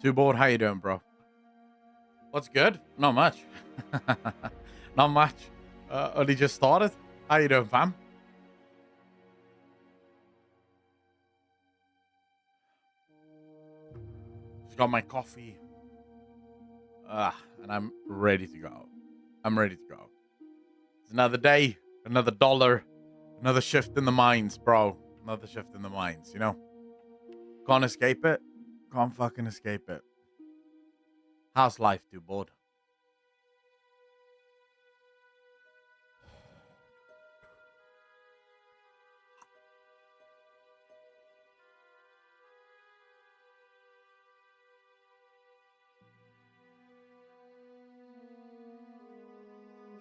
Too bored. How you doing, bro? What's good? Not much. Not much. Only just started. How you doing, fam? Just got my coffee. And I'm ready to go. I'm ready to go. It's another day, another dollar, another shift in the mines, bro. Another shift in the mines, you know? Can't escape it. Can't fucking escape it. How's life, too bored?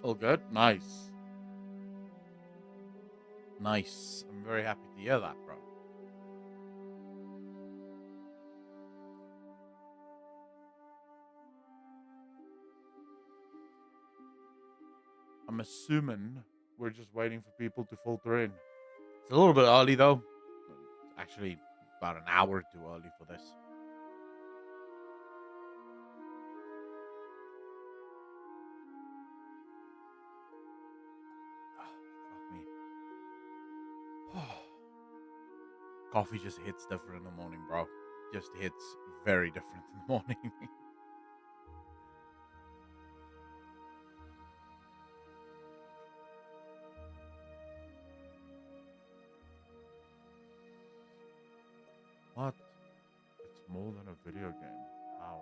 All good? Nice. Nice. I'm very happy to hear that, bro. I'm assuming we're just waiting for people to filter in. It's a little bit early, though. Actually, about an hour too early for this. Fuck me. Coffee just hits different in the morning, bro. Just hits very different in the morning. What? It's more than a video game. How?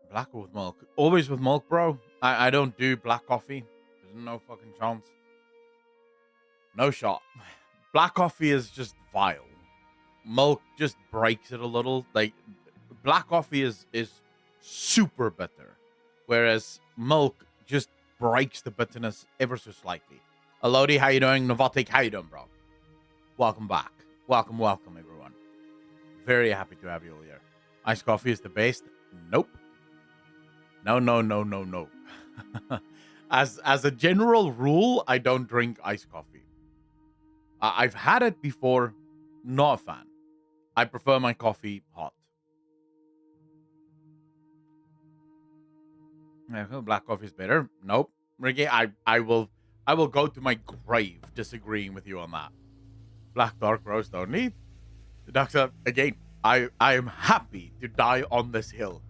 Black or with milk? Always with milk, bro. I don't do black coffee. There's no fucking chance. No shot. Black coffee is just vile. Milk just breaks it a little. Like black coffee is super bitter, whereas milk just breaks the bitterness ever so slightly. Elodie, how you doing? Novotic, how you doing, bro? Welcome back. Welcome, everyone. Very happy to have you all here. Iced coffee is the best. Nope. No. As a general rule, I don't drink iced coffee. I've had it before. Not a fan. I prefer my coffee hot. Black coffee is better. Nope. Ricky, I will go to my grave disagreeing with you on that. Black dark roast only. The doctor again. I am happy to die on this hill.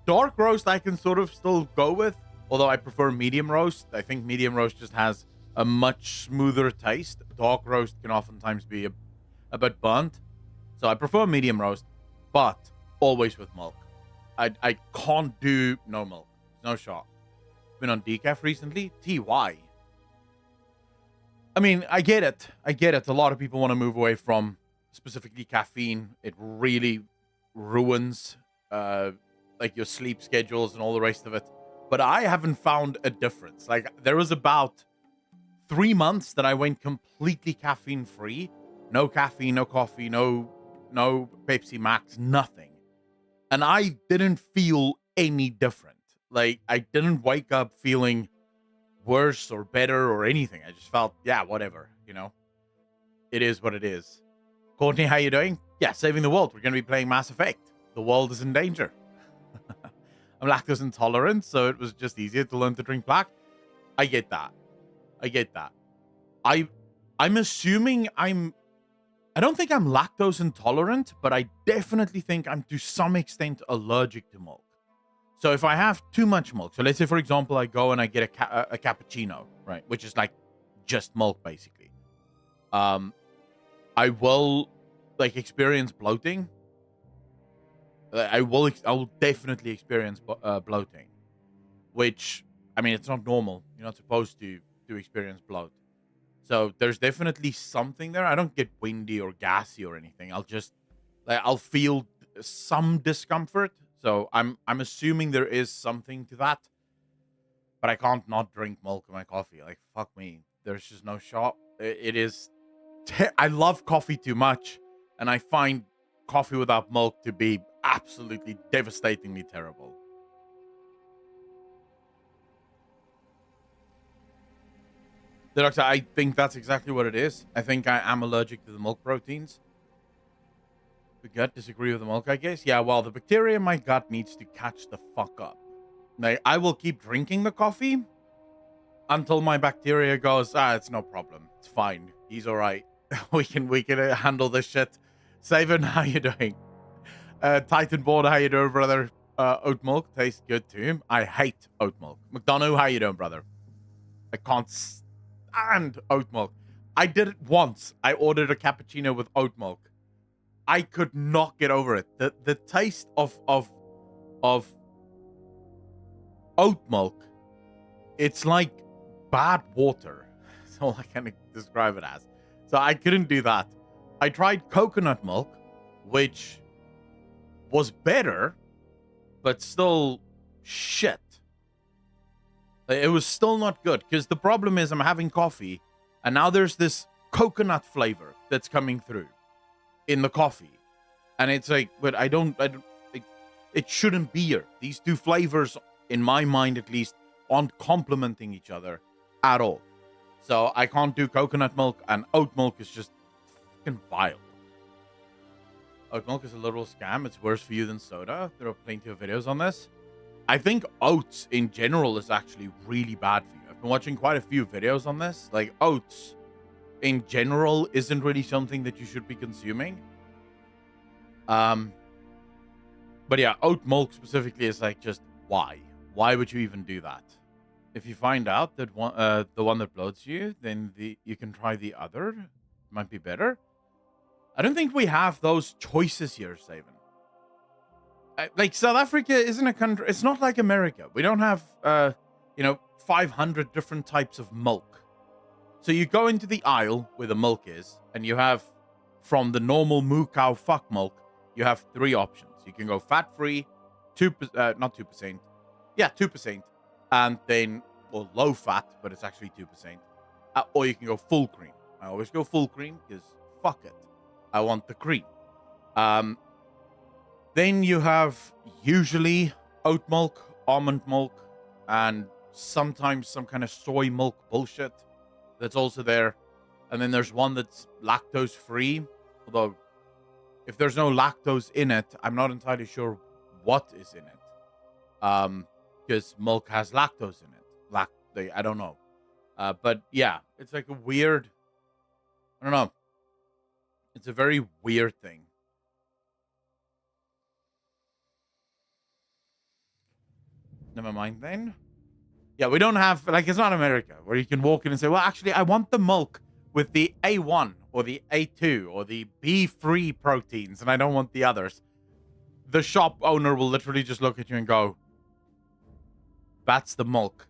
Dark roast I can sort of still go with, although I prefer medium roast. I think medium roast just has a much smoother taste. Dark roast can oftentimes be a bit burnt. So I prefer medium roast, but always with milk. I can't do no milk. No shot. Been on decaf recently. TY. I mean, I get it. A lot of people want to move away from specifically caffeine. It really ruins like your sleep schedules and all the rest of it. But I haven't found a difference. Like there was about 3 months that I went completely caffeine free. No caffeine, no coffee, no Pepsi Max, nothing. And I didn't feel any different. Like I didn't wake up feeling worse or better or anything. I just felt, yeah, whatever, you know. It is what it is. Courtney, how you doing? Yeah, saving the world. We're going to be playing Mass Effect. The world is in danger. I'm lactose intolerant, so it was just easier to learn to drink black. I get that. I'm assuming I don't think I'm lactose intolerant, but I definitely think I'm to some extent allergic to milk. So if I have too much milk, so let's say for example I go and I get a cappuccino, right, which is like just milk basically. I will like experience bloating. I will definitely experience bloating, which I mean it's not normal. You're not supposed to experience bloat. So there's definitely something there. I don't get windy or gassy or anything. I'll feel some discomfort. So I'm assuming there is something to that. But I can't not drink milk in my coffee. Like fuck me. There's just no shot. It is I love coffee too much, and I find coffee without milk to be absolutely devastatingly terrible. The doctor, I think that's exactly what it is. I think I am allergic to the milk proteins. The gut disagree with the milk, I guess. Yeah, well, the bacteria in my gut needs to catch the fuck up. Like, I will keep drinking the coffee until my bacteria goes, it's no problem. It's fine. He's all right. we can handle this shit. Savin, how you doing? Titan Board, how you doing, brother? Oat milk tastes good too. I hate oat milk. McDonough, how you doing, brother? I can't stand oat milk. I did it once. I ordered a cappuccino with oat milk. I could not get over it. The taste of oat milk, it's like bad water. That's all I can describe it as. So I couldn't do that. I tried coconut milk, which was better, but still shit. It was still not good, because the problem is I'm having coffee, and now there's this coconut flavor that's coming through in the coffee. And it's like, but it shouldn't be here. These two flavors, in my mind at least, aren't complementing each other at all. So I can't do coconut milk, and oat milk is just fucking vile. Oat milk is a literal scam. It's worse for you than soda. There are plenty of videos on this. I think oats in general is actually really bad for you. I've been watching quite a few videos on this. Like, oats in general isn't really something that you should be consuming. But yeah, oat milk specifically is like, just why? Why would you even do that? If you find out that the one that bloats you, then you can try the other. Might be better. I don't think we have those choices here, Saban. Like, South Africa isn't a country. It's not like America. We don't have 500 different types of milk. So you go into the aisle where the milk is, and you have, from the normal moo cow fuck milk, you have 3 options. You can go fat-free, not 2%. Yeah, 2%. And then, well, low fat, but it's actually 2%. Or you can go full cream. I always go full cream because fuck it. I want the cream. Then you have usually oat milk, almond milk, and sometimes some kind of soy milk bullshit that's also there. And then there's one that's lactose free. Although, if there's no lactose in it, I'm not entirely sure what is in it. Because milk has lactose in it. I don't know. But yeah, it's like a weird, I don't know. It's a very weird thing. Never mind then. Yeah, we don't have, like, it's not America where you can walk in and say, well, actually, I want the milk with the A1 or the A2 or the B3 proteins, and I don't want the others. The shop owner will literally just look at you and go, that's the milk.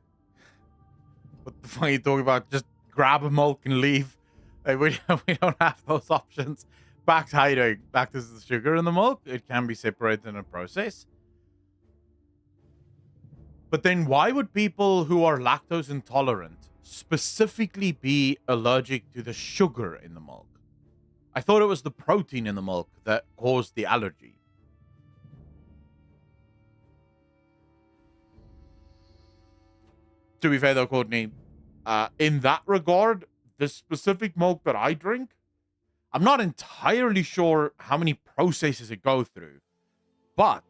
What the fuck are you talking about? Just grab a milk and leave. Like, we don't have those options. Back to how you doing? Back to the sugar in the milk. It can be separated in a process. But then why would people who are lactose intolerant specifically be allergic to the sugar in the milk? I thought it was the protein in the milk that caused the allergy. To be fair though, Courtney, in that regard, the specific milk that I drink, I'm not entirely sure how many processes it goes through. But,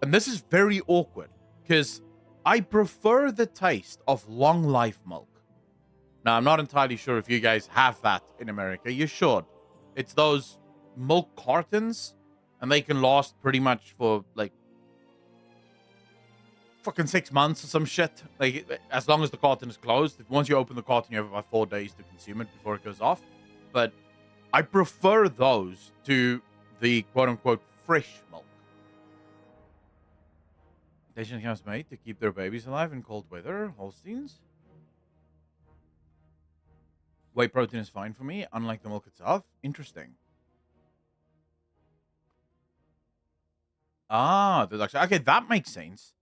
and this is very awkward, because I prefer the taste of long life milk. Now, I'm not entirely sure if you guys have that in America. You should. It's those milk cartons, and they can last pretty much for, like, fucking 6 months or some shit. Like, as long as the carton is closed. Once you open the carton, you have about 4 days to consume it before it goes off. But I prefer those to the quote-unquote fresh milk. Asian cows made to keep their babies alive in cold weather. Holsteins. Whey protein is fine for me, unlike the milk itself. Interesting. Ah, okay, that makes sense.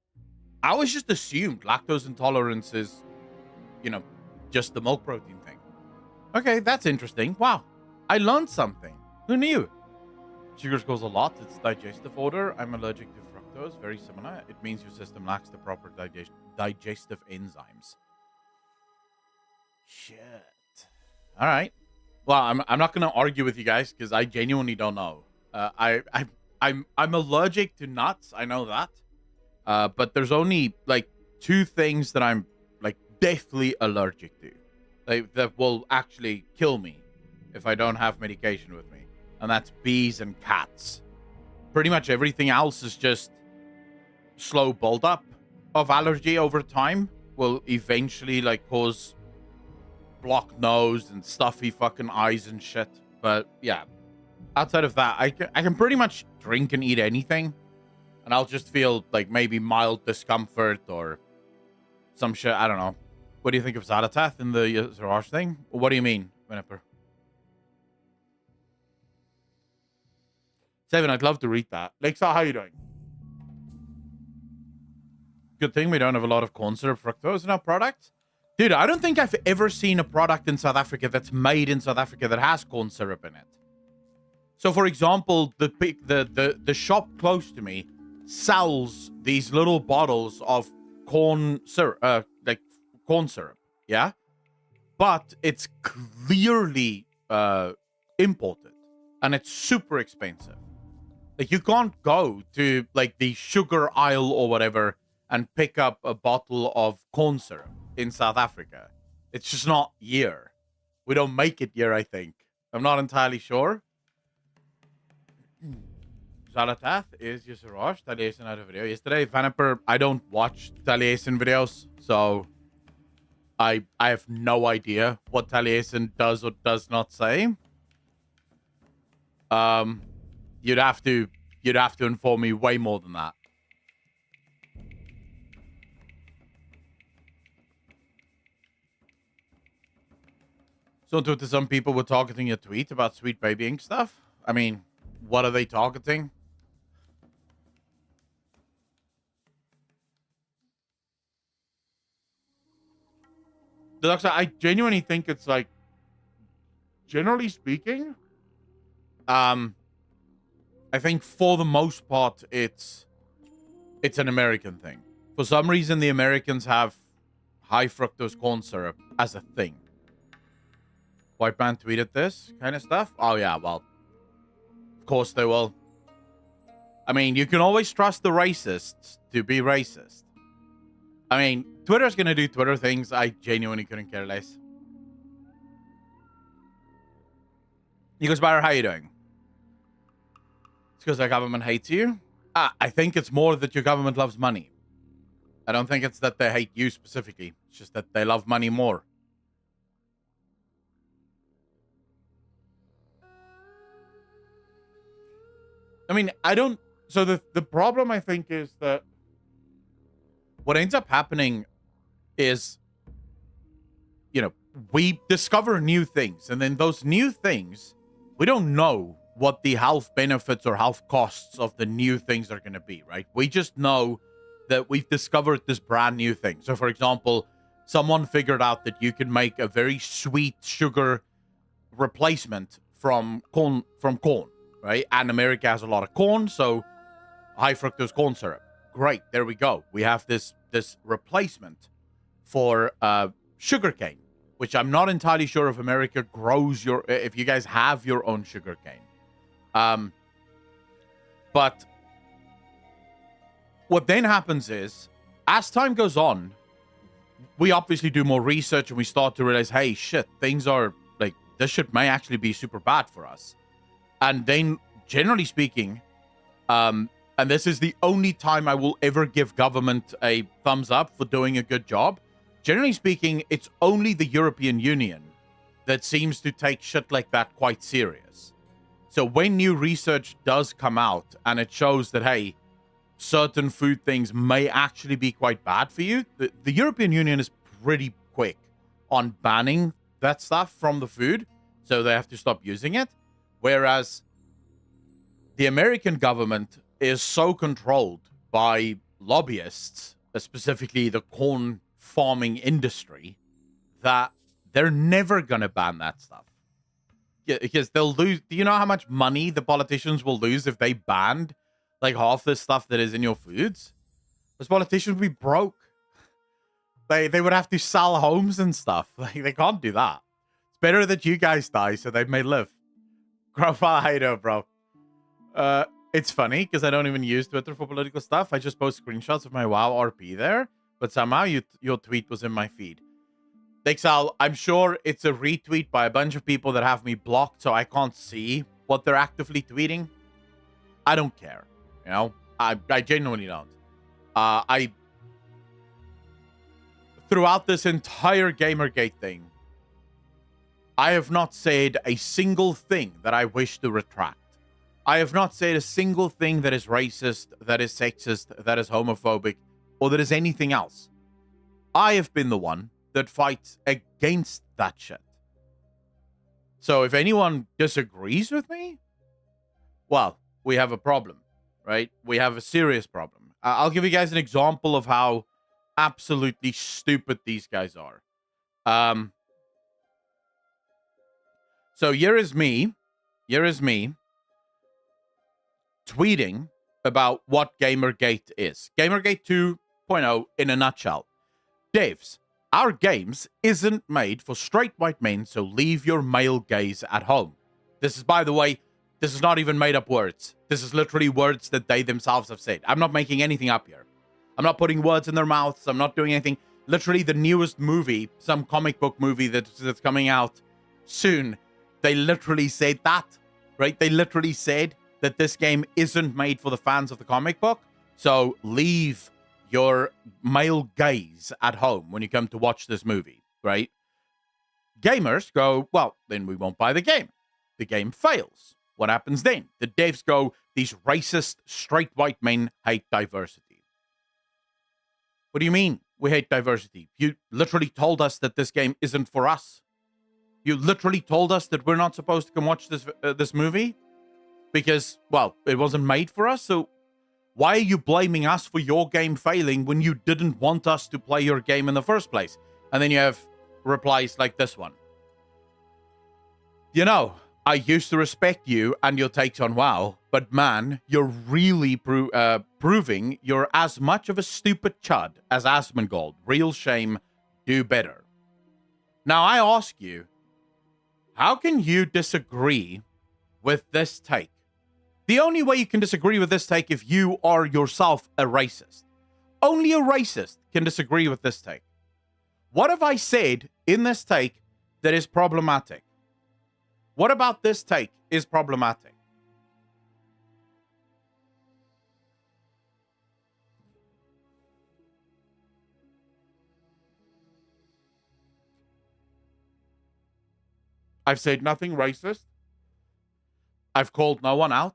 I always just assumed lactose intolerance is, just the milk protein thing. Okay, that's interesting. Wow, I learned something. Who knew? Sugar scores a lot. It's digestive order. I'm allergic to fructose. Very similar. It means your system lacks the proper digestive enzymes. Shit. All right. Well, I'm not gonna argue with you guys because I genuinely don't know. I'm allergic to nuts. I know that. But there's only like two things that I'm like deathly allergic to, like that will actually kill me if I don't have medication with me, and that's bees and cats. Pretty much everything else is just slow buildup of allergy over time will eventually like cause blocked nose and stuffy fucking eyes and shit. But yeah, outside of that, I can pretty much drink and eat anything, and I'll just feel like maybe mild discomfort or some shit. I don't know. What do you think of Zalatath in the Zorosh thing? What do you mean, Winipper? Seven, I'd love to read that. Lakeside, how you doing? Good thing we don't have a lot of corn syrup fructose in our product. Dude, I don't think I've ever seen a product in South Africa that's made in South Africa that has corn syrup in it. So, for example, the shop close to me sells these little bottles of corn syrup, like corn syrup, yeah? But it's clearly imported, and it's super expensive. Like, you can't go to, like, the sugar aisle or whatever and pick up a bottle of corn syrup in South Africa. It's just not here. We don't make it here, I think. I'm not entirely sure. Zalatath is Yusorosh. Taliesin had a video yesterday. Vaniper, I don't watch Taliesin videos, so I have no idea what Taliesin does or does not say. You'd have to inform me way more than that. So to some people were targeting a tweet about Sweet Baby Ink stuff. I mean, what are they targeting? The doctor, I genuinely think it's like, generally speaking, I think for the most part it's an American thing. For some reason, the Americans have high fructose corn syrup as a thing. White man tweeted this kind of stuff. Oh yeah, well, of course they will. I mean, you can always trust the racists to be racist. I mean, Twitter's gonna do Twitter things. I genuinely couldn't care less. Nico Spire, how you doing? It's because our government hates you. I think it's more that your government loves money. I don't think it's that they hate you specifically. It's just that they love money more. I mean, I don't... So the problem, I think, is that what ends up happening is, you know, we discover new things, and then those new things, we don't know what the health benefits or health costs of the new things are going to be, right? We just know that we've discovered this brand new thing. So, for example, someone figured out that you can make a very sweet sugar replacement from corn, right? And America has a lot of corn, so high fructose corn syrup. Great, there we go. We have this replacement for sugarcane, which I'm not entirely sure if America grows if you guys have your own sugarcane. But what then happens is, as time goes on, we obviously do more research and we start to realize, hey, shit, things are like, this shit may actually be super bad for us. And then, generally speaking, and this is the only time I will ever give government a thumbs up for doing a good job. Generally speaking, it's only the European Union that seems to take shit like that quite serious. So when new research does come out and it shows that, hey, certain food things may actually be quite bad for you, the European Union is pretty quick on banning that stuff from the food, so they have to stop using it. Whereas the American government is so controlled by lobbyists, specifically the corn farming industry, that they're never going to ban that stuff. Yeah, because they'll lose. Do you know how much money the politicians will lose if they banned like half the stuff that is in your foods? Those politicians will be broke. They would have to sell homes and stuff. Like, they can't do that. It's better that you guys die so they may live. Grandpa, how you doing, bro? It's funny because I don't even use Twitter for political stuff. I just post screenshots of my WoW RP there, but somehow your tweet was in my feed. Dexal, I'm sure it's a retweet by a bunch of people that have me blocked, so I can't see what they're actively tweeting. I don't care, you know. I genuinely don't. Throughout this entire Gamergate thing, I have not said a single thing that I wish to retract. I have not said a single thing that is racist, that is sexist, that is homophobic, or that is anything else. I have been the one that fights against that shit. So if anyone disagrees with me, well, we have a problem, right? We have a serious problem. I'll give you guys an example of how absolutely stupid these guys are. So here is me tweeting about what Gamergate is. Gamergate 2.0 in a nutshell. Devs, our games isn't made for straight white men, so leave your male gaze at home. This is, by the way, this is not even made up words. This is literally words that they themselves have said. I'm not making anything up here. I'm not putting words in their mouths. I'm not doing anything. Literally the newest movie, some comic book movie that's coming out soon, they literally said that, right? They literally said that this game isn't made for the fans of the comic book. So leave your male gaze at home when you come to watch this movie, right? Gamers go, well, then we won't buy the game. The game fails. What happens then? The devs go, these racist, straight white men hate diversity. What do you mean we hate diversity? You literally told us that this game isn't for us. You literally told us that we're not supposed to come watch this movie because, well, it wasn't made for us. So why are you blaming us for your game failing when you didn't want us to play your game in the first place? And then you have replies like this one. You know, I used to respect you and your takes on WoW, but man, you're really proving you're as much of a stupid chud as Asmongold. Real shame. Do better. Now I ask you, how can you disagree with this take? The only way you can disagree with this take if you are yourself a racist. Only a racist can disagree with this take. What have I said in this take that is problematic? What about this take is problematic? I've said nothing racist. I've called no one out.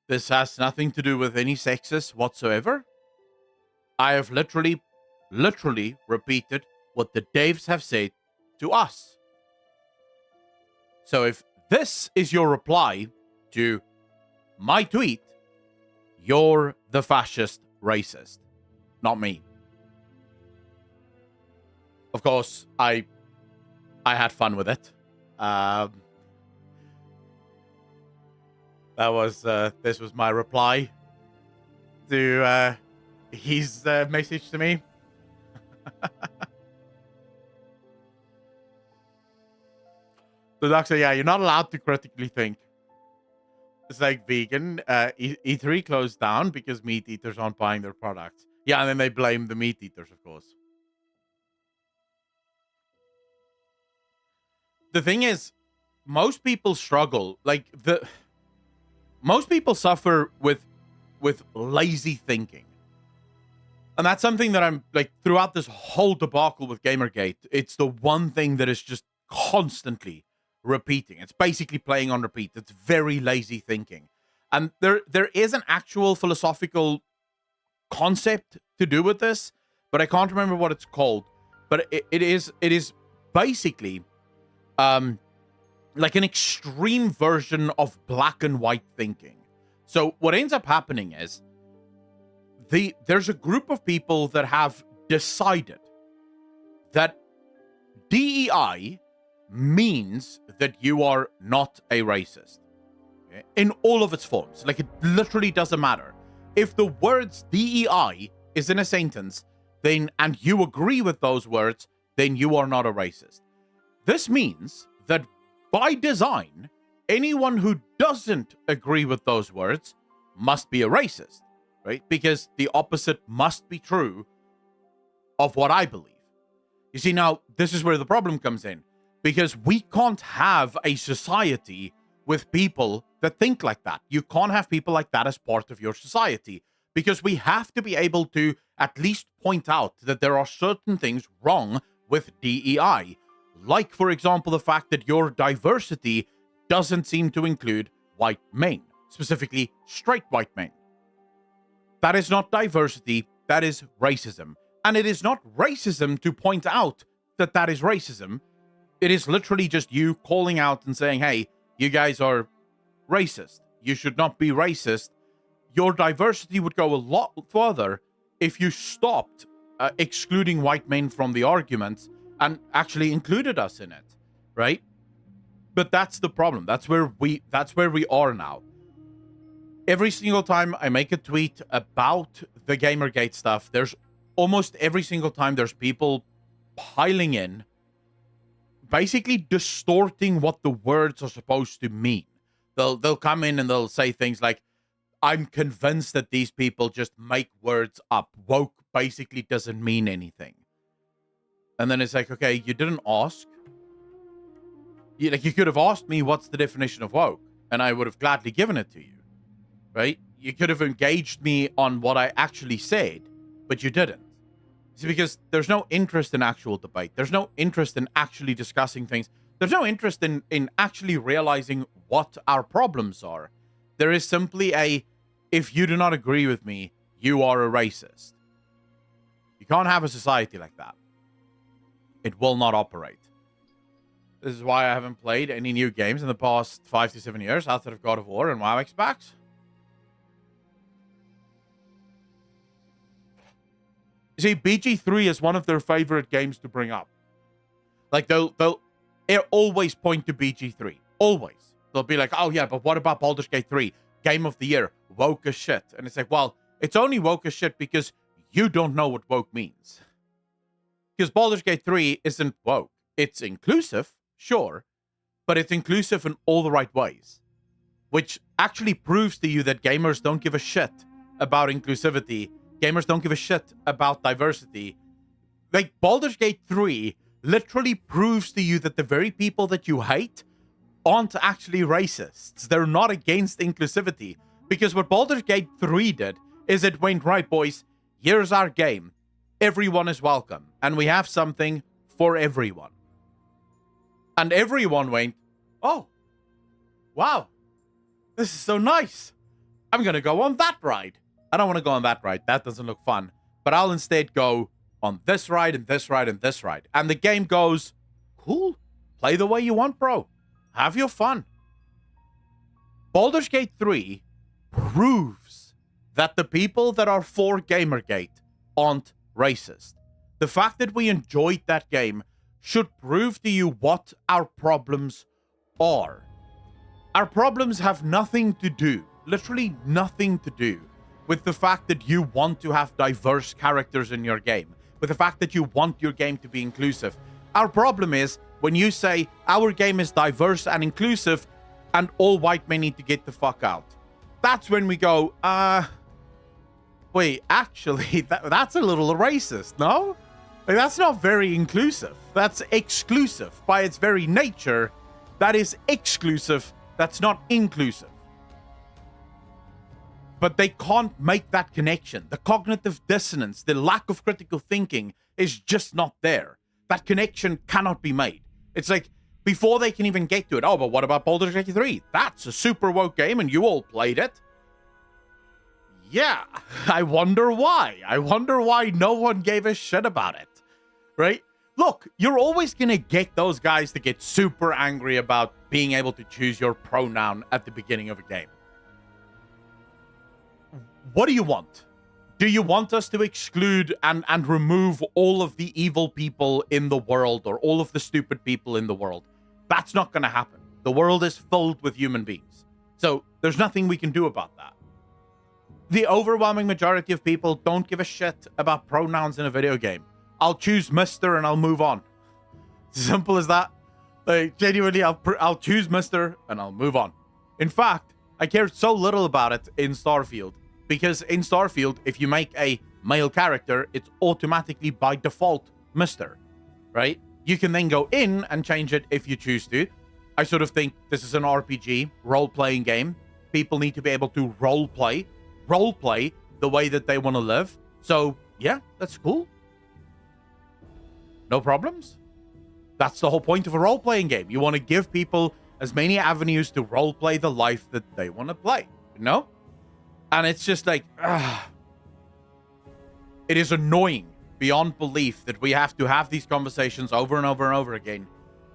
This has nothing to do with any sexist whatsoever. I have literally repeated what the devs have said to us. So if this is your reply to my tweet, you're the fascist racist, not me. Of course, I had fun with it. This was my reply to his message to me. So Doc said, yeah, you're not allowed to critically think. It's like vegan. E3 closed down because meat eaters aren't buying their products. Yeah, and then they blame the meat eaters, of course. The thing is, most people struggle. Most people suffer with lazy thinking. And that's something that I'm like throughout this whole debacle with Gamergate. It's the one thing that is just constantly repeating. It's basically playing on repeat. It's very lazy thinking. And there is an actual philosophical concept to do with this, but I can't remember what it's called. But it is basically like an extreme version of black and white thinking. So what ends up happening is there's a group of people that have decided that DEI means that you are not a racist. Okay? In all of its forms. Like, it literally doesn't matter. If the words DEI is in a sentence, then and you agree with those words, then you are not a racist. This means that by design, anyone who doesn't agree with those words must be a racist, right? Because the opposite must be true of what I believe. You see, now, this is where the problem comes in, because we can't have a society with people that think like that. You can't have people like that as part of your society, because we have to be able to at least point out that there are certain things wrong with DEI. Like, for example, the fact that your diversity doesn't seem to include white men, specifically straight white men. That is not diversity, that is racism. And it is not racism to point out that that is racism. It is literally just you calling out and saying, hey, you guys are racist. You should not be racist. Your diversity would go a lot further if you stopped excluding white men from the arguments and actually included us in it, right? But that's the problem. That's where we are now. Every single time I make a tweet about the Gamergate stuff, there's almost every single time there's people piling in, basically distorting what the words are supposed to mean. They'll come in and they'll say things like, I'm convinced that these people just make words up. Woke basically doesn't mean anything. And then it's like, okay, you didn't ask. You could have asked me what's the definition of woke, and I would have gladly given it to you, right? You could have engaged me on what I actually said, but you didn't. See, because there's no interest in actual debate. There's no interest in actually discussing things. There's no interest in actually realizing what our problems are. There is simply if you do not agree with me, you are a racist. You can't have a society like that. It will not operate. This is why I haven't played any new games in the past 5 to 7 years outside of God of War and WoW Xbox. See, BG3 is one of their favorite games to bring up. Like, they'll always point to BG3. Always. They'll be like, oh yeah, but what about Baldur's Gate 3? Game of the year. Woke as shit. And it's like, well, it's only woke as shit because you don't know what woke means. Because Baldur's Gate 3 isn't woke. It's inclusive, sure, but it's inclusive in all the right ways. Which actually proves to you that gamers don't give a shit about inclusivity. Gamers don't give a shit about diversity. Like, Baldur's Gate 3 literally proves to you that the very people that you hate aren't actually racists. They're not against inclusivity. Because what Baldur's Gate 3 did is it went, right, boys, here's our game. Everyone is welcome. And we have something for everyone. And everyone went, oh, wow, this is so nice. I'm going to go on that ride. I don't want to go on that ride. That doesn't look fun. But I'll instead go on this ride and this ride and this ride. And the game goes, cool. Play the way you want, bro. Have your fun. Baldur's Gate 3 proves that the people that are for Gamergate aren't racist. The fact that we enjoyed that game should prove to you what our problems are. Our problems have nothing to do, literally nothing to do, with the fact that you want to have diverse characters in your game, with the fact that you want your game to be inclusive. Our problem is when you say our game is diverse and inclusive and all white men need to get the fuck out. That's when we go, wait, actually, that's a little racist, no? Like, that's not very inclusive. That's exclusive. By its very nature, that is exclusive. That's not inclusive. But they can't make that connection. The cognitive dissonance, the lack of critical thinking is just not there. That connection cannot be made. It's like, before they can even get to it, oh, but what about Baldur's Gate 3? That's a super woke game and you all played it. Yeah, I wonder why. I wonder why no one gave a shit about it, right? Look, you're always going to get those guys that get super angry about being able to choose your pronoun at the beginning of a game. What do you want? Do you want us to exclude and remove all of the evil people in the world or all of the stupid people in the world? That's not going to happen. The world is filled with human beings. So there's nothing we can do about that. The overwhelming majority of people don't give a shit about pronouns in a video game. I'll choose Mr. and I'll move on. Simple as that. Like, genuinely, I'll choose Mr. and I'll move on. In fact, I cared so little about it in Starfield. Because in Starfield, if you make a male character, it's automatically by default Mr. Right? You can then go in and change it if you choose to. I sort of think this is an RPG, role-playing game. People need to be able to role-play the way that they want to live. So, yeah, that's cool. No problems. That's the whole point of a role-playing game. You want to give people as many avenues to role-play the life that they want to play, you know? And it's just like, it is annoying beyond belief that we have to have these conversations over and over and over again,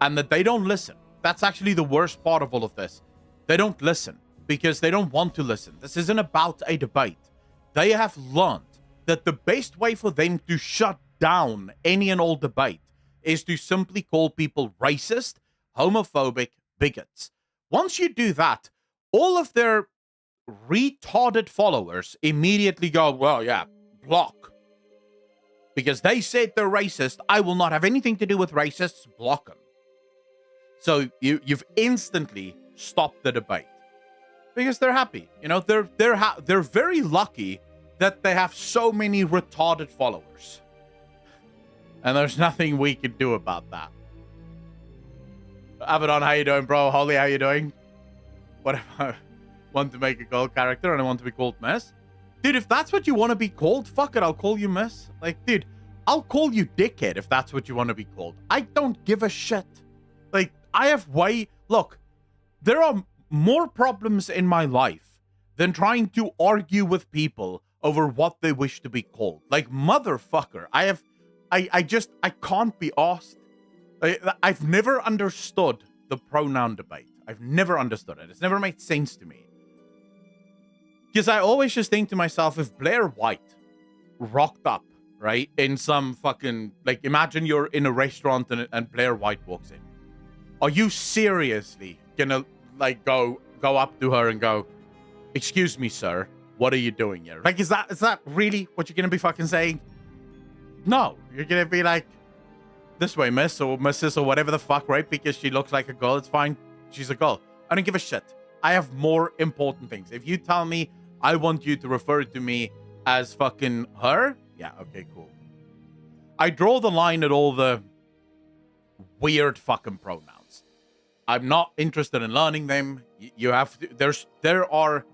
and that they don't listen. That's actually the worst part of all of this. They don't listen because they don't want to listen. This isn't about a debate. They have learned that the best way for them to shut down any and all debate is to simply call people racist, homophobic, bigots. Once you do that, all of their retarded followers immediately go, well, yeah, block. Because they said they're racist. I will not have anything to do with racists. Block them. So you've instantly stopped the debate. Because they're happy. You know, they're very lucky that they have so many retarded followers. And there's nothing we can do about that. Abaddon, how you doing, bro? Holly, how you doing? What if I want to make a gold character and I want to be called Miss? Dude, if that's what you want to be called, fuck it, I'll call you Miss. Like, dude, I'll call you dickhead if that's what you want to be called. I don't give a shit. Like, I have look, there are more problems in my life than trying to argue with people over what they wish to be called. Like, motherfucker, I can't be asked. I've never understood the pronoun debate. I've never understood it. It's never made sense to me. Because I always just think to myself, if Blair White rocked up, right, in some fucking, like, imagine you're in a restaurant and Blair White walks in. Are you seriously gonna, like, go up to her and go, excuse me, sir, what are you doing here? Like, is that really what you're gonna be fucking saying? No, you're gonna be like, this way, miss, or missus, or whatever the fuck, right? Because she looks like a girl, it's fine. She's a girl. I don't give a shit. I have more important things. If you tell me I want you to refer to me as fucking her, yeah, okay, cool. I draw the line at all the weird fucking pronouns. I'm not interested in learning them. You have to, there are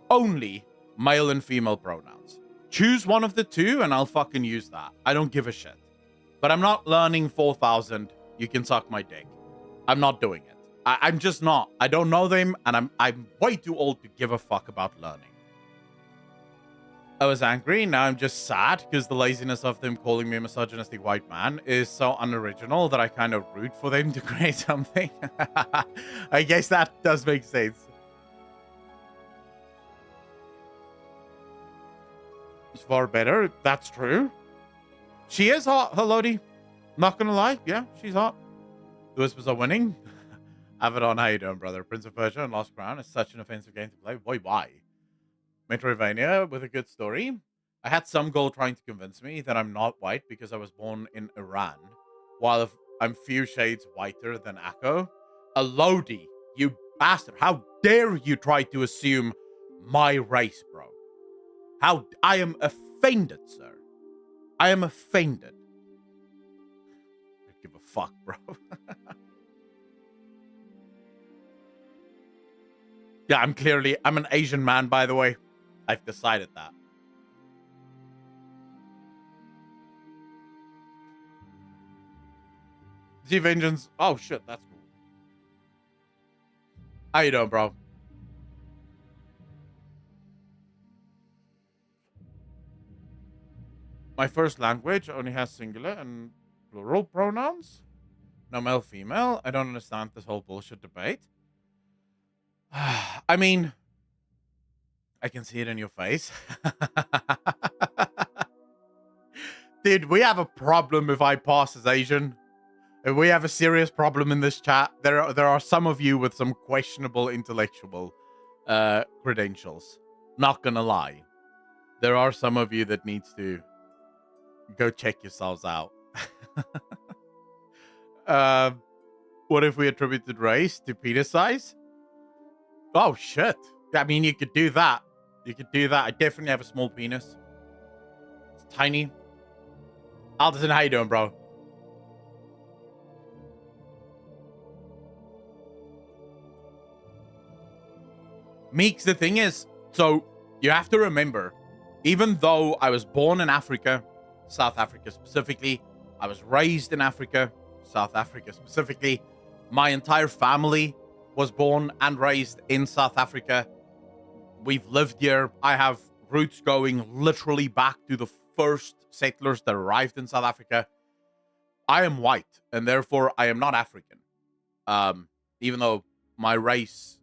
only male and female pronouns. Choose one of the two and I'll fucking use that. I don't give a shit. But I'm not learning 4,000. You can suck my dick. I'm not doing it. I'm just not. I don't know them, and I'm way too old to give a fuck about learning. I was angry, now I'm just sad, because the laziness of them calling me a misogynistic white man is so unoriginal that I kind of root for them to create something. I guess that does make sense. It's far better, that's true. She is hot, Helodi. Not gonna lie, yeah, she's hot. The Whispers are winning. Abaddon, how you doing, brother? Prince of Persia and Lost Crown is such an offensive game to play. Boy, why? Metroidvania with a good story. I had some girl trying to convince me that I'm not white because I was born in Iran, while I'm few shades whiter than Akko. Elodie, you bastard. How dare you try to assume my race, bro? I am offended, sir. I am offended. I don't give a fuck, bro. Yeah, I'm an Asian man, by the way. I've decided that. Z Vengeance. Oh, shit, that's cool. How you doing, bro? My first language only has singular and plural pronouns. No male, female. I don't understand this whole bullshit debate. I mean, I can see it in your face. Dude, we have a problem if I pass as Asian. We have a serious problem in this chat. There are some of you with some questionable intellectual credentials. not gonna lie, there are some of you that needs to go check yourselves out. uh, what if we attributed race to penis size? Oh shit! I mean, you could do that. You could do that. I definitely have a small penis. It's tiny. Alderson, how you doing, bro? Meeks, the thing is, so you have to remember, even though I was born in Africa, South Africa specifically, I was raised in Africa, South Africa specifically, my entire family was born and raised in South Africa. We've lived here. I have roots going literally back to the first settlers that arrived in South Africa. I am white, and therefore I am not African. Even though my race,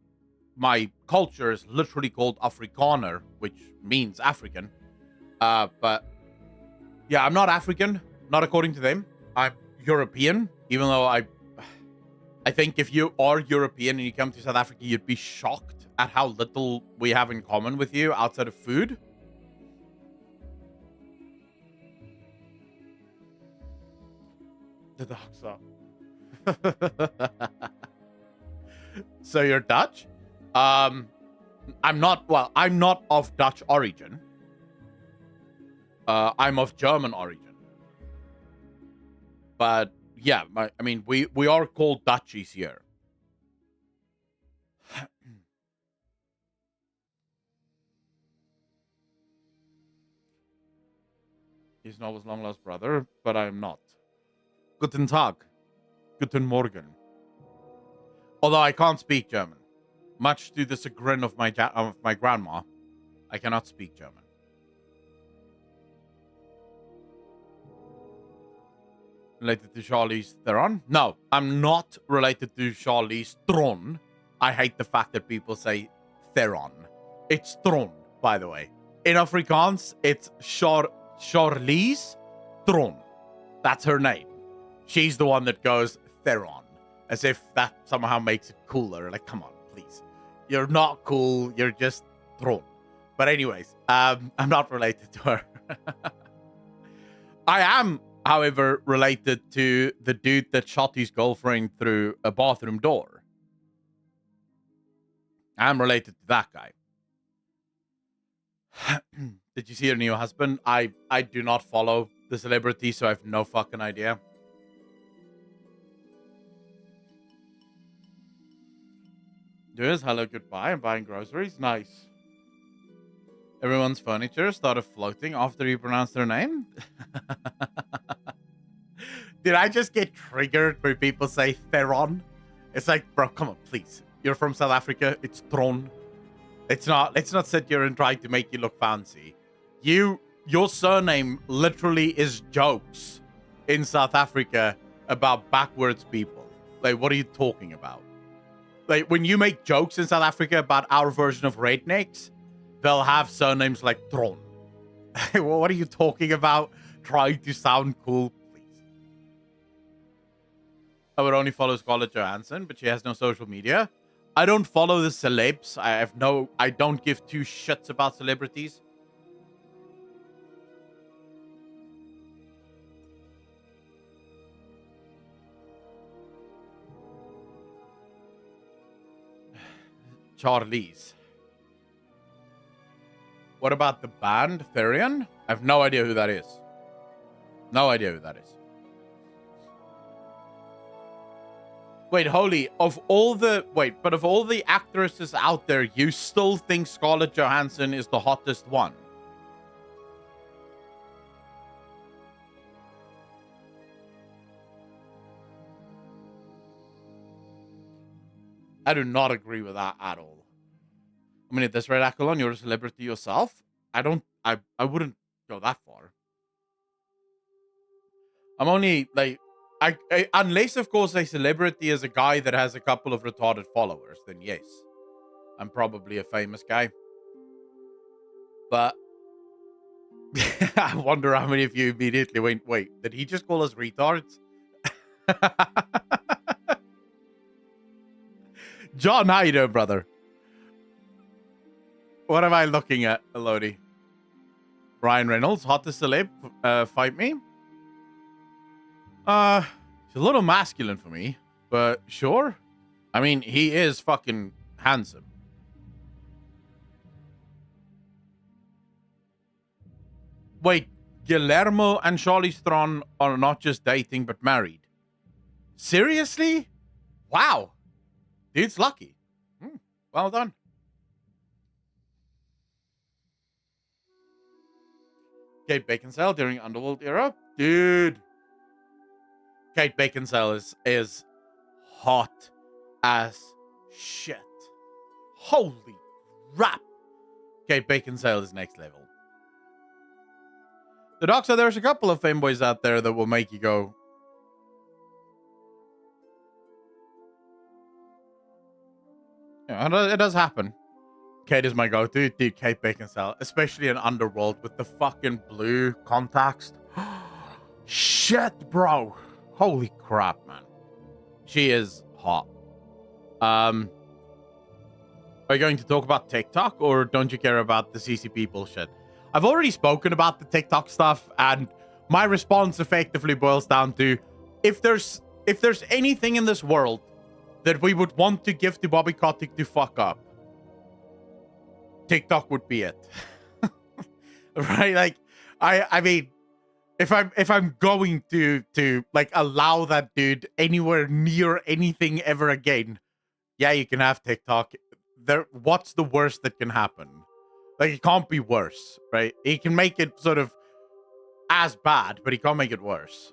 my culture is literally called Afrikaner, which means African. But yeah, I'm not African, not according to them. I'm European, even though I think if you are European and you come to South Africa, you'd be shocked at how little we have in common with you outside of food. The dog's up. So you're Dutch? I'm not, well, I'm not of Dutch origin. I'm of German origin. But yeah, I mean, we are called Dutchies here. He's Novel's long lost brother, but I am not. Guten Tag. Guten Morgen. Although I can't speak German. Much to the chagrin of my grandma, I cannot speak German. Related to Charlize Theron? No, I'm not related to Charlize Theron. I hate the fact that people say Theron. It's Theron, by the way. In Afrikaans, it's Charlize Theron. That's her name. She's the one that goes Theron, as if that somehow makes it cooler. Like, come on, please. You're not cool. You're just Theron. But anyways, I'm not related to her. I am, however, related to the dude that shot his girlfriend through a bathroom door. I'm related to that guy. Did you see her new husband? I do not follow the celebrity, so I have no fucking idea. Doing hello, goodbye. I'm buying groceries. Nice. Everyone's furniture started floating after you pronounced their name. Did I just get triggered when people say Theron? It's like, bro, come on, please. You're from South Africa. It's Tron. It's not. Let's not sit here and try to make you look fancy. Your surname literally is jokes in South Africa about backwards people. Like, what are you talking about? Like, when you make jokes in South Africa about our version of rednecks, they'll have surnames like Tron. Well, what are you talking about? Trying to sound cool, please. I would only follow Scarlett Johansson, but she has no social media. I don't follow the celebs. I don't give two shits about celebrities. Charlize. What about the band Therion? I have no idea who that is. No idea who that is. Wait, Holy, of all the actresses out there, you still think Scarlett Johansson is the hottest one? I do not agree with that at all. I mean, at this rate, Akalon, you're a celebrity yourself. I wouldn't go that far. I'm only like, unless of course a celebrity is a guy that has a couple of retarded followers, then yes, I'm probably a famous guy. But I wonder how many of you immediately went, wait, did he just call us retards? John, how you doing, brother? What am I looking at, Elodie? Ryan Reynolds, hottest celeb, fight me? He's a little masculine for me, but sure. I mean, he is fucking handsome. Wait, Guillermo and Charlize Theron are not just dating, but married. Seriously? Wow. Dude's lucky. Well done. Kate Beckinsale during Underworld era? Dude. Kate Beckinsale is hot as shit. Holy crap. Kate Beckinsale is next level. The doc said there's a couple of femboys out there that will make you go. Yeah, it does happen. Kate is my go-to. Dude, Kate Beckinsale. Especially in Underworld with the fucking blue contacts. Shit, bro. Holy crap, man. She is hot. Are you going to talk about TikTok or don't you care about the CCP bullshit? I've already spoken about the TikTok stuff, and my response effectively boils down to if there's anything in this world that we would want to give to Bobby Kotick to fuck up, TikTok would be it. Right? Like I mean, if I'm going to like allow that dude anywhere near anything ever again, yeah, you can have TikTok. What's the worst that can happen? Like, it can't be worse, right? He can make it sort of as bad, but he can't make it worse.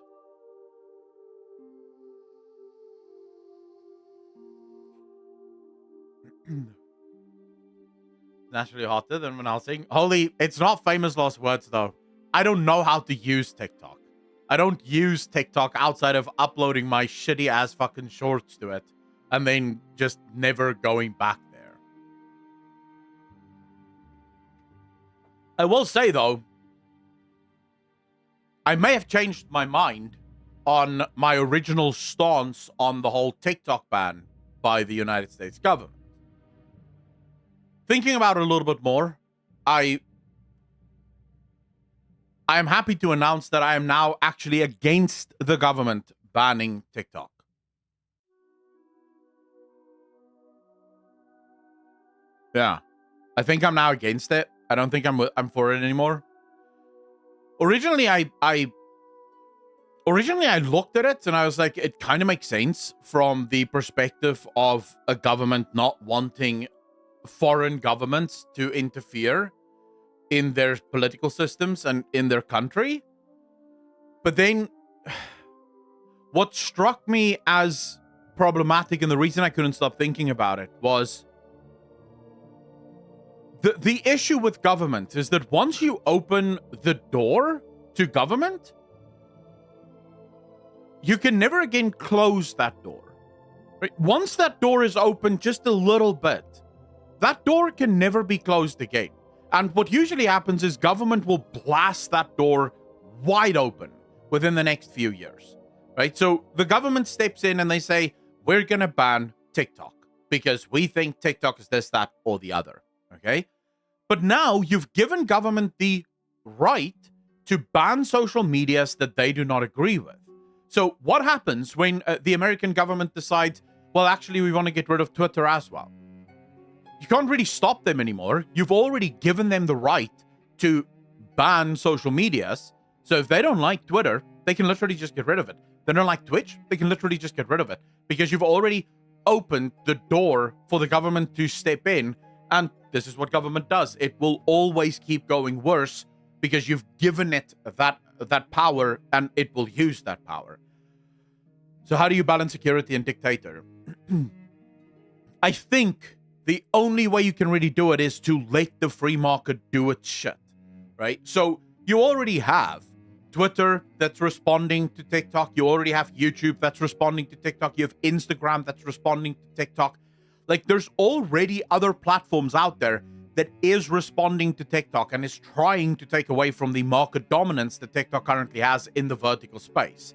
Naturally hotter than Van Helsing. Holy, it's not famous last words, though. I don't know how to use TikTok. I don't use TikTok outside of uploading my shitty-ass fucking shorts to it and then just never going back there. I will say, though, I may have changed my mind on my original stance on the whole TikTok ban by the United States government. Thinking about it a little bit more, I am happy to announce that I am now actually against the government banning TikTok. Yeah. I think I'm now against it. I don't think I'm for it anymore. Originally, I looked at it and I was like, it kind of makes sense from the perspective of a government not wanting foreign governments to interfere in their political systems and in their country. But then what struck me as problematic, and the reason I couldn't stop thinking about it, was the issue with government is that once you open the door to government, you can never again close that door. Right? Once that door is open just a little bit, that door can never be closed again. And what usually happens is government will blast that door wide open within the next few years. Right? So the government steps in and they say, we're going to ban TikTok because we think TikTok is this, that, or the other. Okay? But now you've given government the right to ban social medias that they do not agree with. So what happens when the American government decides, well, actually, we want to get rid of Twitter as well? You can't really stop them anymore. You've already given them the right to ban social medias. So if they don't like Twitter, they can literally just get rid of it. They don't like Twitch, they can literally just get rid of it. Because you've already opened the door for the government to step in. And this is what government does. It will always keep going worse because you've given it that power and it will use that power. So how do you balance security and dictator? I think the only way you can really do it is to let the free market do its shit, right? So you already have Twitter that's responding to TikTok. You already have YouTube that's responding to TikTok. You have Instagram that's responding to TikTok. Like, there's already other platforms out there that is responding to TikTok and is trying to take away from the market dominance that TikTok currently has in the vertical space.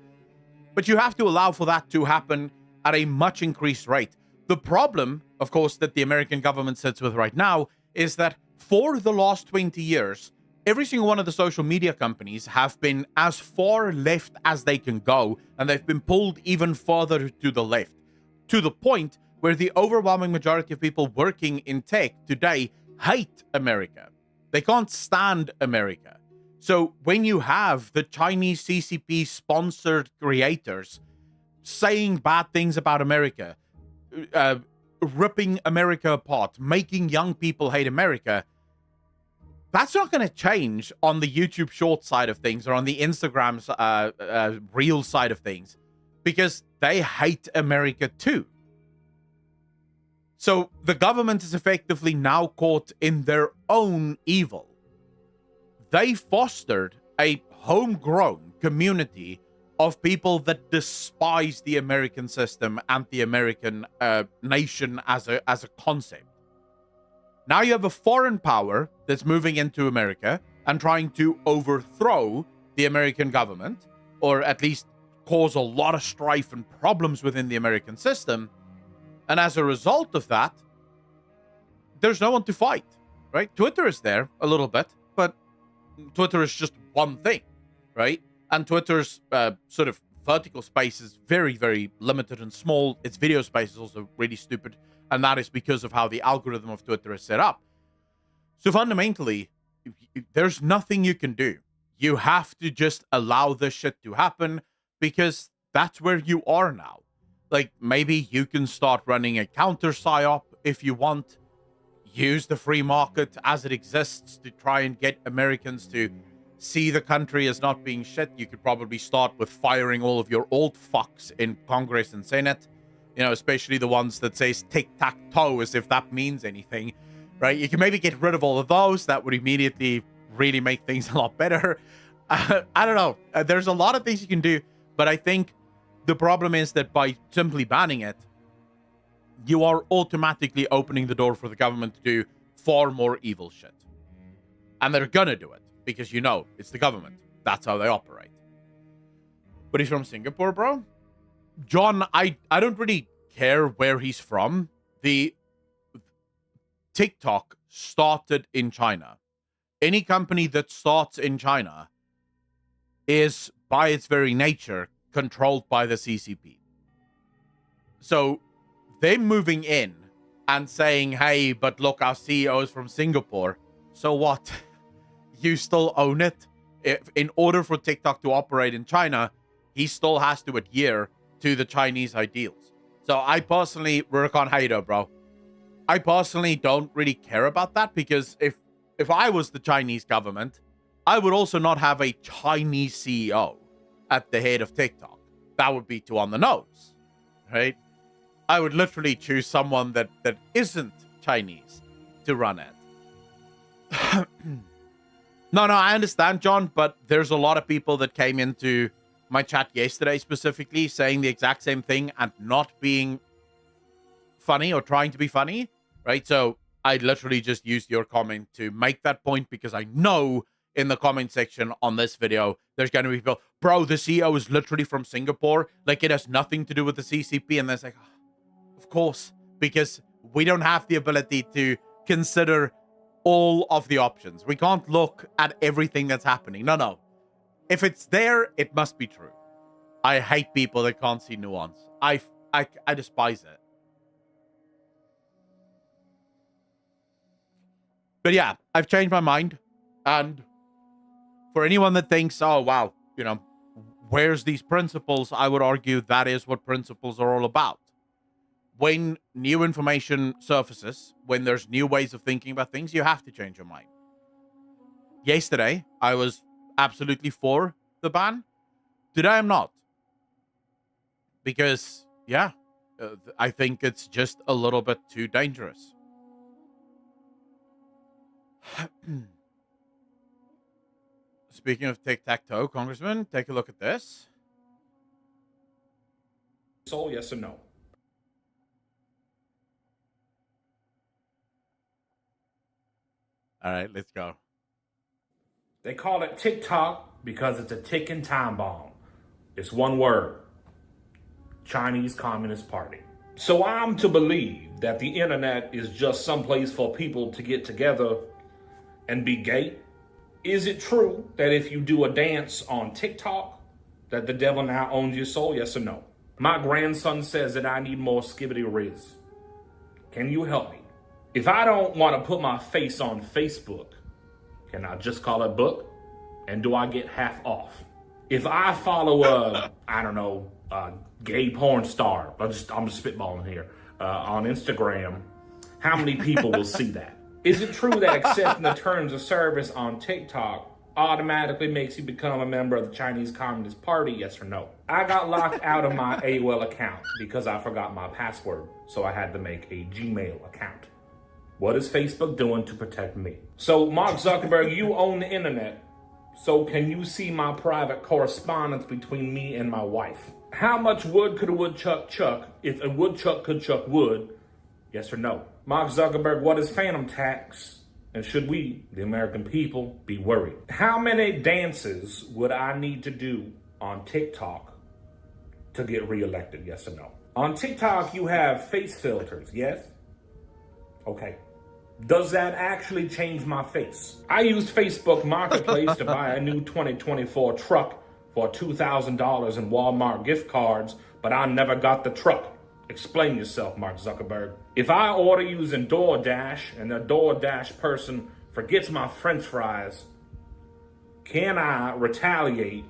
But you have to allow for that to happen at a much increased rate. The problem, of course, that the American government sits with right now is that for the last 20 years, every single one of the social media companies have been as far left as they can go, and they've been pulled even further to the left, to the point where the overwhelming majority of people working in tech today hate America. They can't stand America. So when you have the Chinese CCP sponsored creators saying bad things about America, ripping America apart, making young people hate America, that's not going to change on the YouTube short side of things or on the Instagram reel side of things, because they hate America too. So the government is effectively now caught in their own evil. They fostered a homegrown community of people that despise the American system and the American nation as a concept. Now you have a foreign power that's moving into America and trying to overthrow the American government, or at least cause a lot of strife and problems within the American system. And as a result of that, there's no one to fight, right? Twitter is there a little bit, but Twitter is just one thing, right? And Twitter's sort of vertical space is very, very limited and small. Its video space is also really stupid. And that is because of how the algorithm of Twitter is set up. So fundamentally, there's nothing you can do. You have to just allow this shit to happen, because that's where you are now. Like, maybe you can start running a counter psyop if you want. Use the free market as it exists to try and get Americans to see the country as not being shit. You could probably start with firing all of your old fucks in Congress and Senate. You know, especially the ones that says tic-tac-toe as if that means anything, right? You can maybe get rid of all of those. That would immediately really make things a lot better. I don't know. There's a lot of things you can do, but I think the problem is that by simply banning it, you are automatically opening the door for the government to do far more evil shit. And they're gonna do it, because you know, it's the government. That's how they operate. But he's from Singapore, bro? John, I don't really care where he's from. The TikTok started in China. Any company that starts in China is, by its very nature, controlled by the CCP. So them moving in and saying, hey, but look, our CEO is from Singapore. So what? You still own it? If, in order for TikTok to operate in China, he still has to adhere to the Chinese ideals. So I personally, Rurikon, how you doing, bro? I personally don't really care about that, because if I was the Chinese government, I would also not have a Chinese CEO at the head of TikTok. That would be too on the nose, right? I would literally choose someone that isn't Chinese to run it. No, I understand, John, but there's a lot of people that came into my chat yesterday specifically saying the exact same thing and not being funny or trying to be funny, right? So I literally just used your comment to make that point, because I know in the comment section on this video, there's going to be people, bro, the CEO is literally from Singapore. Like, it has nothing to do with the CCP. And there's like, oh, of course, because we don't have the ability to consider all of the options. We can't look at everything that's happening. No. If it's there, it must be true. I hate people that can't see nuance. I despise it. But yeah, I've changed my mind. And for anyone that thinks, oh, wow, you know, where's these principles? I would argue that is what principles are all about. When new information surfaces, when there's new ways of thinking about things, you have to change your mind. Yesterday, I was absolutely for the ban. Today, I'm not. Because, yeah, I think it's just a little bit too dangerous. Speaking of tic-tac-toe, Congressman, take a look at this. So, yes or no? All right, let's go. They call it TikTok because it's a ticking time bomb. It's one word: Chinese Communist Party. So I'm to believe that the internet is just some place for people to get together and be gay? Is it true that if you do a dance on TikTok, that the devil now owns your soul? Yes or no? My grandson says that I need more skibbity riz. Can you help me? If I don't want to put my face on Facebook, can I just call it book? And do I get half off? If I follow a gay porn star, I'm just spitballing here, on Instagram, how many people will see that? Is it true that accepting the terms of service on TikTok automatically makes you become a member of the Chinese Communist Party? Yes or no? I got locked out of my AOL account because I forgot my password, so I had to make a Gmail account. What is Facebook doing to protect me? So, Mark Zuckerberg, you own the internet, so can you see my private correspondence between me and my wife? How much wood could a woodchuck chuck if a woodchuck could chuck wood? Yes or no? Mark Zuckerberg, what is phantom tax? And should we, the American people, be worried? How many dances would I need to do on TikTok to get reelected? Yes or no? On TikTok, you have face filters, yes? Okay. Does that actually change my face? I used Facebook Marketplace to buy a new 2024 truck for $2,000 in Walmart gift cards, but I never got the truck. Explain yourself, Mark Zuckerberg. If I order using DoorDash and the DoorDash person forgets my French fries, can I retaliate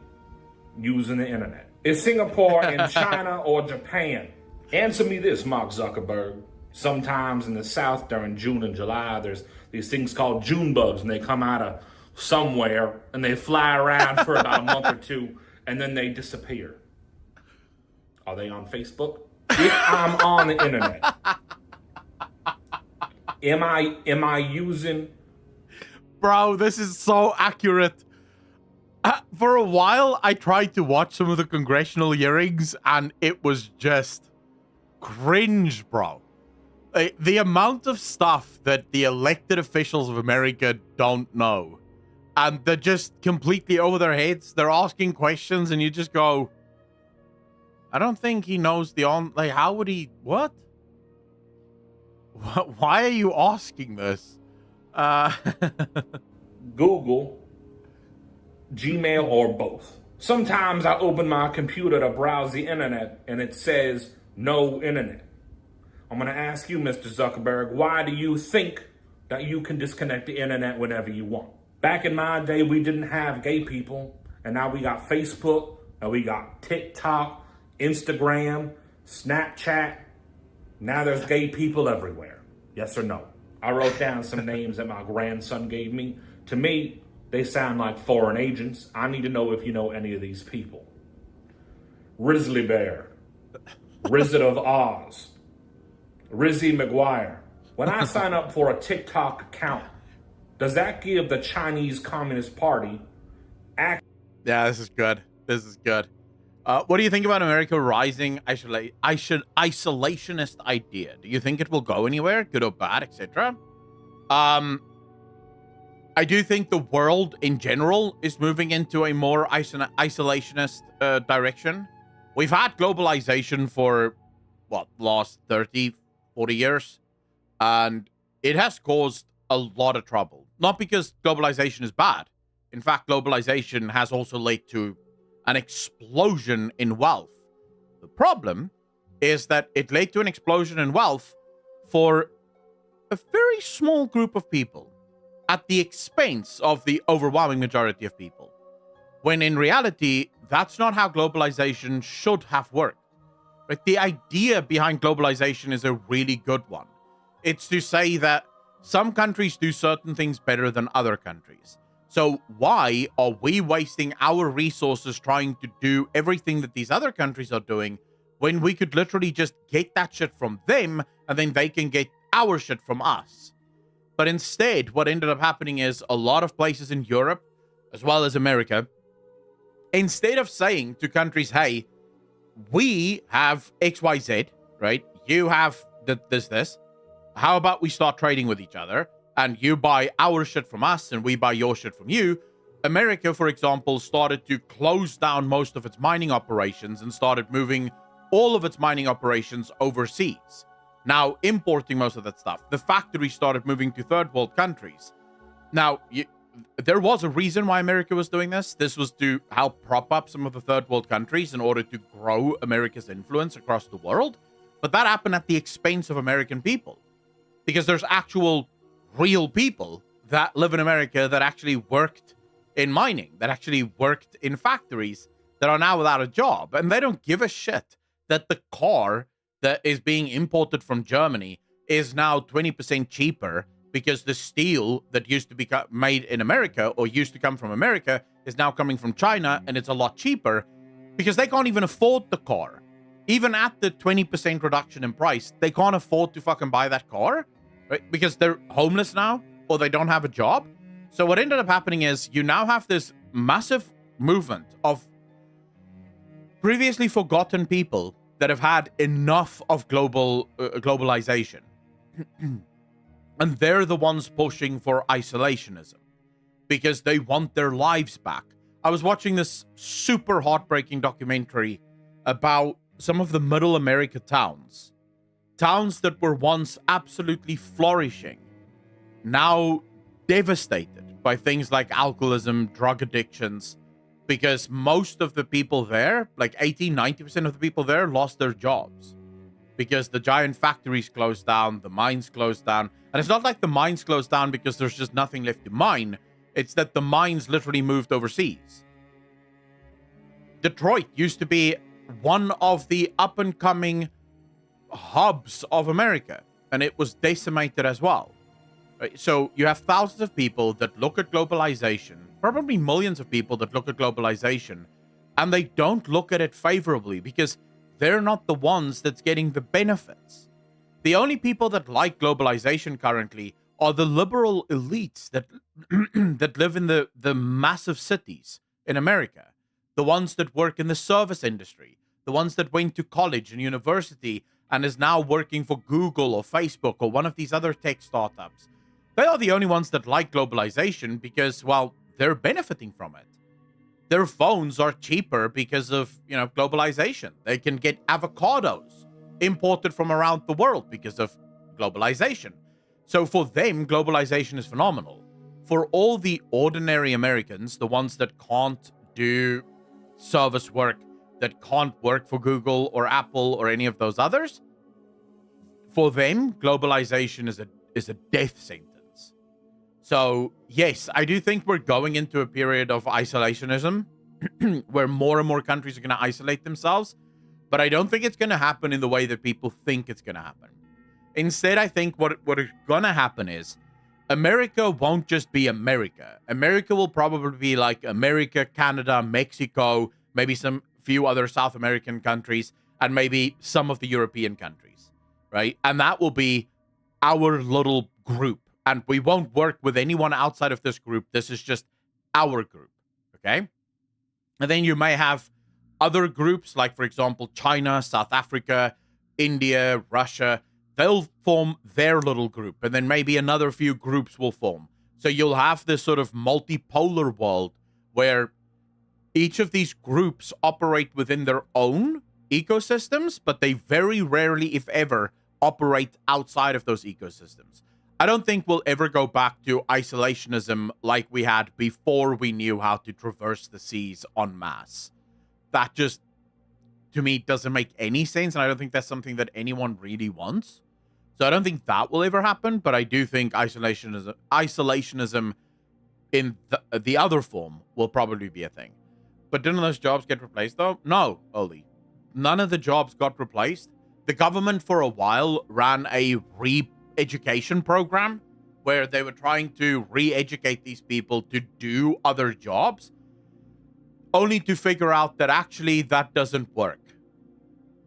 using the internet? Is Singapore in China or Japan? Answer me this, Mark Zuckerberg. Sometimes in the South during June and July, there's these things called June bugs, and they come out of somewhere and they fly around for about a month or two, and then they disappear. Are they on Facebook? If I'm on the internet, am I using? Bro, this is so accurate. For a while, I tried to watch some of the congressional hearings, and it was just cringe, bro. The amount of stuff that the elected officials of America don't know, and they're just completely over their heads. They're asking questions, and you just go, I don't think he knows like, how would he, what? Why are you asking this? Google, Gmail, or both. Sometimes I open my computer to browse the internet and it says no internet. I'm going to ask you, Mr. Zuckerberg, why do you think that you can disconnect the internet whenever you want? Back in my day, we didn't have gay people, and now we got Facebook, and we got TikTok, Instagram, Snapchat. Now there's gay people everywhere. Yes or no? I wrote down some names that my grandson gave me. To me, they sound like foreign agents. I need to know if you know any of these people. Grizzly Bear, Wizard of Oz, Rizzy McGuire. When I sign up for a TikTok account, does that give the Chinese Communist Party access? Yeah, this is good. This is good. What do you think about America rising isolationist idea? Do you think it will go anywhere, good or bad, etc.? I do think the world in general is moving into a more isolationist direction. We've had globalization for, last 30, 40 years, and it has caused a lot of trouble. Not because globalization is bad. In fact, globalization has also led to an explosion in wealth. The problem is that it led to an explosion in wealth for a very small group of people at the expense of the overwhelming majority of people. When in reality, that's not how globalization should have worked. Right? The idea behind globalization is a really good one. It's to say that some countries do certain things better than other countries. So why are we wasting our resources trying to do everything that these other countries are doing when we could literally just get that shit from them and then they can get our shit from us? But instead, what ended up happening is a lot of places in Europe, as well as America, instead of saying to countries, hey, we have XYZ, right? You have this. How about we start trading with each other? And you buy our shit from us and we buy your shit from you. America, for example, started to close down most of its mining operations and started moving all of its mining operations overseas. Now importing most of that stuff. The factories started moving to third world countries. Now, there was a reason why America was doing this. This was to help prop up some of the third world countries in order to grow America's influence across the world. But that happened at the expense of American people. Because there's actual real people that live in America that actually worked in mining, that actually worked in factories, that are now without a job. And they don't give a shit that the car that is being imported from Germany is now 20% cheaper because the steel that used to be made in America or used to come from America is now coming from China, and it's a lot cheaper because they can't even afford the car. Even at the 20% reduction in price, they can't afford to fucking buy that car, right? Because they're homeless now or they don't have a job. So what ended up happening is you now have this massive movement of previously forgotten people that have had enough of globalization. And they're the ones pushing for isolationism because they want their lives back. I was watching this super heartbreaking documentary about some of the middle America towns that were once absolutely flourishing, now devastated by things like alcoholism, drug addictions, because most of the people there, like 80-90% of the people there, lost their jobs because the giant factories closed down, the mines closed down. And it's not like the mines closed down because there's just nothing left to mine. It's that the mines literally moved overseas. Detroit used to be one of the up-and-coming hubs of America, and it was decimated as well. Right? So you have thousands of people that look at globalization, probably millions of people that look at globalization, and they don't look at it favorably because they're not the ones that's getting the benefits. The only people that like globalization currently are the liberal elites that that live in the massive cities in America, the ones that work in the service industry, the ones that went to college and university and is now working for Google or Facebook or one of these other tech startups. They are the only ones that like globalization because, well, they're benefiting from it. Their phones are cheaper because of, globalization. They can get avocados imported from around the world because of globalization. So for them, globalization is phenomenal. For all the ordinary Americans, the ones that can't do service work, that can't work for Google or Apple or any of those others, for them, globalization is a death sentence. So, yes, I do think we're going into a period of isolationism where more and more countries are going to isolate themselves. But I don't think it's going to happen in the way that people think it's going to happen. Instead, I think what is going to happen is America won't just be America. America will probably be like America, Canada, Mexico, maybe some few other South American countries, and maybe some of the European countries, right? And that will be our little group. And we won't work with anyone outside of this group. This is just our group, okay? And then you may have other groups, like, for example, China, South Africa, India, Russia. They'll form their little group, and then maybe another few groups will form. So you'll have this sort of multipolar world where each of these groups operate within their own ecosystems, but they very rarely, if ever, operate outside of those ecosystems. I don't think we'll ever go back to isolationism like we had before we knew how to traverse the seas en masse. That just, to me, doesn't make any sense, and I don't think that's something that anyone really wants. So I don't think that will ever happen, but I do think isolationism in the other form will probably be a thing. But didn't those jobs get replaced, though? No, Oli. None of the jobs got replaced. The government, for a while, ran a re-education program where they were trying to re-educate these people to do other jobs, only to figure out that actually that doesn't work.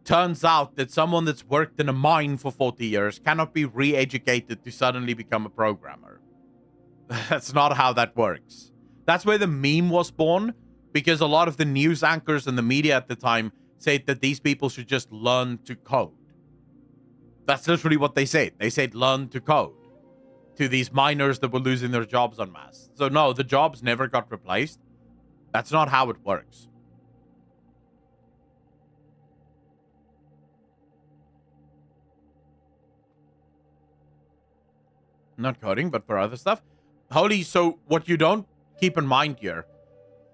Turns out that someone that's worked in a mine for 40 years cannot be re-educated to suddenly become a programmer. That's not how that works. That's where the meme was born, because a lot of the news anchors and the media at the time said that these people should just learn to code. That's literally what they said. They said learn to code to these miners that were losing their jobs en masse. So no, the jobs never got replaced. That's not how it works. Not coding, but for other stuff. Holy, so what you don't keep in mind here,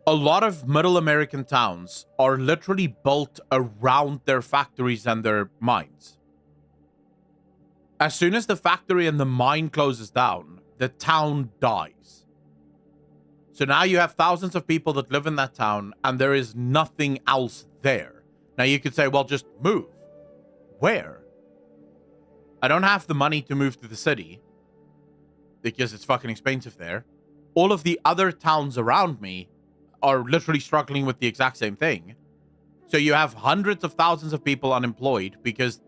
a lot of middle American towns are literally built around their factories and their mines. As soon as the factory and the mine closes down, the town dies. So now you have thousands of people that live in that town, and there is nothing else there. Now you could say, well, just move. Where? I don't have the money to move to the city because it's fucking expensive there. All of the other towns around me are literally struggling with the exact same thing. So you have hundreds of thousands of people unemployed because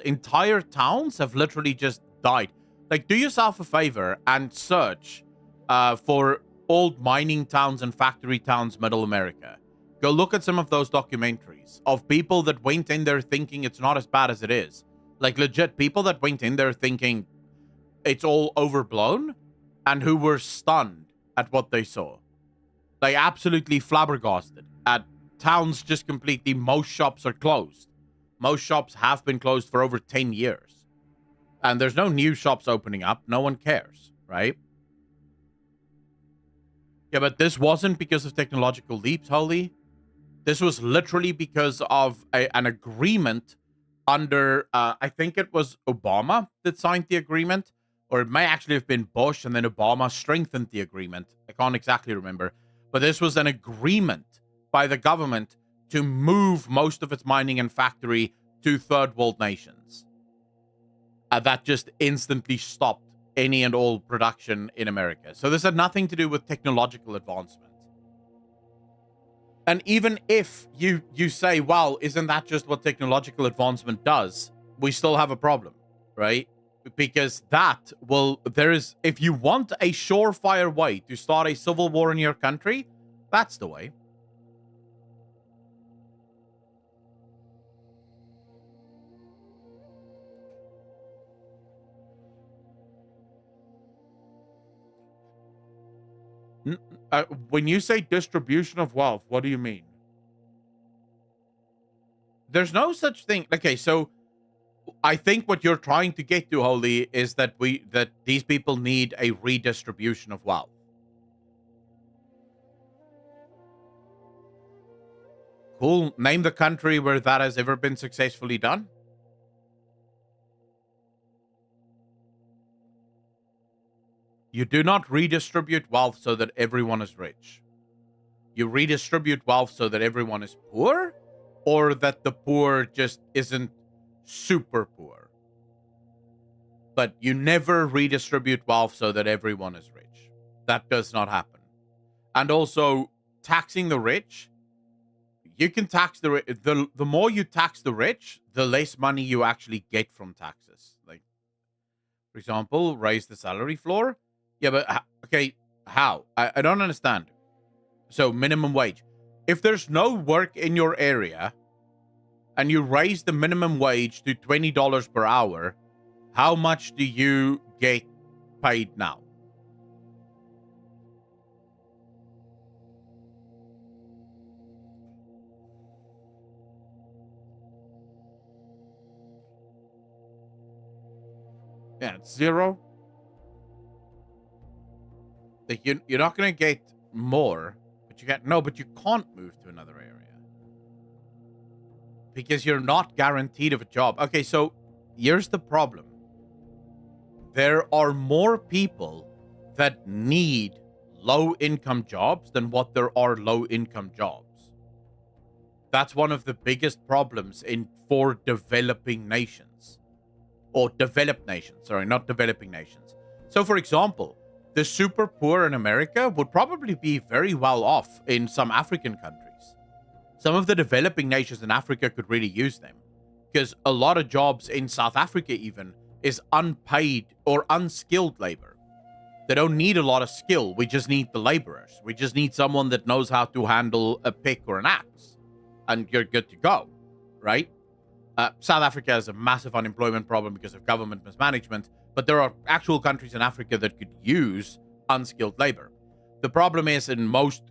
entire towns have literally just died. Like, do yourself a favor and search for old mining towns and factory towns, middle America. Go look at some of those documentaries of people that went in there thinking it's not as bad as it is. Like, legit people that went in there thinking it's all overblown and who were stunned at what they saw. Like, absolutely flabbergasted at towns just completely. Most shops are closed. Most shops have been closed for over 10 years. And there's no new shops opening up. No one cares, right? Yeah, but this wasn't because of technological leaps, Holy. This was literally because of an agreement under, I think it was Obama that signed the agreement. Or it may actually have been Bush, and then Obama strengthened the agreement. I can't exactly remember. But this was an agreement by the government to move most of its mining and factory to third world nations. That just instantly stopped any and all production in America. So this had nothing to do with technological advancement. And even if you say, well, isn't that just what technological advancement does? We still have a problem, right? Because if you want a surefire way to start a civil war in your country, that's the way. When you say distribution of wealth, what do you mean? There's no such thing. Okay, so I think what you're trying to get to, Holy, is that these people need a redistribution of wealth. Cool. Name the country where that has ever been successfully done. You do not redistribute wealth so that everyone is rich. You redistribute wealth so that everyone is poor, or that the poor just isn't super poor. But you never redistribute wealth so that everyone is rich. That does not happen. And also, taxing the rich, you can tax the more you tax the rich, the less money you actually get from taxes. Like, for example, raise the salary floor. Yeah, but okay, how? I don't understand. So, minimum wage. If there's no work in your area and you raise the minimum wage to $20 per hour, how much do you get paid now? Yeah, it's zero. Like, you're not going to get more, but you can't move to another area because you're not guaranteed of a job. Okay, so here's the problem. There are more people that need low-income jobs than what there are low-income jobs. That's one of the biggest problems for developing nations. Or developed nations, sorry, not developing nations. So, for example, the super poor in America would probably be very well off in some African countries. Some of the developing nations in Africa could really use them, because a lot of jobs in South Africa even is unpaid or unskilled labor. They don't need a lot of skill. We just need the laborers. We just need someone that knows how to handle a pick or an axe, and you're good to go, right? South Africa has a massive unemployment problem because of government mismanagement, but there are actual countries in Africa that could use unskilled labor. The problem is, in most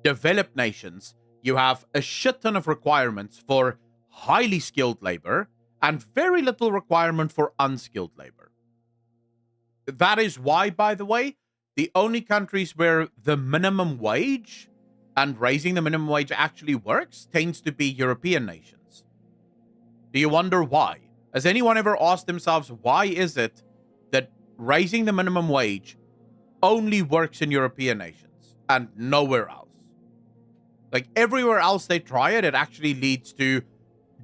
developed nations, you have a shit ton of requirements for highly skilled labor and very little requirement for unskilled labor. That is why, by the way, the only countries where the minimum wage and raising the minimum wage actually works tends to be European nations. Do you wonder why? Has anyone ever asked themselves, why is it that raising the minimum wage only works in European nations and nowhere else? Like everywhere else they try it, it actually leads to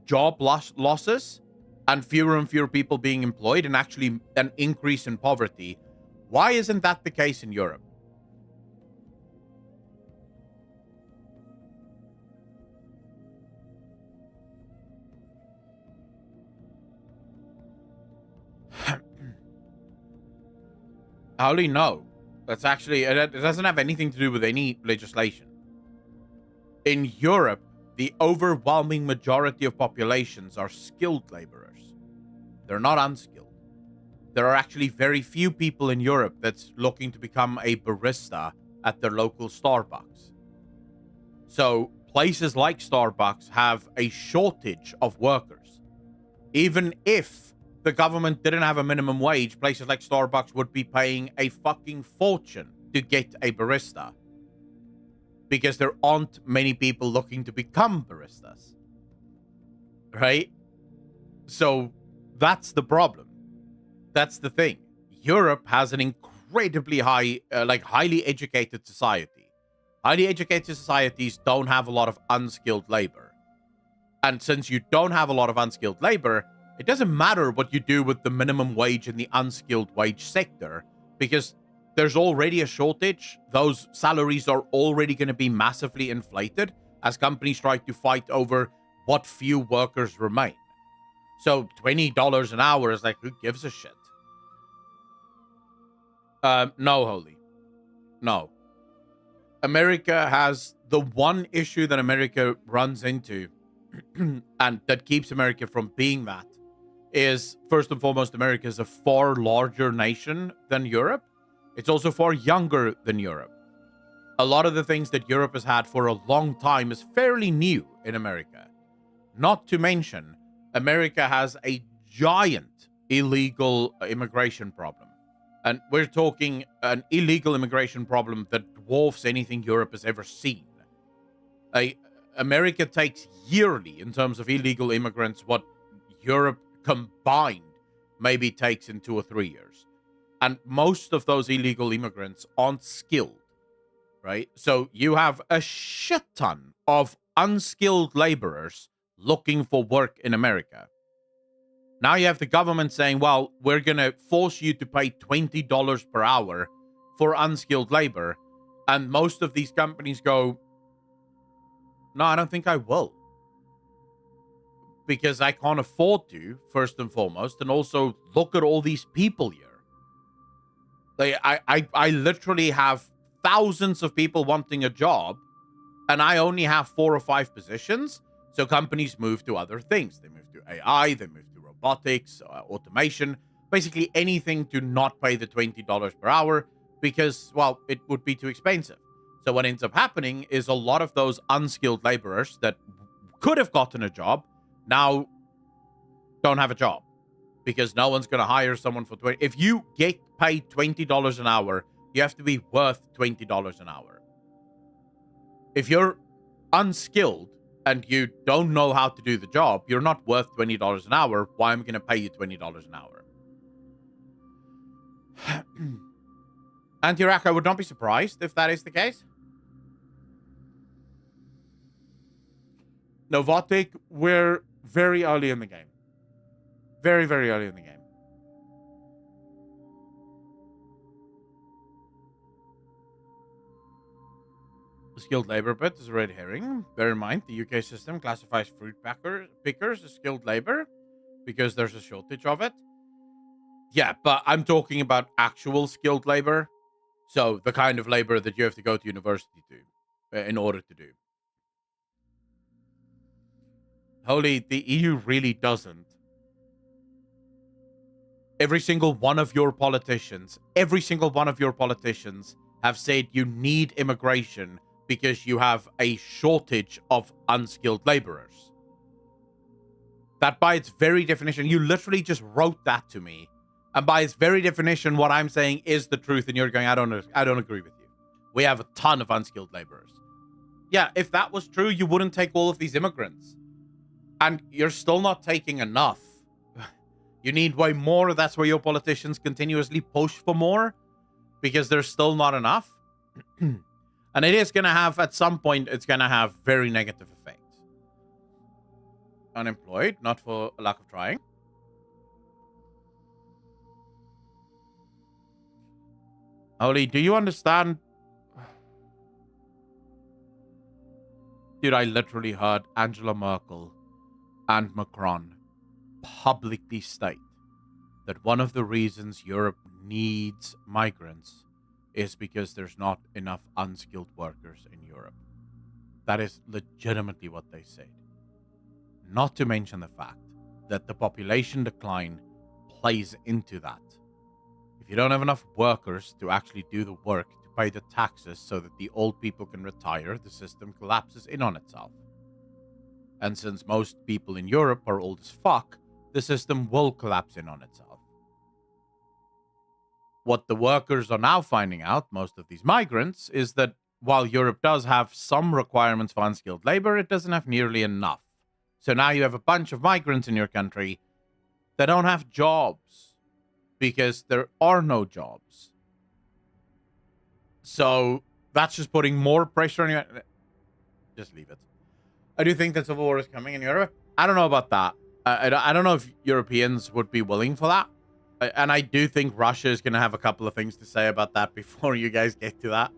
job losses and fewer people being employed and actually an increase in poverty. Why isn't that the case in Europe? Holy no. That's actually, it doesn't have anything to do with any legislation. In Europe, the overwhelming majority of populations are skilled laborers. They're not unskilled. There are actually very few people in Europe that's looking to become a barista at their local Starbucks. So places like Starbucks have a shortage of workers. Even if the government didn't have a minimum wage, places like Starbucks would be paying a fucking fortune to get a barista, because there aren't many people looking to become baristas. Right? So that's the problem. That's the thing. Europe has an incredibly highly educated society. Highly educated societies don't have a lot of unskilled labor. And since you don't have a lot of unskilled labor, it doesn't matter what you do with the minimum wage in the unskilled wage sector, because there's already a shortage. Those salaries are already going to be massively inflated as companies try to fight over what few workers remain. So $20 an hour is like, who gives a shit? No, Holy. No. America has the one issue that America runs into and that keeps America from being that is, first and foremost, America is a far larger nation than Europe. It's also far younger than Europe. A lot of the things that Europe has had for a long time is fairly new in America. Not to mention, America has a giant illegal immigration problem. And we're talking an illegal immigration problem that dwarfs anything Europe has ever seen. America takes yearly, in terms of illegal immigrants, what Europe combined maybe takes in 2 or 3 years. And most of those illegal immigrants aren't skilled, right? So you have a shit ton of unskilled laborers looking for work in America. Now you have the government saying, well, we're going to force you to pay $20 per hour for unskilled labor. And most of these companies go, no, I don't think I will. Because I can't afford to, first and foremost. And also, look at all these people here. I literally have thousands of people wanting a job, and I only have 4 or 5 positions. So companies move to other things. They move to AI, they move to robotics, automation, basically anything to not pay the $20 per hour because, well, it would be too expensive. So what ends up happening is a lot of those unskilled laborers that could have gotten a job now don't have a job because no one's going to hire someone for 20. If you get paid $20 an hour, you have to be worth $20 an hour. If you're unskilled and you don't know how to do the job, you're not worth $20 an hour. Why am I going to pay you $20 an hour? Anti-Rack, I would not be surprised if that is the case. Novotic, we're very early in the game. Very, very early in the game. The skilled labor bit is a red herring. Bear in mind, the UK system classifies fruit pickers as skilled labor because there's a shortage of it. Yeah, but I'm talking about actual skilled labor. So the kind of labor that you have to go to university to in order to do. Holy, the EU really doesn't. Every single one of your politicians have said you need immigration because you have a shortage of unskilled laborers. That by its very definition, you literally just wrote that to me And by its very definition, what I'm saying is the truth, and you're going, I don't agree with you. We have a ton of unskilled laborers. Yeah, if that was true, you wouldn't take all of these immigrants. And you're still not taking enough. You need way more. That's why your politicians continuously push for more, because there's still not enough. And it is going to have, at some point, it's going to have very negative effects. Unemployed, not for a lack of trying. Oli, do you understand? Dude, I literally heard Angela Merkel and Macron publicly state that one of the reasons Europe needs migrants is because there's not enough unskilled workers in Europe. That is legitimately what they said. Not to mention the fact that the population decline plays into that. If you don't have enough workers to actually do the work, to pay the taxes so that the old people can retire, the system collapses in on itself. And since most people in Europe are old as fuck, the system will collapse in on itself. What the workers are now finding out, most of these migrants, is that while Europe does have some requirements for unskilled labor, it doesn't have nearly enough. So now you have a bunch of migrants in your country that don't have jobs because there are no jobs. So that's just putting more pressure on you. Just leave it. I do think that civil war is coming in Europe. I don't know about that. I don't know if Europeans would be willing for that. And I do think Russia is going to have a couple of things to say about that before you guys get to that.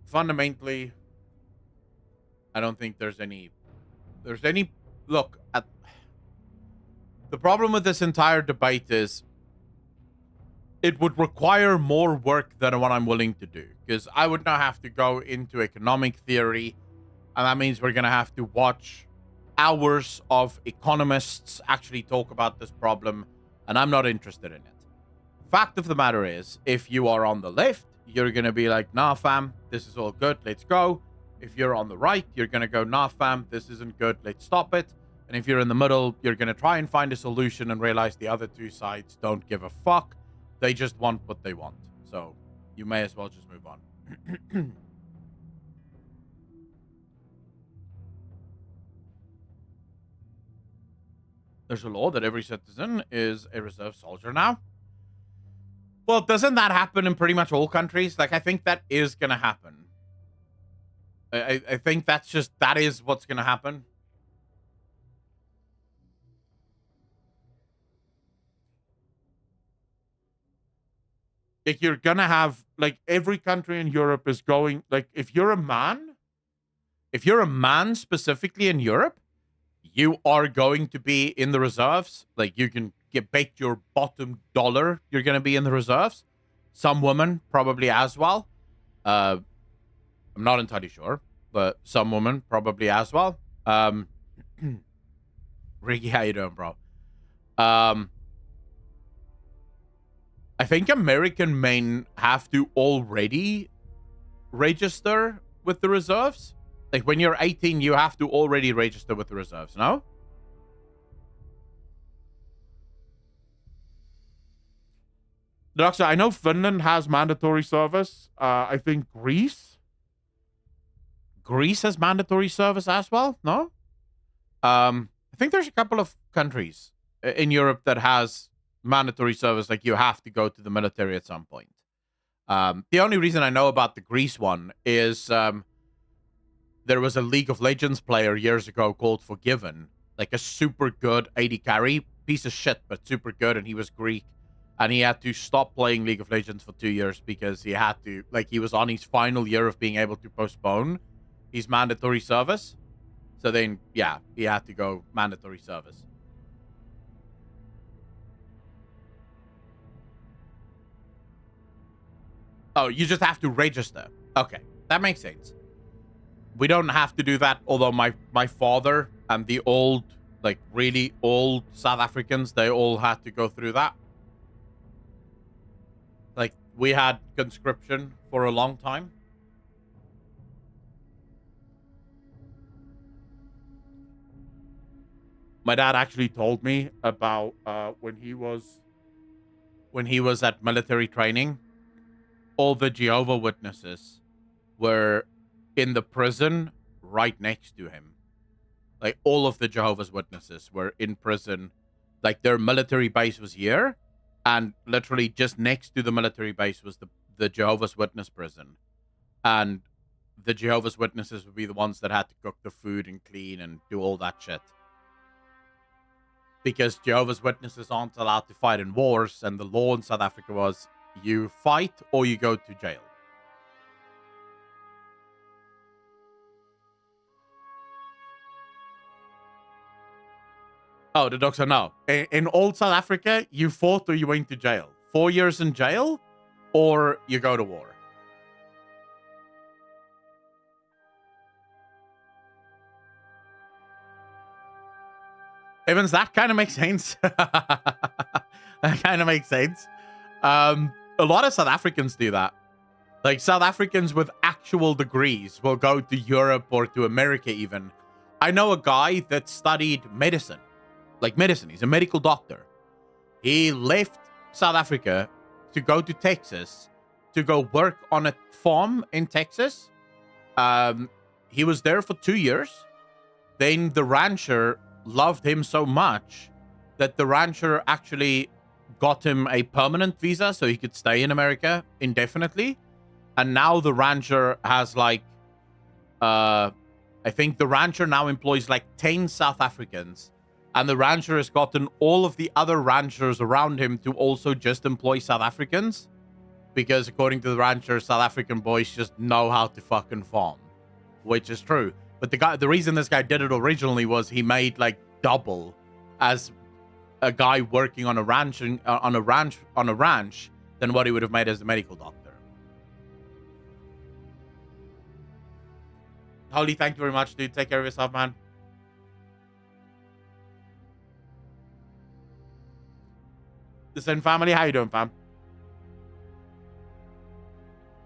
Fundamentally, I don't think there's any look at the problem with this entire debate is it would require more work than what I'm willing to do, because I would now have to go into economic theory, and that means we're going to have to watch hours of economists actually talk about this problem, and I'm not interested in it. Fact of the matter is, if you are on the left, you're going to be like, nah, fam, this is all good, let's go. If you're on the right, you're going to go, nah, fam, this isn't good, let's stop it. And if you're in the middle, you're going to try and find a solution and realize the other two sides don't give a fuck. They just want what they want. So you may as well just move on. There's a law that every citizen is a reserve soldier now. Well, doesn't that happen in pretty much all countries? Like, I think that is going to happen. I think that is what's going to happen. Like, you're going to have, like, every country in Europe is going, like, if you're a man specifically in Europe, you are going to be in the reserves. Like, you can bet your bottom dollar you're going to be in the reserves. Some women probably as well. I'm not entirely sure, but some women probably as well. Ricky, how you doing, bro? I think American men have to already register with the reserves. Like, when you're 18, you have to already register with the reserves, no? Doctor, I know Finland has mandatory service. I think Greece has mandatory service as well, no? I think there's a couple of countries in Europe that has mandatory service, like you have to go to the military at some point. The only reason I know about the Greece one is there was a League of Legends player years ago called Forgiven, like a super good AD carry, piece of shit, but super good, and he was Greek. And he had to stop playing League of Legends for 2 years because he had to, like, he was on his final year of being able to postpone his mandatory service. So then, yeah, he had to go mandatory service. Oh, you just have to register. Okay, that makes sense. We don't have to do that, although my father and the old, like, really old South Africans, they all had to go through that. Like, we had conscription for a long time. My dad actually told me about when he was at military training, all the Jehovah Witnesses were in the prison right next to him. Like, all of the Jehovah's Witnesses were in prison. Like, their military base was here, and literally just next to the military base was the Jehovah's Witness prison. And the Jehovah's Witnesses would be the ones that had to cook the food and clean and do all that shit. Because Jehovah's Witnesses aren't allowed to fight in wars, and the law in South Africa was you fight or you go to jail. Oh, the doctor, no. In old South Africa, you fought or you went to jail. 4 years in jail, or you go to war. Evans, that kind of makes sense. That kind of makes sense. A lot of South Africans do that. Like, South Africans with actual degrees will go to Europe or to America even. I know a guy that studied medicine. Like, medicine. He's a medical doctor. He left South Africa to go to Texas to go work on a farm in Texas. He was there for 2 years. Then the rancher loved him so much that the rancher actually got him a permanent visa so he could stay in America indefinitely. And now the rancher has like, I think the rancher now employs like 10 South Africans. And the rancher has gotten all of the other ranchers around him to also just employ South Africans. Because according to the rancher, South African boys just know how to fucking farm. Which is true. But the reason this guy did it originally was he made like double as a guy working on a ranch than what he would have made as a medical doctor. Holy, thank you very much, dude. Take care of yourself, man. The Sin family, how you doing, fam?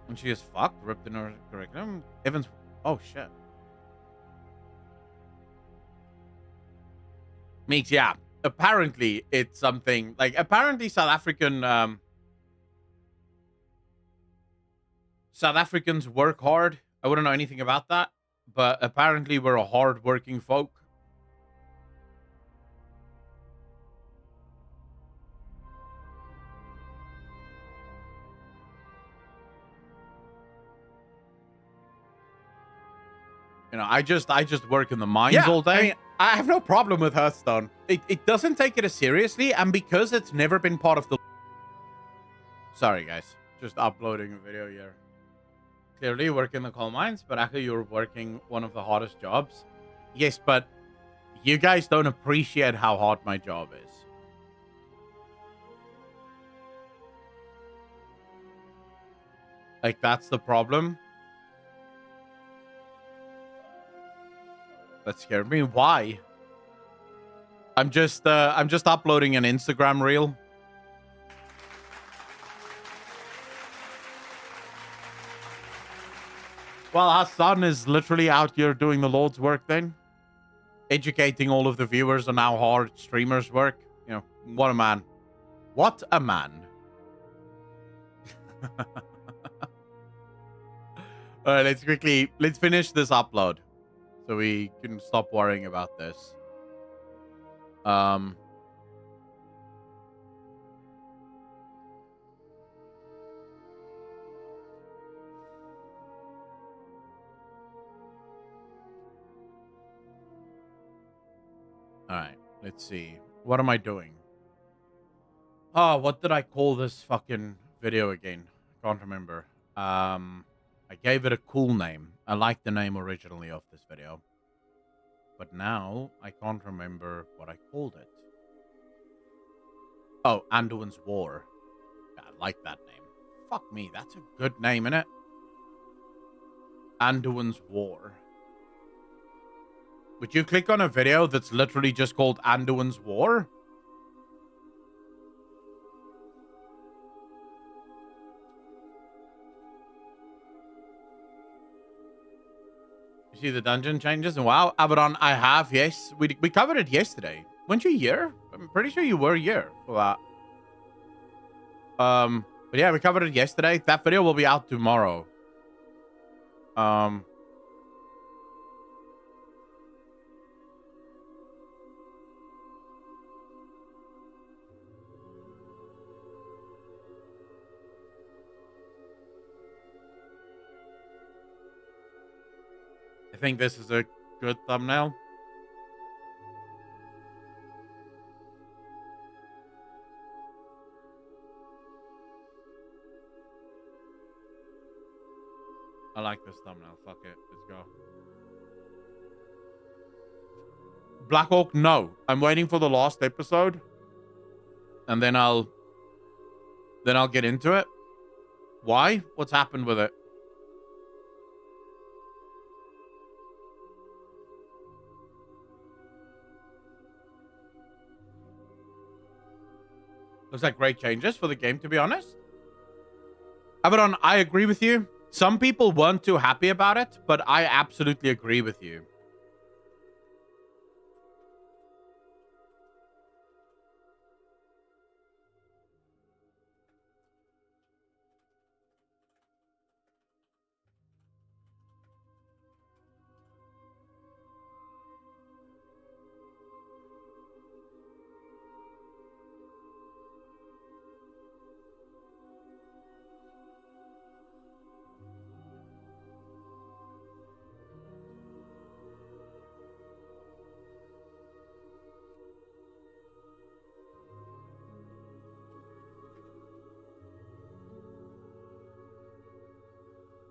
And she is fucked, ripped in her curriculum. Evans, oh shit. Meeks, yeah. Apparently, it's something like apparently South Africans work hard. I wouldn't know anything about that, but apparently we're a hard-working folk. You know, I just work in the mines all day. I mean, I have no problem with Hearthstone. It doesn't take it as seriously, and because it's never been part of the... Sorry, guys. Just uploading a video here. Clearly, you work in the coal mines, but actually you're working one of the hardest jobs. Yes, but you guys don't appreciate how hard my job is. Like, that's the problem. That scared me. Why? I'm just uploading an Instagram reel. Well, Hassan is literally out here doing the Lord's work then. Educating all of the viewers on how hard streamers work. You know, what a man. What a man. Alright, let's finish this upload. So we can stop worrying about this. Alright. Let's see. What am I doing? Oh, what did I call this fucking video again? I can't remember. I gave it a cool name. I liked the name originally of this video. But now, I can't remember what I called it. Oh, Anduin's War. Yeah, I like that name. Fuck me, that's a good name, innit? Anduin's War. Would you click on a video that's literally just called Anduin's War? see the dungeon changes? And wow, Abaddon, I have, yes. We covered it yesterday. Weren't you here? I'm pretty sure you were here for that. But yeah, we covered it yesterday. That video will be out tomorrow. I think this is a good thumbnail. I like this thumbnail. Fuck it. Let's go. Black Hawk, no. I'm waiting for the last episode. And then I'll get into it. Why? What's happened with it? Looks like great changes for the game, to be honest. Abaddon, I agree with you. Some people weren't too happy about it, but I absolutely agree with you.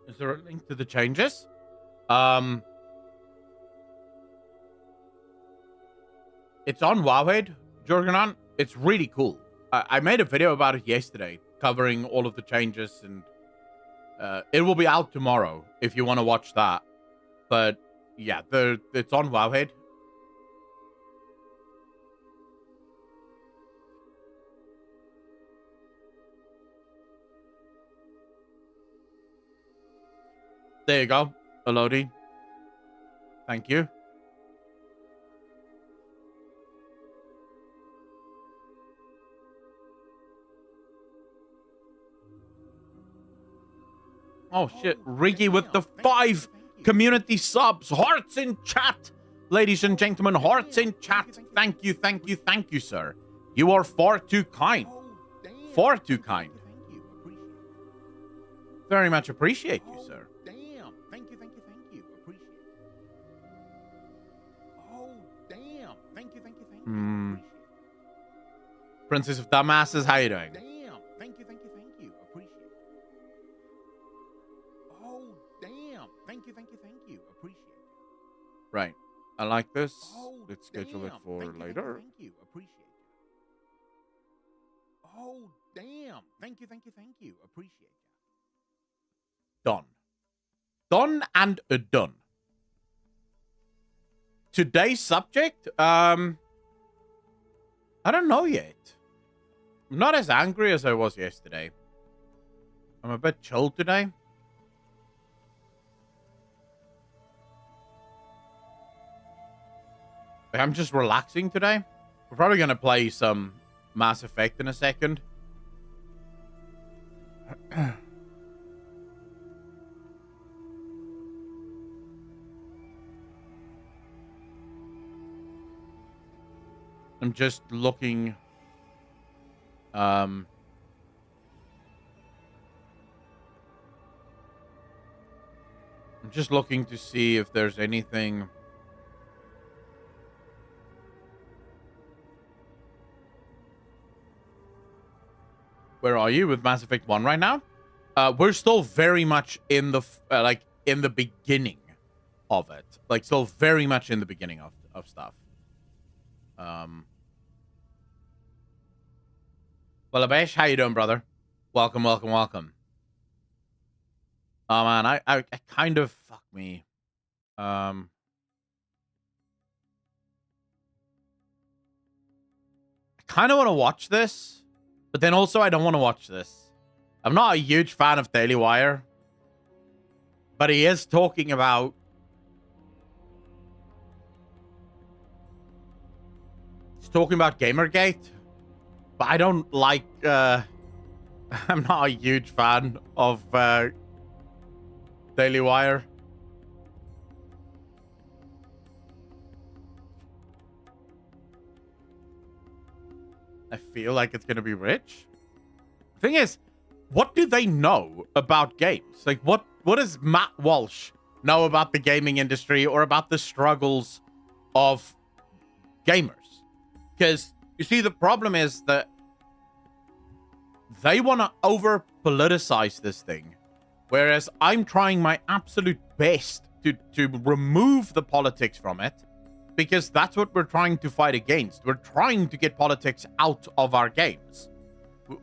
Is there a link to the changes? It's on Wowhead, Jorganon. It's really cool. I made a video about it yesterday, covering all of the changes, and it will be out tomorrow if you want to watch that. But yeah, it's on Wowhead. There you go, Elodie. Thank you. Oh shit, Ricky with the 5 community subs. Hearts in chat. Ladies and gentlemen, hearts in chat. Thank you, thank you, thank you, sir. You are far too kind. Far too kind. Very much appreciate you, sir. Princess of Dumbasses, how you doing? Damn. Thank you. Appreciate it. Oh, damn. Thank you. Appreciate it. Right. I like this. Oh, Let's schedule it damn. for Thank you, later. Thank you. Appreciate it. Oh, damn. Thank you. Appreciate it. Done. Done and done. Today's subject, I don't know yet. I'm not as angry as I was yesterday. I'm a bit chilled today. Like, I'm just relaxing today. We're probably going to play some Mass Effect in a second. I'm just looking. I'm just looking to see if there's anything. Where are you with Mass Effect 1 right now? We're still very much in the in the beginning of it. Like, still very much in the beginning of stuff. Well, Abesh, how you doing, brother? Welcome. Oh man, I kind of fuck me. I kind of want to watch this, but then also I don't want to watch this. I'm not a huge fan of Daily Wire, but he is talking about talking about Gamergate, but I don't like. I'm not a huge fan of Daily Wire. I feel like it's gonna be rich. Thing is, what do they know about games? Like, what does Matt Walsh know about the gaming industry or about the struggles of gamers? Because, you see, the problem is that they want to over-politicize this thing, whereas I'm trying my absolute best to remove the politics from it, because that's what we're trying to fight against. We're trying to get politics out of our games.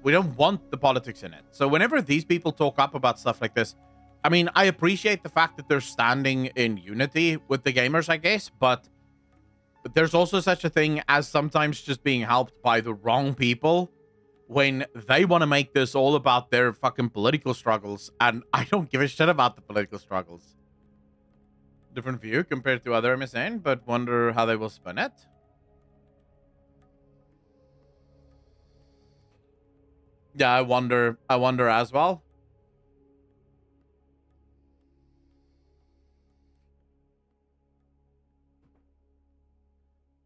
We don't want the politics in it. So whenever these people talk up about stuff like this, I mean, I appreciate the fact that they're standing in unity with the gamers, I guess, but there's also such a thing as sometimes just being helped by the wrong people when they want to make this all about their fucking political struggles, and I don't give a shit about the political struggles. Different view compared to other MSN, but wonder how they will spin it. Yeah, I wonder as well.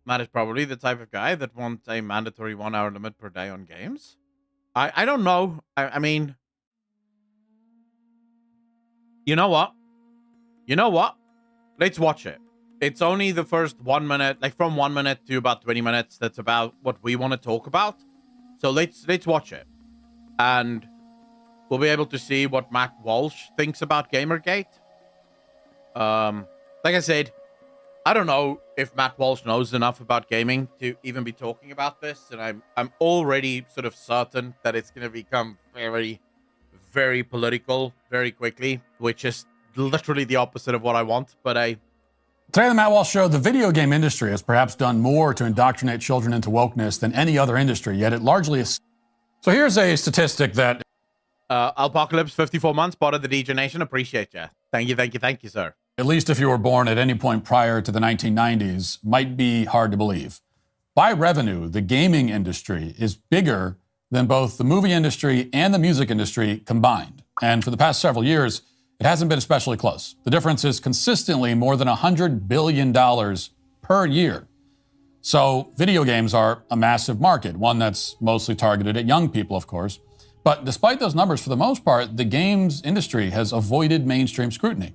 Matt is probably the type of guy that wants a mandatory 1 hour limit per day on games. I don't know. I mean, you know what? Let's watch it. It's only the first 1 minute, like from 1 minute to about 20 minutes. That's about what we want to talk about. So let's watch it. And we'll be able to see what Matt Walsh thinks about Gamergate. Like I said, I don't know if Matt Walsh knows enough about gaming to even be talking about this, and I'm already sort of certain that it's going to become very, very political very quickly, which is literally the opposite of what I want. But Today on the Matt Walsh Show, the video game industry has perhaps done more to indoctrinate children into wokeness than any other industry, yet it largely is. So here's a statistic that... Apocalypse, 54 months, part of the DJ Nation. Appreciate you. Thank you, sir. At least if you were born at any point prior to the 1990s, might be hard to believe. By revenue, the gaming industry is bigger than both the movie industry and the music industry combined. And for the past several years, it hasn't been especially close. The difference is consistently more than $100 billion per year. So video games are a massive market, one that's mostly targeted at young people, of course. But despite those numbers, for the most part, the games industry has avoided mainstream scrutiny.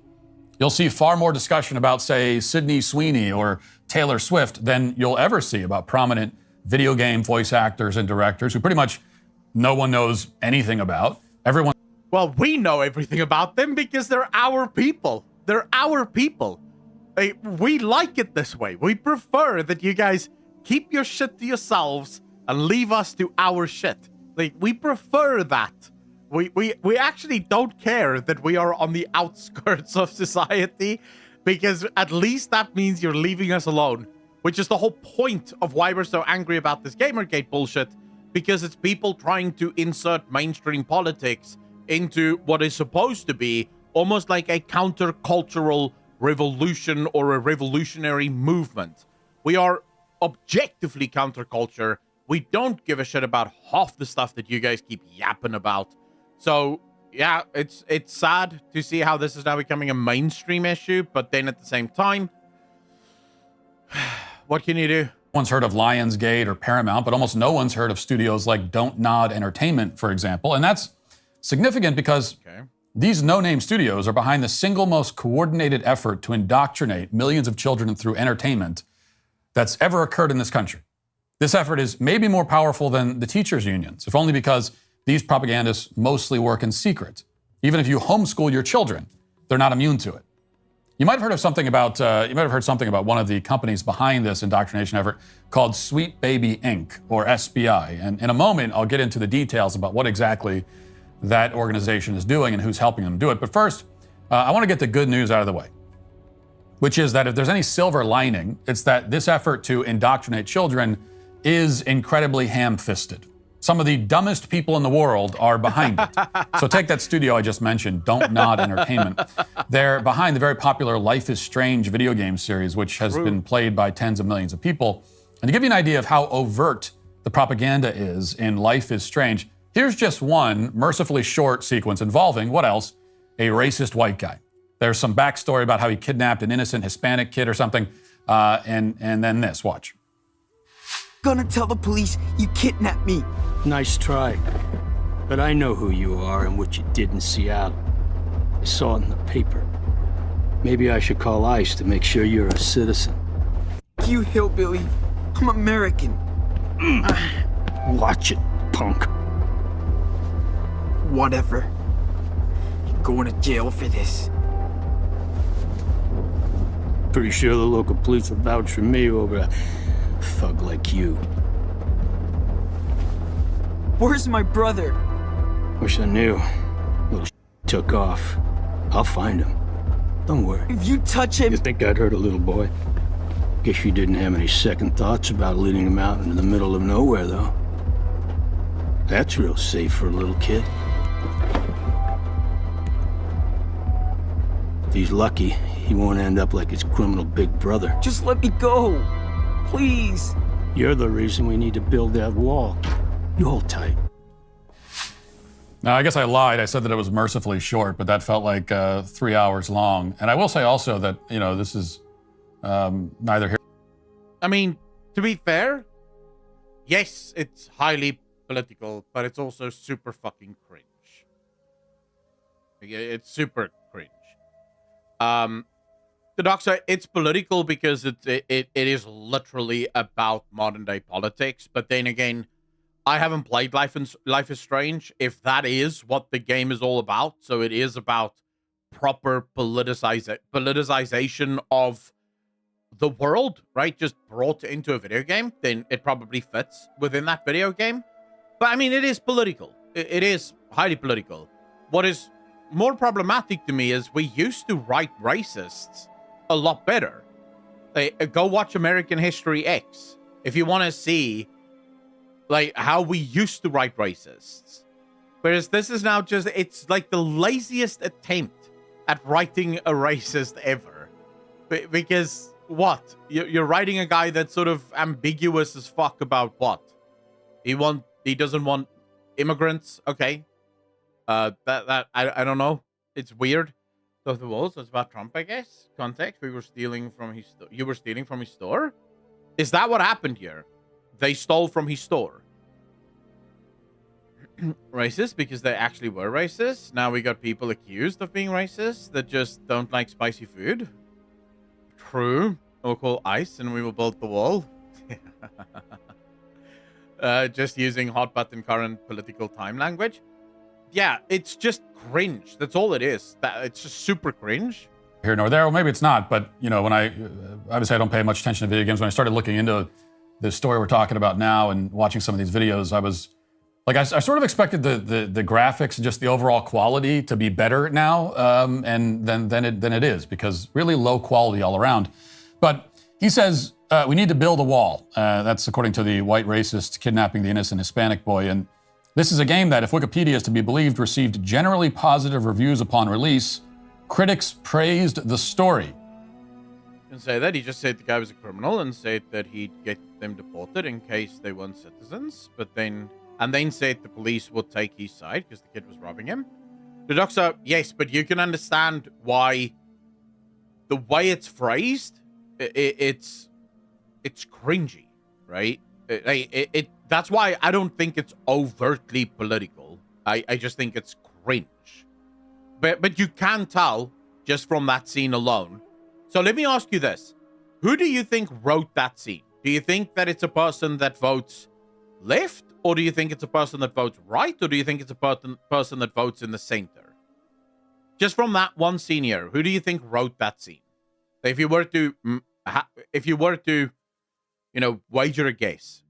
You'll see far more discussion about, say, Sydney Sweeney or Taylor Swift than you'll ever see about prominent video game voice actors and directors who pretty much no one knows anything about. Everyone... Well, we know everything about them because they're our people. They're our people. We like it this way. We prefer that you guys keep your shit to yourselves and leave us to our shit. Like, we prefer that. We actually don't care that we are on the outskirts of society, because at least that means you're leaving us alone, which is the whole point of why we're so angry about this Gamergate bullshit, because it's people trying to insert mainstream politics into what is supposed to be almost like a countercultural revolution or a revolutionary movement. We are objectively counterculture. We don't give a shit about half the stuff that you guys keep yapping about. So, yeah, it's sad to see how this is now becoming a mainstream issue, but then at the same time, what can you do? One's heard of Lionsgate or Paramount, but almost no one's heard of studios like Don't Nod Entertainment, for example. And that's significant because these no-name studios are behind the single most coordinated effort to indoctrinate millions of children through entertainment that's ever occurred in this country. This effort is maybe more powerful than the teachers' unions, if only because these propagandists mostly work in secret. Even if you homeschool your children, they're not immune to it. You might have heard something about one of the companies behind this indoctrination effort called Sweet Baby Inc., or SBI. And in a moment, I'll get into the details about what exactly that organization is doing and who's helping them do it. But first, I want to get the good news out of the way, which is that if there's any silver lining, it's that this effort to indoctrinate children is incredibly ham-fisted. Some of the dumbest people in the world are behind it. So take that studio I just mentioned, Don't Nod Entertainment. They're behind the very popular Life is Strange video game series, which has been played by tens of millions of people. And to give you an idea of how overt the propaganda is in Life is Strange, here's just one mercifully short sequence involving, what else? A racist white guy. There's some backstory about how he kidnapped an innocent Hispanic kid or something, and then this, watch. Gonna tell the police you kidnapped me. Nice try. But I know who you are and what you did in Seattle. I saw it in the paper. Maybe I should call ICE to make sure you're a citizen. You hillbilly. I'm American. Watch it, punk. Whatever. You're going to jail for this. Pretty sure the local police will vouch for me over a thug like you. Where's my brother? Wish I knew. Little took off. I'll find him. Don't worry. If you touch him... You think I'd hurt a little boy? Guess you didn't have any second thoughts about leading him out into the middle of nowhere, though. That's real safe for a little kid. If he's lucky, he won't end up like his criminal big brother. Just let me go. Please. You're the reason we need to build that wall. You hold tight. Now, I guess I lied. I said that it was mercifully short, but that felt like 3 hours long. And I will say also that, you know, this is neither here. I mean, to be fair, yes, it's highly political, but it's also super fucking cringe. It's super cringe. The doc side, it's political because it is literally about modern day politics. But then again, I haven't played Life is Strange. If that is what the game is all about, so it is about proper politicization of the world, right? Just brought into a video game, then it probably fits within that video game. But I mean, it is political. It is highly political. What is more problematic to me is we used to write racists a lot better. Go watch American History X if you want to see like how we used to write racists. Whereas this is now just, it's like the laziest attempt at writing a racist ever. Because what? You're writing a guy that's sort of ambiguous as fuck about what? He doesn't want immigrants. Okay. I don't know. It's weird. So the walls, it's about Trump, I guess. Context, you were stealing from his store? Is that what happened here? They stole from his store. Racist because they actually were racist. Now we got people accused of being racist that just don't like spicy food. True. We'll call ICE and we will build the wall. Just using hot button current political time language. Yeah, it's just cringe. That's all it is. It's just super cringe. Here nor there, or maybe it's not, but you know, when obviously I don't pay much attention to video games. When I started looking into the story we're talking about now and watching some of these videos, I was like, I sort of expected the graphics and just the overall quality to be better now, and than it is, because really low quality all around. But he says we need to build a wall. That's according to the white racist kidnapping the innocent Hispanic boy. And this is a game that, if Wikipedia is to be believed, received generally positive reviews upon release. Critics praised the story. Didn't say that. He just said the guy was a criminal and said that he'd get them deported in case they weren't citizens. And then said the police would take his side because the kid was robbing him. The doctor, yes, but you can understand why the way it's phrased, it's cringy, right? That's why I don't think it's overtly political. I just think it's cringe. But you can tell just from that scene alone. So let me ask you this. Who do you think wrote that scene? Do you think that it's a person that votes left? Or do you think it's a person that votes right? Or do you think it's a person that votes in the center? Just from that one scene here, who do you think wrote that scene? If you were to, you know, wager a guess.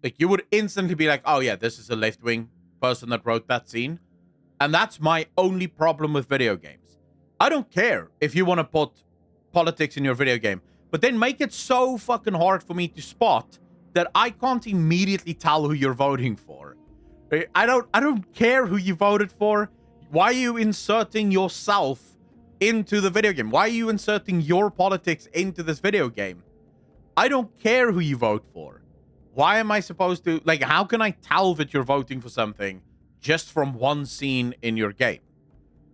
Like, you would instantly be like, oh yeah, this is a left-wing person that wrote that scene. And that's my only problem with video games. I don't care if you want to put politics in your video game, but then make it so fucking hard for me to spot that I can't immediately tell who you're voting for. I don't care who you voted for. Why are you inserting yourself into the video game? Why are you inserting your politics into this video game? I don't care who you vote for. Why am I supposed to, like, how can I tell that you're voting for something just from one scene in your game?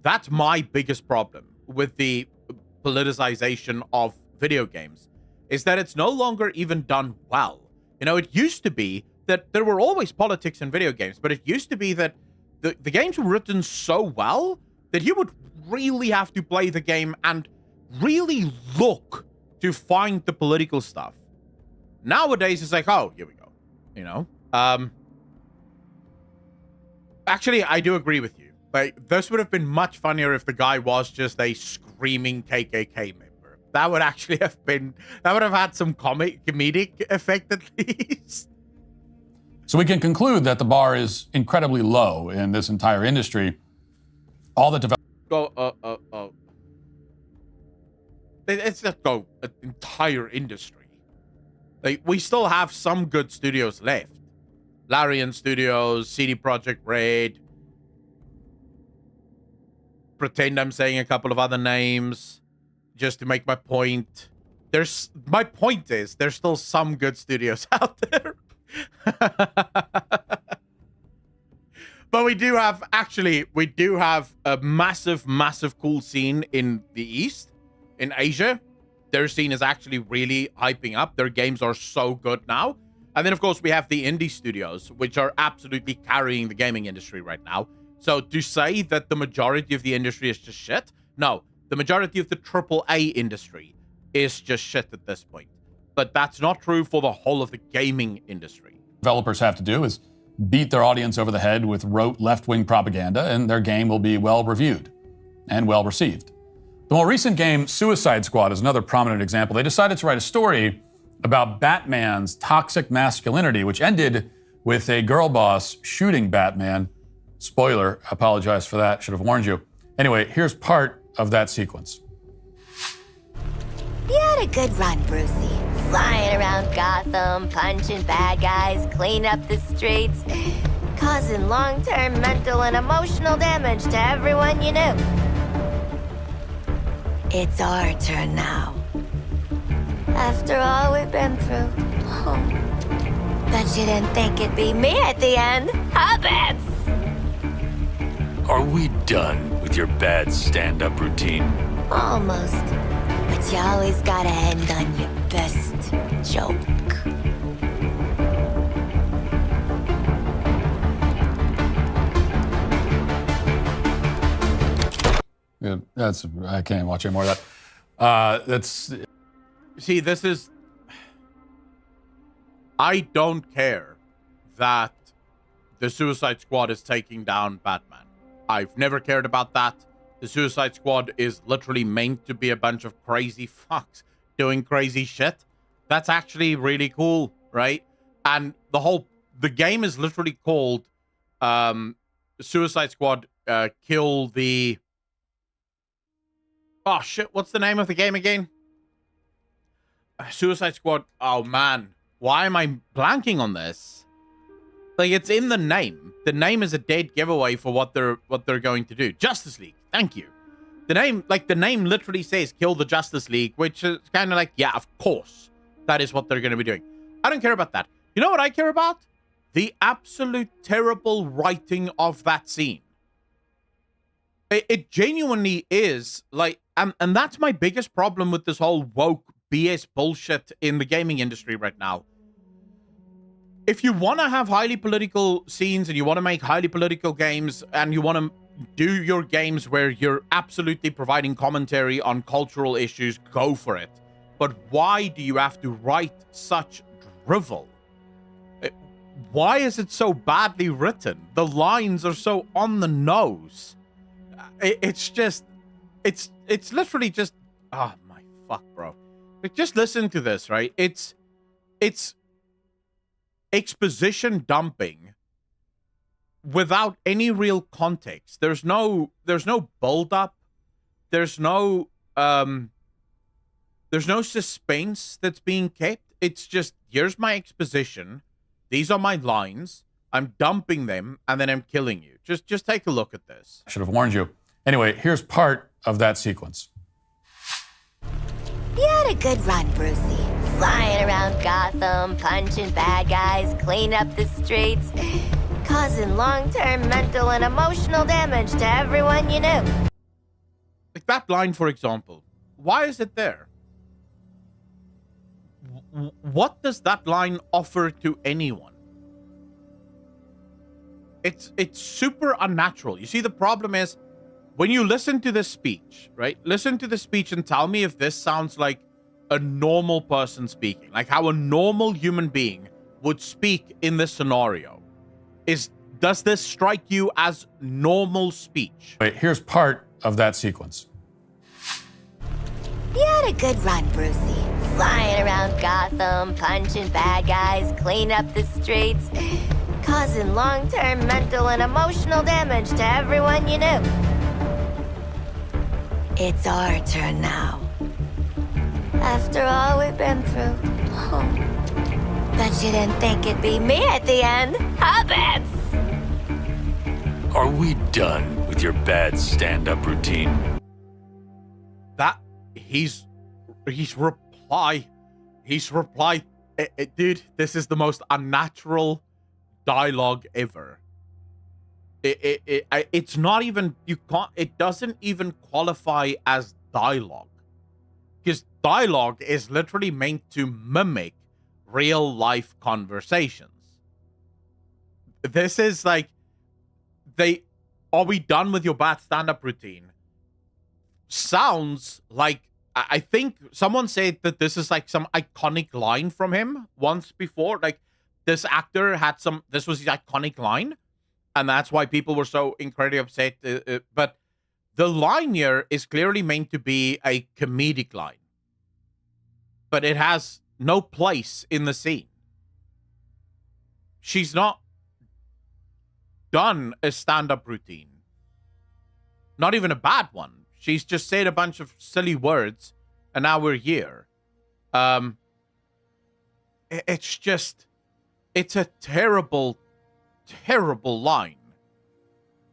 That's my biggest problem with the politicization of video games, is that it's no longer even done well. You know, it used to be that there were always politics in video games, but it used to be that the games were written so well that you would really have to play the game and really look to find the political stuff. Nowadays, it's like, oh, here we go. You know? Actually, I do agree with you. Like, this would have been much funnier if the guy was just a screaming KKK member. That would actually have been, that would have had some comedic effect at least. So we can conclude that the bar is incredibly low in this entire industry. All the developers... It's not go an entire industry. Like, we still have some good studios left. Larian Studios, CD Projekt Red. Pretend I'm saying a couple of other names just to make my point. My point is, there's still some good studios out there. But we do have a massive cool scene in the East. In Asia, their scene is actually really hyping up. Their games are so good now. And then, of course, we have the indie studios, which are absolutely carrying the gaming industry right now. So to say that the majority of the industry is just shit? No, the majority of the AAA industry is just shit at this point. But that's not true for the whole of the gaming industry. Developers have to do is beat their audience over the head with rote left-wing propaganda, and their game will be well-reviewed and well-received. The more recent game, Suicide Squad, is another prominent example. They decided to write a story about Batman's toxic masculinity, which ended with a girl boss shooting Batman. Spoiler, I apologize for that, should have warned you. Anyway, here's part of that sequence. You had a good run, Brucey. Flying around Gotham, punching bad guys, cleaning up the streets, causing long-term mental and emotional damage to everyone you knew. It's our turn now. After all we've been through. Oh. Bet you didn't think it'd be me at the end, huh, Bats? Are we done with your bad stand-up routine? Almost. But you always gotta end on your best joke. Yeah, I can't watch any more of that. See, this is... I don't care that the Suicide Squad is taking down Batman. I've never cared about that. The Suicide Squad is literally meant to be a bunch of crazy fucks doing crazy shit. That's actually really cool, right? And the game is literally called Suicide Squad Kill the... Oh shit, what's the name of the game again? Suicide Squad. Oh man, why am I blanking on this? Like, it's in the name. The name is a dead giveaway for what they're going to do. Justice League. Thank you. The name literally says Kill the Justice League, which is kind of like, yeah, of course. That is what they're going to be doing. I don't care about that. You know what I care about? The absolute terrible writing of that scene. It genuinely is like, and that's my biggest problem with this whole woke BS bullshit in the gaming industry right now. If you want to have highly political scenes and you want to make highly political games and you want to do your games where you're absolutely providing commentary on cultural issues, go for it. But why do you have to write such drivel? Why is it so badly written? The lines are so on the nose. It's literally just, oh my fuck, bro. Like, just listen to this, right? It's exposition dumping without any real context. There's no build up. There's no suspense that's being kept. It's just, here's my exposition. These are my lines. I'm dumping them, and then I'm killing you. Just take a look at this. I should have warned you. Anyway, here's part of that sequence. You had a good run, Brucey. flying around Gotham, punching bad guys, cleaning up the streets, causing long-term mental and emotional damage to everyone you knew. Like that line, for example. Why is it there? What does that line offer to anyone? It's super unnatural. You see, the problem is when you listen to this speech, right? Listen to the speech and tell me if this sounds like a normal person speaking, like how a normal human being would speak in this scenario. Does this strike you as normal speech? Wait, here's part of that sequence. You had a good run, Brucey. Flying around Gotham, punching bad guys, cleaning up the streets, causing long-term mental and emotional damage to everyone you knew. It's our turn now. After all we've been through. Oh. Bet you didn't think it'd be me at the end, huh, Bets? Are we done with your bad stand-up routine? That his reply, dude, this is the most unnatural dialogue ever. It's not even, it doesn't even qualify as dialogue, because dialogue is literally meant to mimic real life conversations. This is like, are we done with your bad stand-up routine? Sounds like, I think someone said that this is like some iconic line from him once before. Like, this actor had this was his iconic line, and that's why people were so incredibly upset. But the line here is clearly meant to be a comedic line, but it has no place in the scene. She's not done a stand-up routine. Not even a bad one. She's just said a bunch of silly words, and now we're here. It's a terrible, terrible line.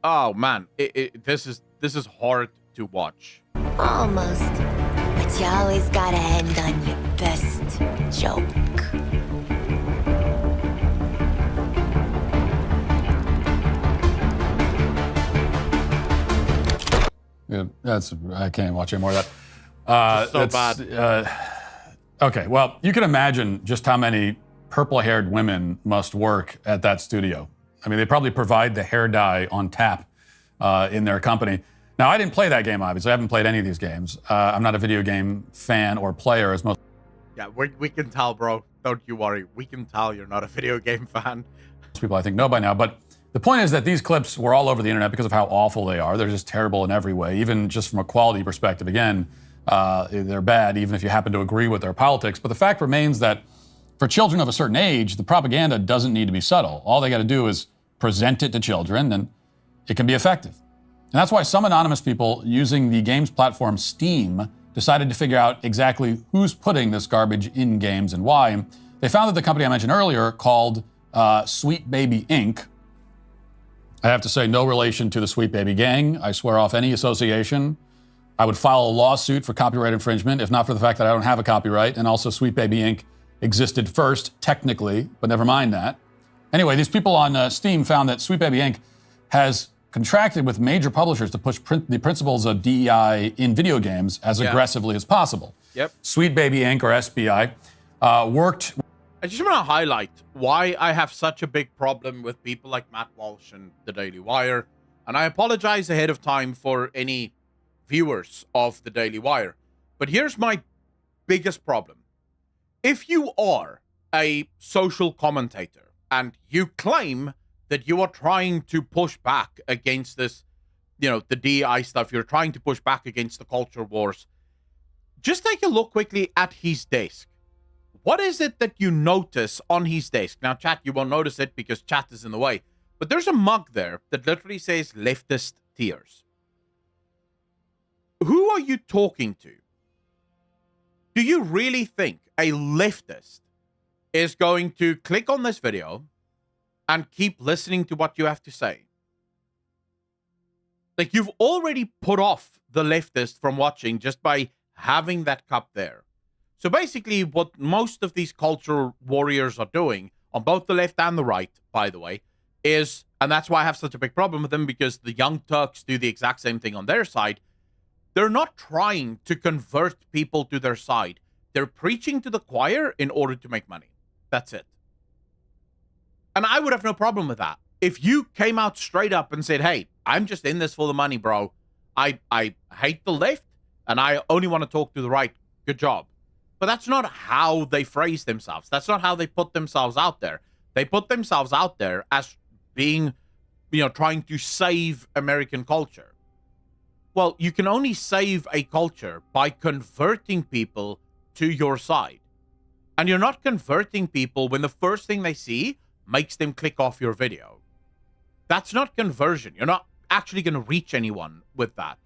Oh man, this is hard to watch. Almost. But you always gotta end on your best joke. Yeah, I can't watch any more of that. So bad. Okay, well, you can imagine just how many purple-haired women must work at that studio. I mean, they probably provide the hair dye on tap in their company. Now, I didn't play that game, obviously. I haven't played any of these games. I'm not a video game fan or player, as most Yeah, we can tell, bro. Don't you worry. We can tell you're not a video game fan. people, I think, know by now. But the point is that these clips were all over the internet because of how awful they are. They're just terrible in every way, even just from a quality perspective. Again, they're bad, even if you happen to agree with their politics. But the fact remains that for children of a certain age, the propaganda doesn't need to be subtle. All they got to do is present it to children, and it can be effective. And that's why some anonymous people using the games platform Steam decided to figure out exactly who's putting this garbage in games and why. They found that the company I mentioned earlier, called Sweet Baby Inc. I have to say, no relation to the Sweet Baby Gang. I swear off any association. I would file a lawsuit for copyright infringement, if not for the fact that I don't have a copyright. And also, Sweet Baby Inc. existed first, technically, but never mind that. Anyway, these people on Steam found that Sweet Baby Inc. has contracted with major publishers to push the principles of DEI in video games as aggressively as possible. Yep. Sweet Baby Inc., or SBI, worked... I just want to highlight why I have such a big problem with people like Matt Walsh and The Daily Wire. And I apologize ahead of time for any viewers of The Daily Wire. But here's my biggest problem. If you are a social commentator and you claim that you are trying to push back against this, the DEI stuff, you're trying to push back against the culture wars, just take a look quickly at his desk. What is it that you notice on his desk? Now, chat, you won't notice it because chat is in the way. But there's a mug there that literally says leftist tears. Who are you talking to? Do you really think a leftist is going to click on this video and keep listening to what you have to say? Like, you've already put off the leftist from watching just by having that cup there. So basically, what most of these cultural warriors are doing, on both the left and the right, by the way, is, and that's why I have such a big problem with them, because the Young Turks do the exact same thing on their side. They're not trying to convert people to their side. They're preaching to the choir in order to make money. That's it. And I would have no problem with that. If you came out straight up and said, hey, I'm just in this for the money, bro. I hate the left, and I only want to talk to the right. Good job. But that's not how they phrase themselves. That's not how they put themselves out there. They put themselves out there as being, trying to save American culture. Well, you can only save a culture by converting people to your side. And you're not converting people when the first thing they see makes them click off your video. That's not conversion. You're not actually going to reach anyone with that.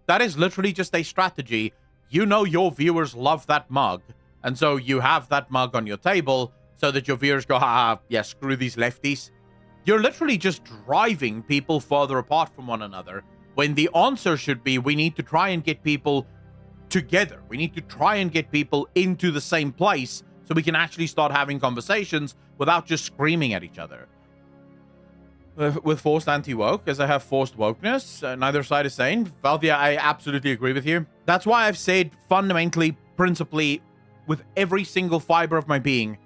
That is literally just a strategy. You know your viewers love that mug, and so you have that mug on your table so that your viewers go, yeah, screw these lefties. You're literally just driving people further apart from one another, when the answer should be, we need to try and get people together. We need to try and get people into the same place so we can actually start having conversations without just screaming at each other. With forced anti-woke, as I have forced wokeness, neither side is sane. Valvia, I absolutely agree with you. That's why I've said fundamentally, principally, with every single fiber of my being,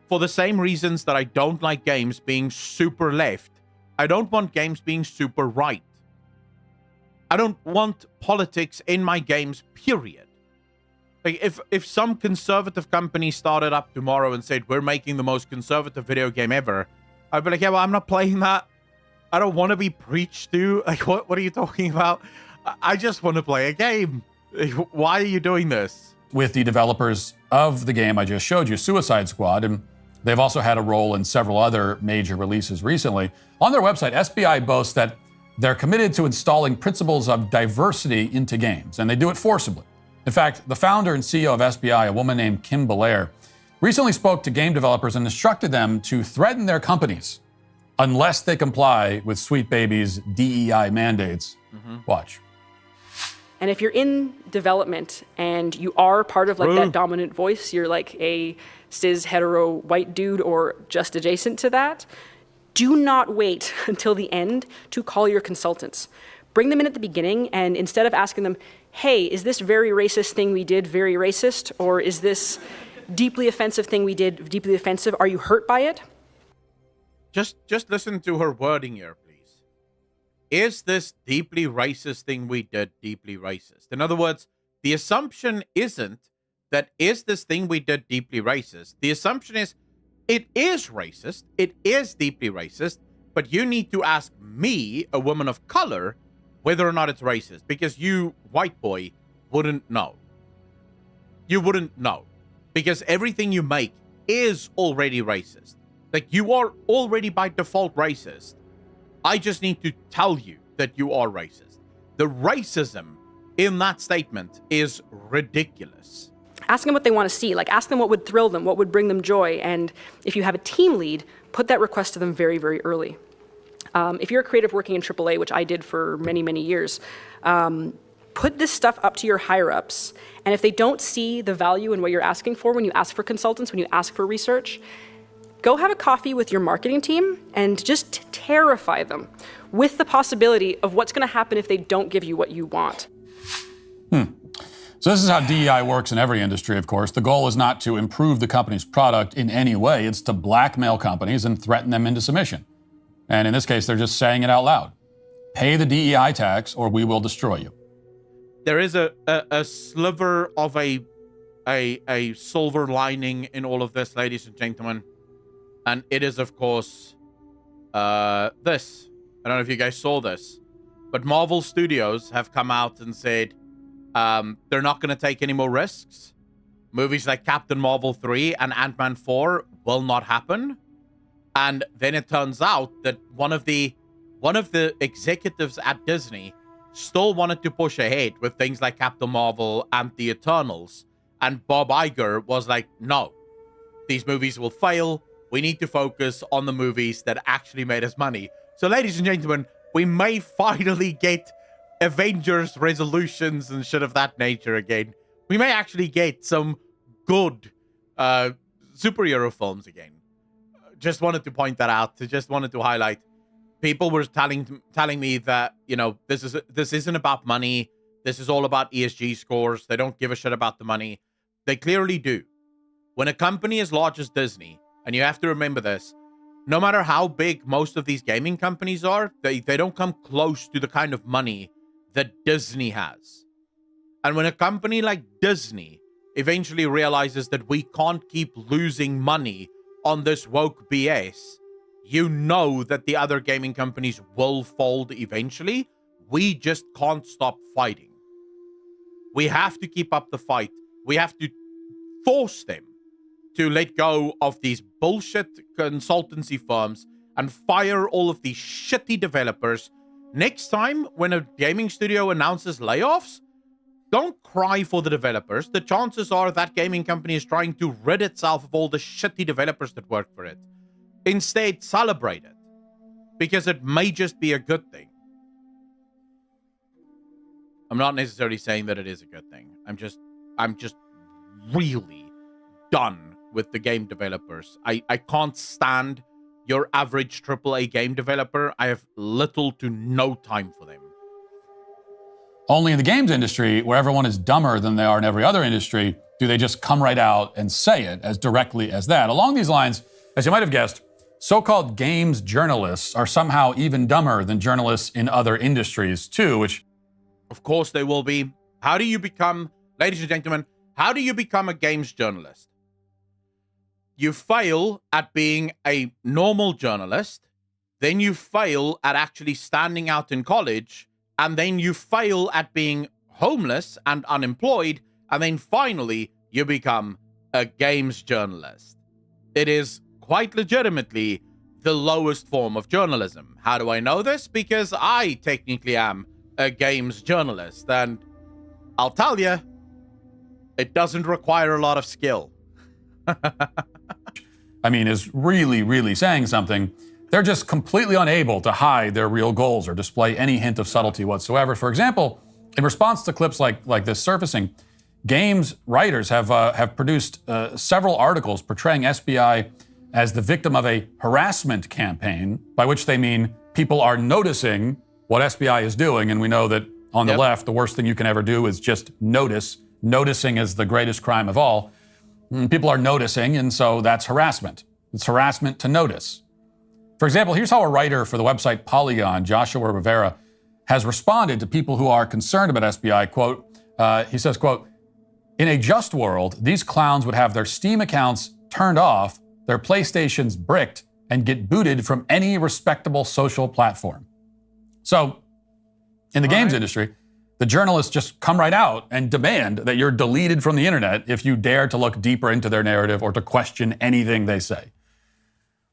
for the same reasons that I don't like games being super left, I don't want games being super right. I don't want politics in my games, period. Like, if some conservative company started up tomorrow and said, we're making the most conservative video game ever, I'd be like, yeah, well, I'm not playing that. I don't want to be preached to. Like, what are you talking about? I just want to play a game. Why are you doing this? With the developers of the game I just showed you, Suicide Squad, and they've also had a role in several other major releases recently. On their website, SBI boasts that they're committed to installing principles of diversity into games, and they do it forcibly. In fact, the founder and CEO of SBI, a woman named Kim Belair, recently spoke to game developers and instructed them to threaten their companies unless they comply with Sweet Baby's DEI mandates. Watch. And if you're in development and you are part of that dominant voice, you're like a cis hetero white dude or just adjacent to that, do not wait until the end to call your consultants. Bring them in at the beginning, and instead of asking them, hey, is this very racist thing we did very racist? Or is this deeply offensive thing we did deeply offensive? Are you hurt by it? Just listen to her wording here, please. Is this deeply racist thing we did deeply racist? In other words, the assumption isn't that is this thing we did deeply racist. The assumption is it is racist, it is deeply racist, but you need to ask me, a woman of color, whether or not it's racist, because you, white boy, wouldn't know. You wouldn't know, because everything you make is already racist. Like, you are already by default racist. I just need to tell you that you are racist. The racism in that statement is ridiculous. Ask them what they want to see. Like, ask them what would thrill them, what would bring them joy. And if you have a team lead, put that request to them very, very early. If you're a creative working in AAA, which I did for many, many years, put this stuff up to your higher-ups. And if they don't see the value in what you're asking for when you ask for consultants, when you ask for research, go have a coffee with your marketing team and just terrify them with the possibility of what's going to happen if they don't give you what you want. So this is how DEI works in every industry, of course. The goal is not to improve the company's product in any way. It's to blackmail companies and threaten them into submission. And in this case, they're just saying it out loud. Pay the DEI tax or we will destroy you. There is a sliver of a silver lining in all of this, ladies and gentlemen. And it is, of course, this. I don't know if you guys saw this, but Marvel Studios have come out and said they're not going to take any more risks. Movies like Captain Marvel 3 and Ant-Man 4 will not happen. And then it turns out that one of the executives at Disney still wanted to push ahead with things like Captain Marvel and the Eternals. And Bob Iger was like, no, these movies will fail. We need to focus on the movies that actually made us money. So, ladies and gentlemen, we may finally get Avengers resolutions and shit of that nature again. We may actually get some good superhero films again. Just wanted to point that out. Just wanted to highlight. People were telling me that, you know, this isn't about money. This is all about ESG scores. They don't give a shit about the money. They clearly do. When a company as large as Disney, and you have to remember this, no matter how big most of these gaming companies are, they don't come close to the kind of money that Disney has. And when a company like Disney eventually realizes that we can't keep losing money on this woke BS, you know that the other gaming companies will fold eventually. We just can't stop fighting. We have to keep up the fight. We have to force them to let go of these bullshit consultancy firms and fire all of these shitty developers. Next time when a gaming studio announces layoffs, don't cry for the developers. The chances are that gaming company is trying to rid itself of all the shitty developers that work for it. Instead, celebrate it, because it may just be a good thing. I'm not necessarily saying that it is a good thing. I'm just really done with the game developers. I can't stand your average AAA game developer. I have little to no time for them. Only in the games industry, where everyone is dumber than they are in every other industry, do they just come right out and say it as directly as that. Along these lines, as you might have guessed, so-called games journalists are somehow even dumber than journalists in other industries too, which... Of course they will be. How do you become, ladies and gentlemen, how do you become a games journalist? You fail at being a normal journalist, then you fail at actually standing out in college, and then you fail at being homeless and unemployed, and then finally you become a games journalist. It is quite legitimately the lowest form of journalism. How do I know this? Because I technically am a games journalist, and I'll tell you, it doesn't require a lot of skill. I mean, is really, really saying something. They're just completely unable to hide their real goals or display any hint of subtlety whatsoever. For example, in response to clips like this surfacing, games writers have produced several articles portraying SBI as the victim of a harassment campaign, by which they mean people are noticing what SBI is doing, and we know that on the left, the worst thing you can ever do is just notice. Noticing is the greatest crime of all. People are noticing, and so that's harassment. It's harassment to notice. For example, here's how a writer for the website Polygon, Joshua Rivera, has responded to people who are concerned about SBI. Quote, he says, quote, "In a just world, these clowns would have their Steam accounts turned off, their PlayStations bricked, and get booted from any respectable social platform." So, in the games industry, the journalists just come right out and demand that you're deleted from the internet if you dare to look deeper into their narrative or to question anything they say.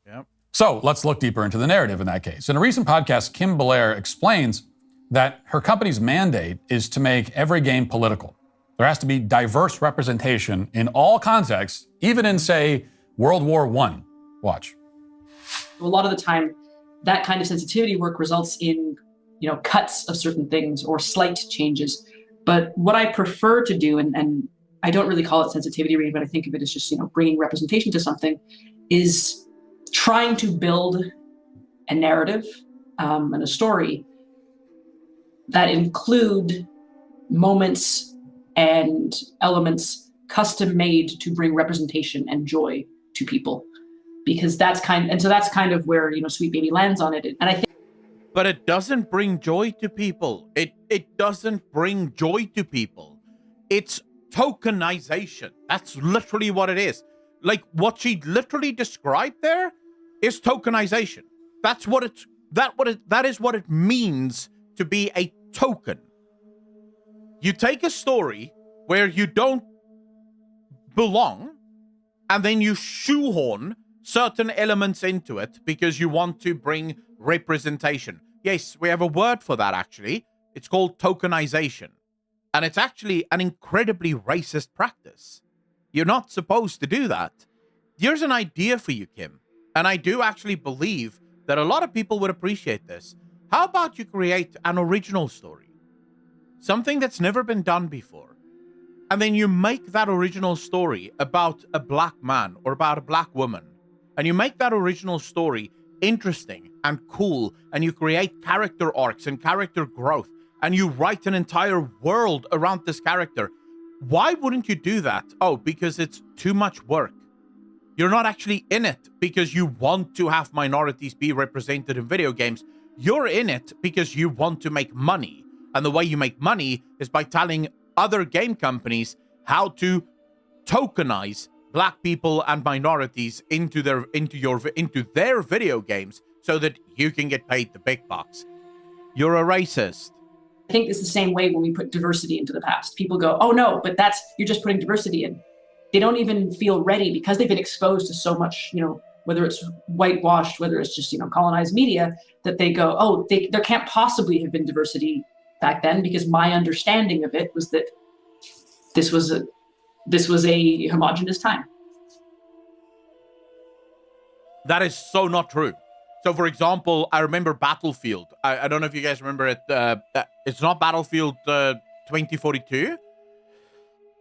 Yep. So let's look deeper into the narrative in that case. In a recent podcast, Kim Belair explains that her company's mandate is to make every game political. There has to be diverse representation in all contexts, even in, say, World War I. Watch. A lot of the time, that kind of sensitivity work results in cuts of certain things or slight changes. But what I prefer to do, and I don't really call it sensitivity reading, but I think of it as just, bringing representation to something, is trying to build a narrative and a story that include moments and elements custom made to bring representation and joy to people. Because that's kind of where, Sweet Baby lands on it. And I think, but it doesn't bring joy to people. It doesn't bring joy to people. It's tokenization. That's literally what it is. Like what she literally described there is tokenization. That is what it means to be a token. You take a story where you don't belong, and then you shoehorn certain elements into it because you want to bring representation. Yes, we have a word for that, actually. It's called tokenization. And it's actually an incredibly racist practice. You're not supposed to do that. Here's an idea for you, Kim. And I do actually believe that a lot of people would appreciate this. How about you create an original story? Something that's never been done before. and then you make that original story about a black man or about a black woman, and you make that original story interesting and cool, and you create character arcs and character growth, and you write an entire world around this character, why wouldn't you do that? Oh, because it's too much work. You're not actually in it because you want to have minorities be represented in video games. You're in it because you want to make money. And the way you make money is by telling other game companies how to tokenize black people and minorities into their video games so that you can get paid the big bucks. You're a racist. I think it's the same way when we put diversity into the past. People go, oh no, but you're just putting diversity in. They don't even feel ready because they've been exposed to so much, whether it's whitewashed, whether it's just, colonized media, that they go, oh, there can't possibly have been diversity back then, because my understanding of it was that this was a homogenous time. That is so not true. So, for example, I remember Battlefield. I don't know if you guys remember it. It's not Battlefield 2042.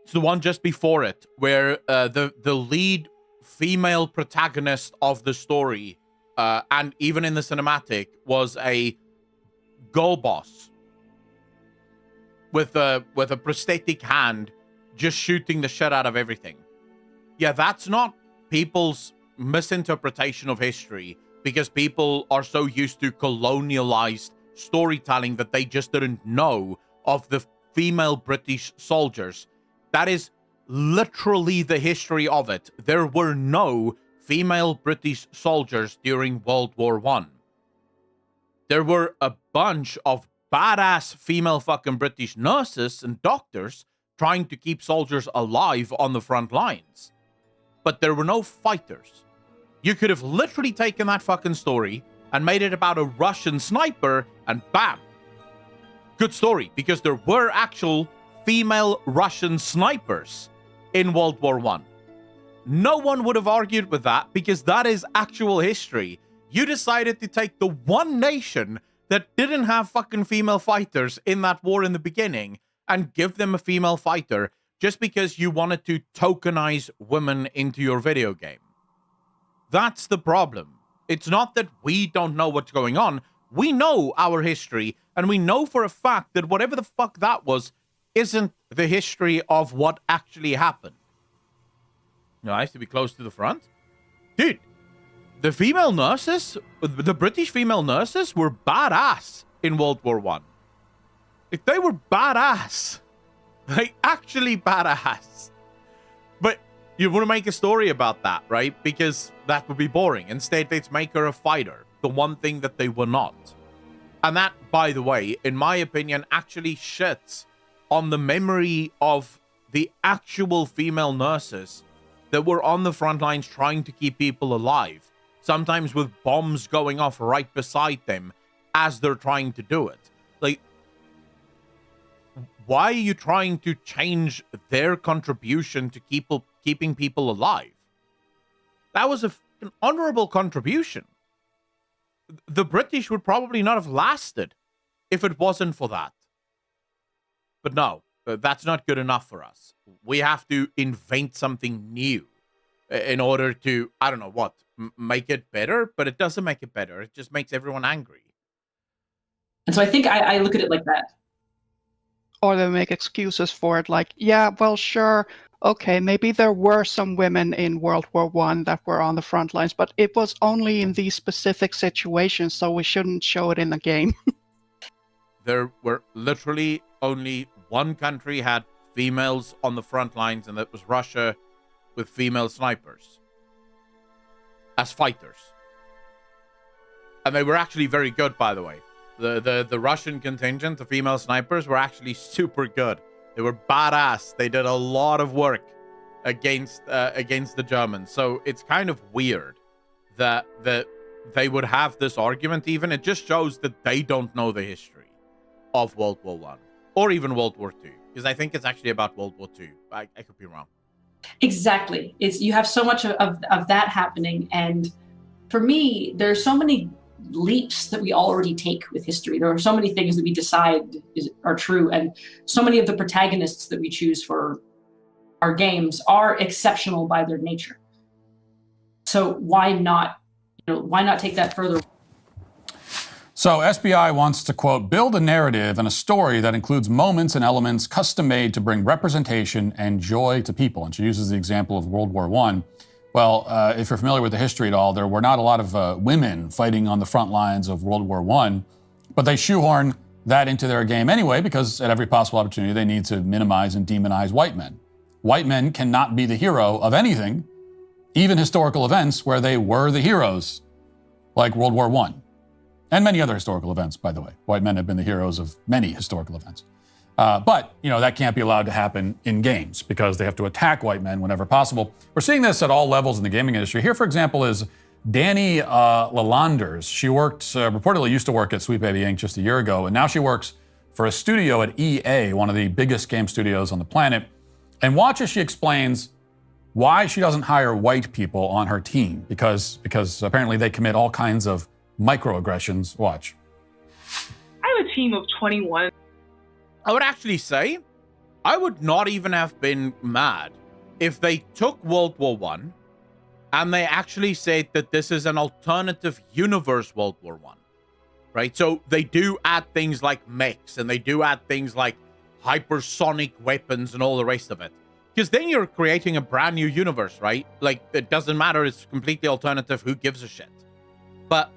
It's the one just before it, where the lead female protagonist of the story, and even in the cinematic, was a girl boss with a prosthetic hand, just shooting the shit out of everything. Yeah, that's not people's misinterpretation of history, because people are so used to colonialized storytelling that they just didn't know of the female British soldiers. That is literally the history of it. There were no female British soldiers during World War I. There were a bunch of badass female fucking British nurses and doctors trying to keep soldiers alive on the front lines. But there were no fighters. You could have literally taken that fucking story and made it about a Russian sniper, and bam! Good story, because there were actual female Russian snipers in World War I. No one would have argued with that, because that is actual history. You decided to take the one nation that didn't have fucking female fighters in that war in the beginning and give them a female fighter just because you wanted to tokenize women into your video game. That's the problem. It's not that we don't know what's going on. We know our history, and we know for a fact that whatever the fuck that was isn't the history of what actually happened. Nice to be close to the front. Dude, the female nurses, the British female nurses were badass in World War I. If they were badass, like actually badass. But you want to make a story about that, right? Because that would be boring. Instead, let's make her a fighter. The one thing that they were not. And that, by the way, in my opinion, actually shits on the memory of the actual female nurses that were on the front lines trying to keep people alive. Sometimes with bombs going off right beside them as they're trying to do it. Like, why are you trying to change their contribution to keeping people alive? That was an honorable contribution. The British would probably not have lasted if it wasn't for that. But no, that's not good enough for us. We have to invent something new in order to, I don't know what, make it better, but it doesn't make it better. It just makes everyone angry. And so I think I look at it like that. Or they make excuses for it, like, yeah, well, sure, okay, maybe there were some women in World War I that were on the front lines, but it was only in these specific situations, so we shouldn't show it in the game. There were literally only one country had females on the front lines, and that was Russia, with female snipers as fighters. And they were actually very good, by the way. The Russian contingent, the female snipers, were actually super good. They were badass. They did a lot of work against the Germans. So it's kind of weird that they would have this argument even. It just shows that they don't know the history of World War I or even World War II, because I think it's actually about World War II. I could be wrong. Exactly. You have so much of that happening. And for me, there are so many leaps that we already take with history. There are so many things that we decide are true, and so many of the protagonists that we choose for our games are exceptional by their nature. So why not take that further? So SBI wants to, quote, build a narrative and a story that includes moments and elements custom-made to bring representation and joy to people. And she uses the example of World War I. Well, if you're familiar with the history at all, there were not a lot of women fighting on the front lines of World War I, but they shoehorn that into their game anyway because at every possible opportunity they need to minimize and demonize white men. White men cannot be the hero of anything, even historical events where they were the heroes, like World War I. And many other historical events, by the way. White men have been the heroes of many historical events. But, that can't be allowed to happen in games because they have to attack white men whenever possible. We're seeing this at all levels in the gaming industry. Here, for example, is Danny Lalanders. She reportedly used to work at Sweet Baby Inc. just a year ago, and now she works for a studio at EA, one of the biggest game studios on the planet. And watch as she explains why she doesn't hire white people on her team, because apparently they commit all kinds of microaggressions. Watch. I have a team of 21. I would actually say I would not even have been mad if they took World War I and they actually said that this is an alternative universe World War I, right? So they do add things like mechs and they do add things like hypersonic weapons and all the rest of it. Because then you're creating a brand new universe, right? Like, it doesn't matter. It's completely alternative. Who gives a shit? But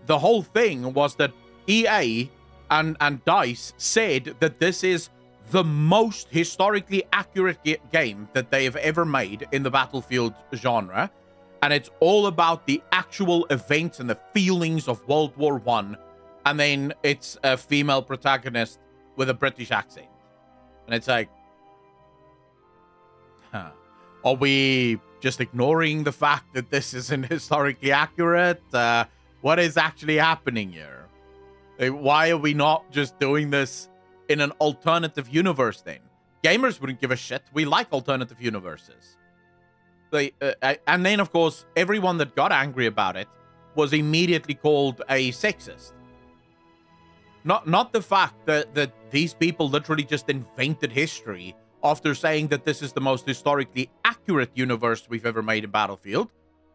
the whole thing was that EA and DICE said that this is the most historically accurate game that they have ever made in the Battlefield genre. And it's all about the actual events and the feelings of World War I. And then it's a female protagonist with a British accent. And it's like, are we just ignoring the fact that this isn't historically accurate? What is actually happening here? Why are we not just doing this in an alternative universe then? Gamers wouldn't give a shit. We like alternative universes. And then, of course, everyone that got angry about it was immediately called a sexist. Not the fact that these people literally just invented history after saying that this is the most historically accurate universe we've ever made in Battlefield.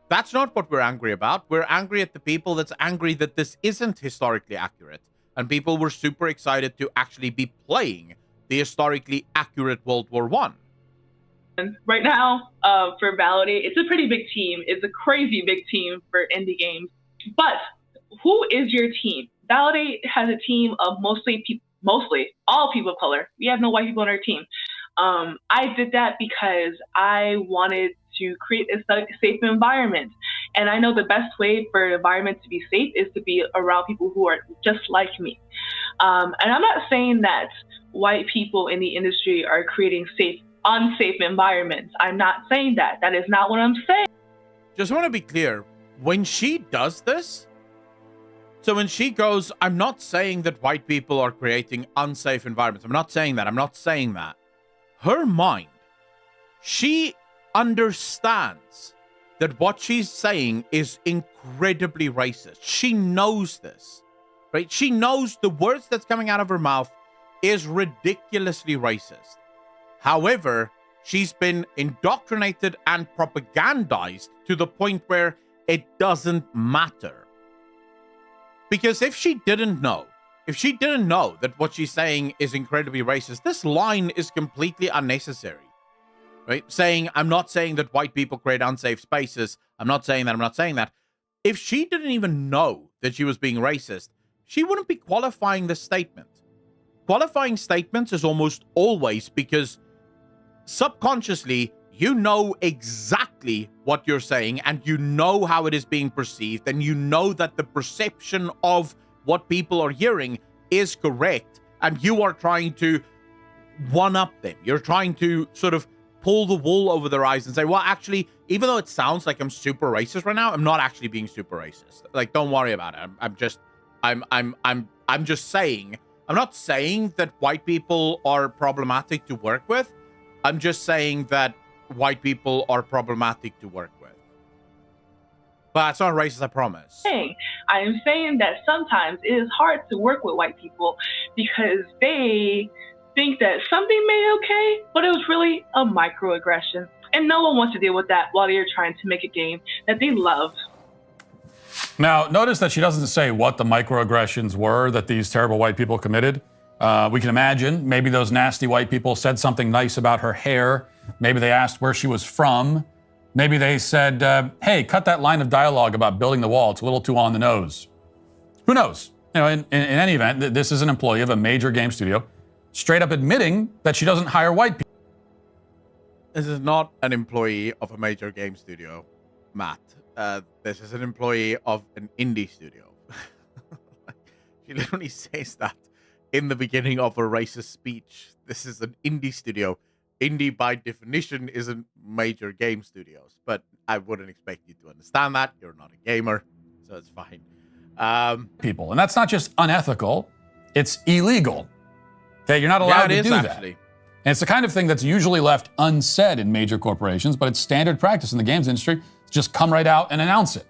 That's not what we're angry about. We're angry at the people that's angry that this isn't historically accurate. And people were super excited to actually be playing the historically accurate World War I. Right now, for Validate, it's a pretty big team. It's a crazy big team for indie games. But who is your team? Validate has a team of mostly all people of color. We have no white people on our team. I did that because I wanted to create a safe environment. And I know the best way for an environment to be safe is to be around people who are just like me. And I'm not saying that white people in the industry are creating unsafe environments. I'm not saying that. That is not what I'm saying. Just want to be clear. When she does this, so when she goes, I'm not saying that white people are creating unsafe environments. I'm not saying that. Her mind, she understands that what she's saying is incredibly racist. She knows this, right? She knows the words that's coming out of her mouth is ridiculously racist. However, she's been indoctrinated and propagandized to the point where it doesn't matter. Because if she didn't know that what she's saying is incredibly racist, this line is completely unnecessary. Right? Saying, I'm not saying that white people create unsafe spaces. I'm not saying that. If she didn't even know that she was being racist, she wouldn't be qualifying this statement. Qualifying statements is almost always because subconsciously, you know exactly what you're saying and you know how it is being perceived and you know that the perception of what people are hearing is correct and you are trying to one-up them. You're trying to sort of pull the wool over their eyes and say, well, actually, even though it sounds like I'm super racist right now, I'm not actually being super racist. Like, don't worry about it. I'm just saying, I'm not saying that white people are problematic to work with. I'm just saying that white people are problematic to work with. But it's not racist, I promise. I am saying that sometimes it is hard to work with white people because they think that something made okay, but it was really a microaggression. And no one wants to deal with that while they're trying to make a game that they love. Now, notice that she doesn't say what the microaggressions were that these terrible white people committed. We can imagine maybe those nasty white people said something nice about her hair. Maybe they asked where she was from. Maybe they said, hey, cut that line of dialogue about building the wall. It's a little too on the nose. Who knows? You know, in any event, this is an employee of a major game studio straight up admitting that she doesn't hire white people. This is not an employee of a major game studio, Matt. This is an employee of an indie studio. She literally says that in the beginning of a racist speech. This is an indie studio. Indie, by definition, isn't major game studios, but I wouldn't expect you to understand that. You're not a gamer, so it's fine. People, and that's not just unethical, it's illegal. Okay, you're not allowed to do that. And it's the kind of thing that's usually left unsaid in major corporations, but it's standard practice in the games industry. Just come right out and announce it.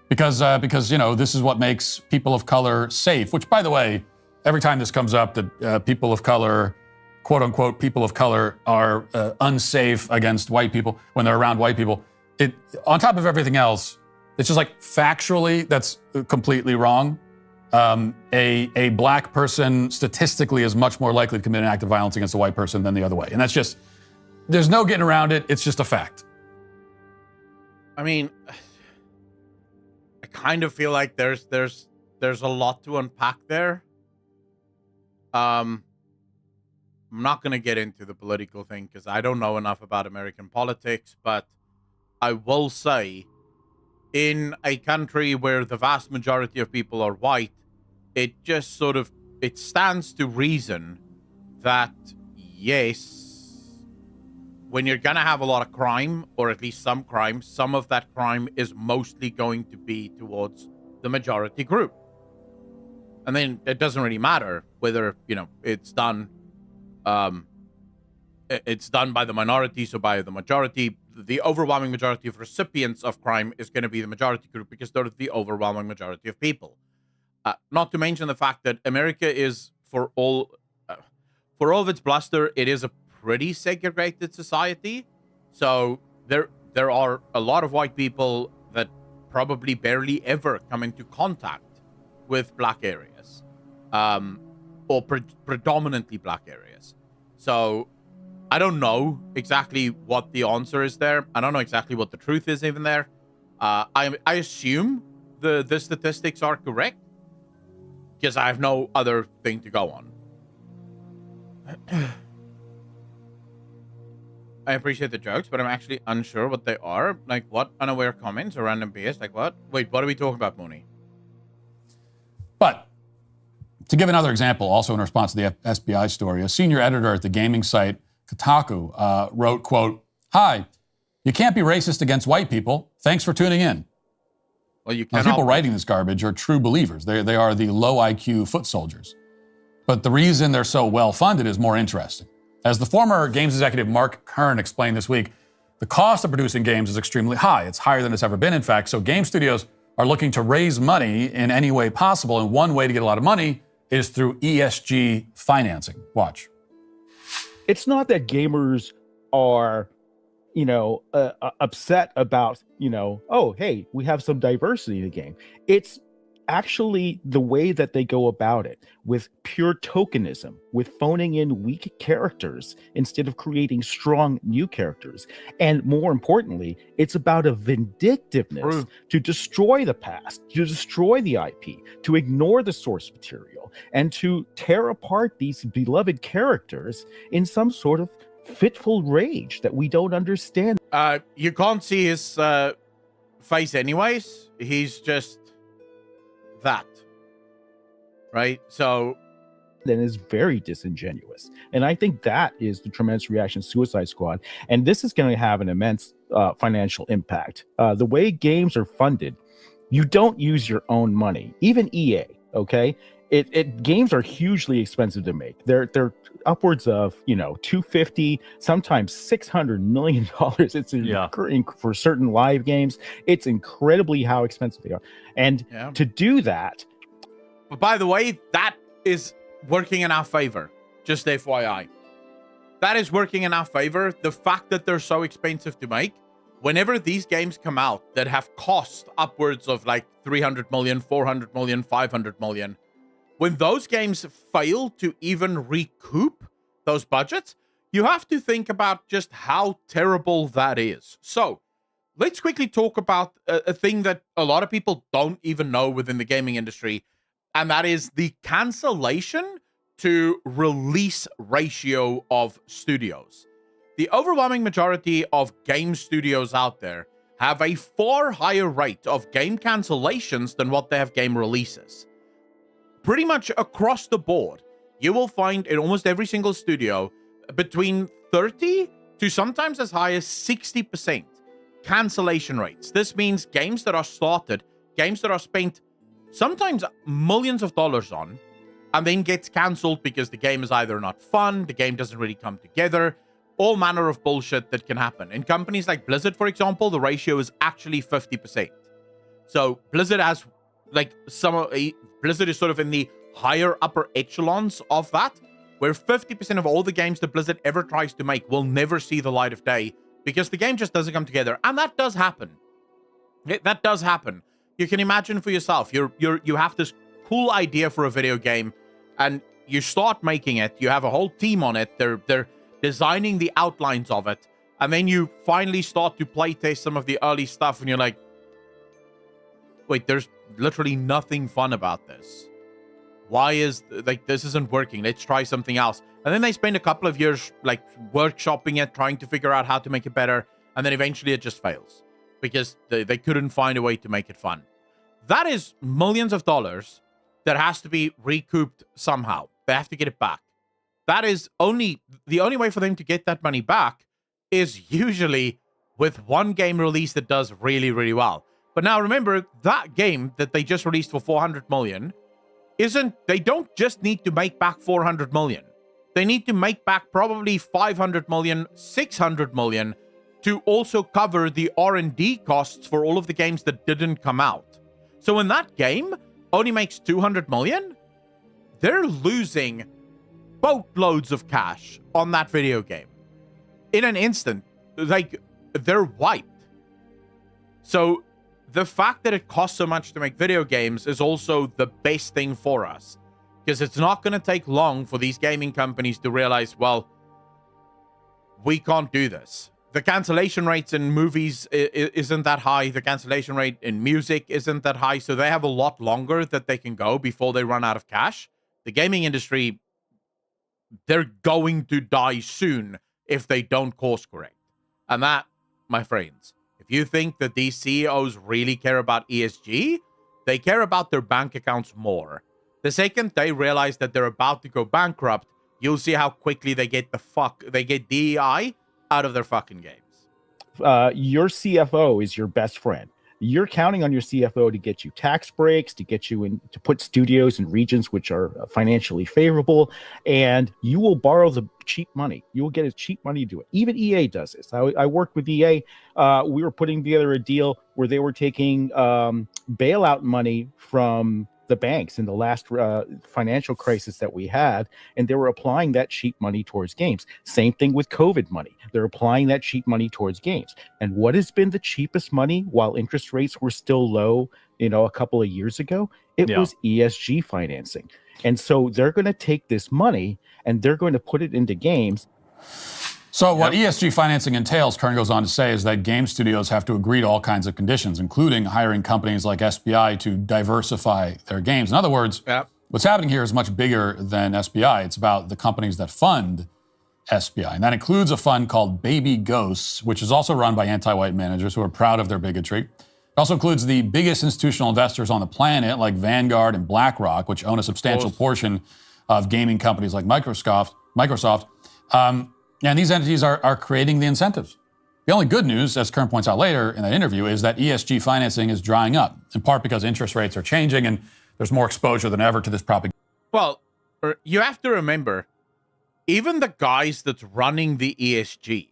Because you know, this is what makes people of color safe, which, by the way, every time this comes up, that people of color, quote unquote, people of color are unsafe against white people when they're around white people. It, on top of everything else, it's just like factually, that's completely wrong. A black person statistically is much more likely to commit an act of violence against a white person than the other way. And that's just, there's no getting around it. It's just a fact. I mean, I kind of feel like there's a lot to unpack there. I'm not going to get into the political thing because I don't know enough about American politics, but I will say in a country where the vast majority of people are white, it just sort of, it stands to reason that, yes, when you're going to have a lot of crime, or at least some crime, some of that crime is mostly going to be towards the majority group. And then it doesn't really matter whether, you know, it's done by the minorities or by the majority. The overwhelming majority of recipients of crime is going to be the majority group because they're the overwhelming majority of people. Not to mention the fact that America is, for all of its bluster, it is a pretty segregated society. So there are a lot of white people that probably barely ever come into contact with black areas, or predominantly black areas. So I don't know exactly what the answer is there. I don't know exactly what the truth is even there. I assume the statistics are correct because I have no other thing to go on. I appreciate the jokes, but I'm actually unsure what they are. Like, what? Unaware comments or random BS? Like, what? Wait, what are we talking about, Mooney? But to give another example, also in response to the SBI story, a senior editor at the gaming site Kotaku wrote, quote, "Hi, you can't be racist against white people. Thanks for tuning in." Well, you now, cannot. people writing this garbage are true believers. They are the low IQ foot soldiers. But the reason they're so well funded is more interesting. As the former games executive Mark Kern explained this week, the cost of producing games is extremely high. It's higher than it's ever been, in fact. So game studios are looking to raise money in any way possible. And one way to get a lot of money is through ESG financing. Watch. It's not that gamers are, upset about, oh, hey, we have some diversity in the game. It's actually the way that they go about it, with pure tokenism, with phoning in weak characters instead of creating strong new characters. And more importantly, it's about a vindictiveness to destroy the past, to destroy the IP, to ignore the source material, and to tear apart these beloved characters in some sort of fitful rage that we don't understand. You can't see his face anyways. He's just that, right? So then is very disingenuous, and I think that is the tremendous reaction to Suicide Squad, and this is going to have an immense financial impact. The way games are funded, you don't use your own money, even EA. Okay, games are hugely expensive to make. They're upwards of $250, sometimes $600 million. It's for certain live games. It's incredibly how expensive they are, and to do that. But by the way, that is working in our favor Just FYI. That is working in our favor. The fact that they're so expensive to make, whenever these games come out that have cost upwards of like 300 million, 400 million, 500 million, when those games fail to even recoup those budgets, you have to think about just how terrible that is. So, let's quickly talk about a thing that a lot of people don't even know within the gaming industry, and that is the cancellation to release ratio of studios. The overwhelming majority of game studios out there have a far higher rate of game cancellations than what they have game releases. Pretty much across the board, you will find in almost every single studio between 30 to sometimes as high as 60% cancellation rates. This means games that are started, games that are spent sometimes millions of dollars on, and then gets cancelled because the game is either not fun, the game doesn't really come together, all manner of bullshit that can happen. In companies like Blizzard, for example, the ratio is actually 50%. So Blizzard has, like, Blizzard is sort of in the higher upper echelons of that, where 50% of all the games that Blizzard ever tries to make will never see the light of day because the game just doesn't come together. And that does happen. That does happen. You can imagine for yourself, you have this cool idea for a video game, and you start making it, you have a whole team on it, they're designing the outlines of it, and then you finally start to playtest some of the early stuff, and you're like, wait, there's literally nothing fun about this. Why is, like, this isn't working? Let's try something else. And then they spend a couple of years, like, workshopping it, trying to figure out how to make it better, and then eventually it just fails because they couldn't find a way to make it fun. That is millions of dollars that has to be recouped somehow. They have to get it back. That is the only way for them to get that money back is usually with one game release that does really, really well. But now remember, that game that they just released for 400 million they don't just need to make back 400 million. They need to make back probably 500 million, 600 million to also cover the R&D costs for all of the games that didn't come out. So when that game only makes 200 million, they're losing boatloads of cash on that video game. In an instant, like, they're wiped. So the fact that it costs so much to make video games is also the best thing for us, because it's not going to take long for these gaming companies to realize, well, we can't do this. The cancellation rates in movies isn't that high. The cancellation rate in music isn't that high. So they have a lot longer that they can go before they run out of cash. The gaming industry, they're going to die soon if they don't course correct. And that, my friends, if you think that these CEOs really care about ESG, they care about their bank accounts more. The second they realize that they're about to go bankrupt, you'll see how quickly they get DEI out of their fucking games. Your CFO is your best friend. You're counting on your CFO to get you tax breaks, to get you in, to put studios in regions which are financially favorable, and you will borrow the cheap money. You will get as cheap money to do it. Even EA does this. I worked with EA. We were putting together a deal where they were taking bailout money from the banks in the last financial crisis that we had, and they were applying that cheap money towards games. Same thing with COVID money. They're applying that cheap money towards games. And what has been the cheapest money while interest rates were still low, a couple of years ago? It was ESG financing. And so they're going to take this money and they're going to put it into games. So what ESG financing entails, Kern goes on to say, is that game studios have to agree to all kinds of conditions, including hiring companies like SBI to diversify their games. In other words, what's happening here is much bigger than SBI. It's about the companies that fund SBI. And that includes a fund called Baby Ghosts, which is also run by anti-white managers who are proud of their bigotry. It also includes the biggest institutional investors on the planet, like Vanguard and BlackRock, which own a substantial portion of gaming companies like Microsoft. And these entities are creating the incentives. The only good news, as Kern points out later in that interview, is that ESG financing is drying up, in part because interest rates are changing and there's more exposure than ever to this propaganda. Well, you have to remember, even the guys that's running the ESG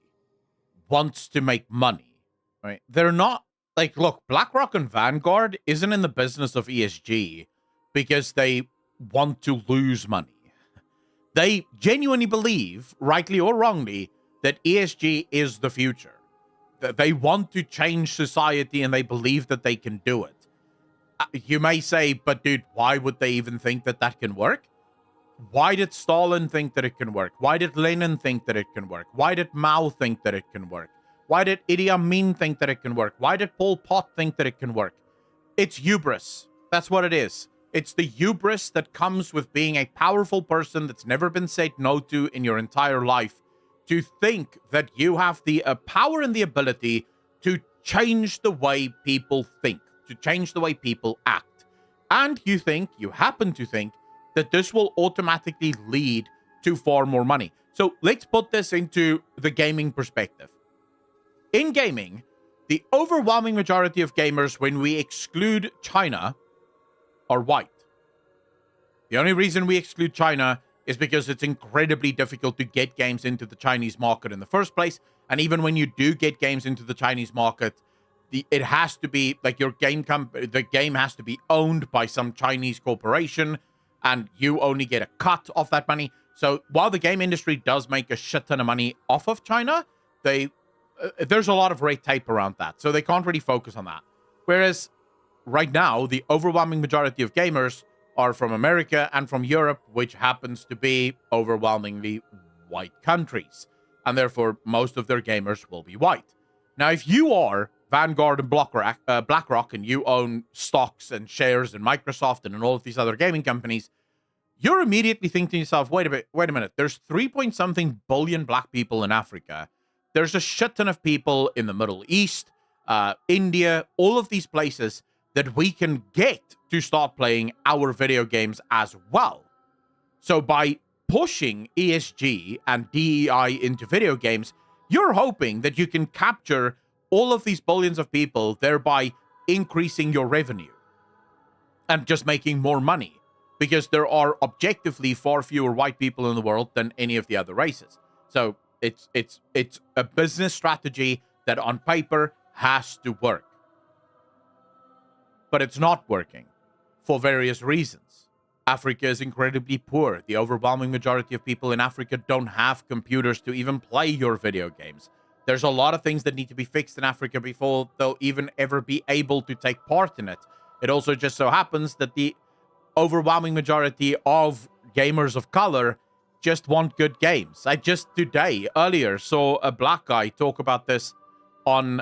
wants to make money, right? They're not, like, look, BlackRock and Vanguard isn't in the business of ESG because they want to lose money. They genuinely believe, rightly or wrongly, that ESG is the future. That they want to change society and they believe that they can do it. You may say, but dude, why would they even think that that can work? Why did Stalin think that it can work? Why did Lenin think that it can work? Why did Mao think that it can work? Why did Idi Amin think that it can work? Why did Pol Pot think that it can work? It's hubris. That's what it is. It's the hubris that comes with being a powerful person that's never been said no to in your entire life, to think that you have the power and the ability to change the way people think, to change the way people act. And you happen to think, that this will automatically lead to far more money. So let's put this into the gaming perspective. In gaming, the overwhelming majority of gamers, when we exclude China, are white. The only reason we exclude China is because it's incredibly difficult to get games into the Chinese market in the first place. And even when you do get games into the Chinese market, it has to be like the game has to be owned by some Chinese corporation, and you only get a cut of that money. So while the game industry does make a shit ton of money off of China, there's a lot of red tape around that. So they can't really focus on that. Whereas right now, the overwhelming majority of gamers are from America and from Europe, which happens to be overwhelmingly white countries. And therefore, most of their gamers will be white. Now, if you are Vanguard and BlackRock, and you own stocks and shares in Microsoft and in all of these other gaming companies, you're immediately thinking to yourself, wait a minute, there's 3-point-something billion black people in Africa. There's a shit ton of people in the Middle East, India, all of these places that we can get to start playing our video games as well. So by pushing ESG and DEI into video games, you're hoping that you can capture all of these billions of people, thereby increasing your revenue and just making more money, because there are objectively far fewer white people in the world than any of the other races. So it's a business strategy that on paper has to work, but it's not working for various reasons. Africa is incredibly poor. The overwhelming majority of people in Africa don't have computers to even play your video games. There's a lot of things that need to be fixed in Africa before they'll even ever be able to take part in it. It also just so happens that the overwhelming majority of gamers of color just want good games. I just earlier saw a black guy talk about this on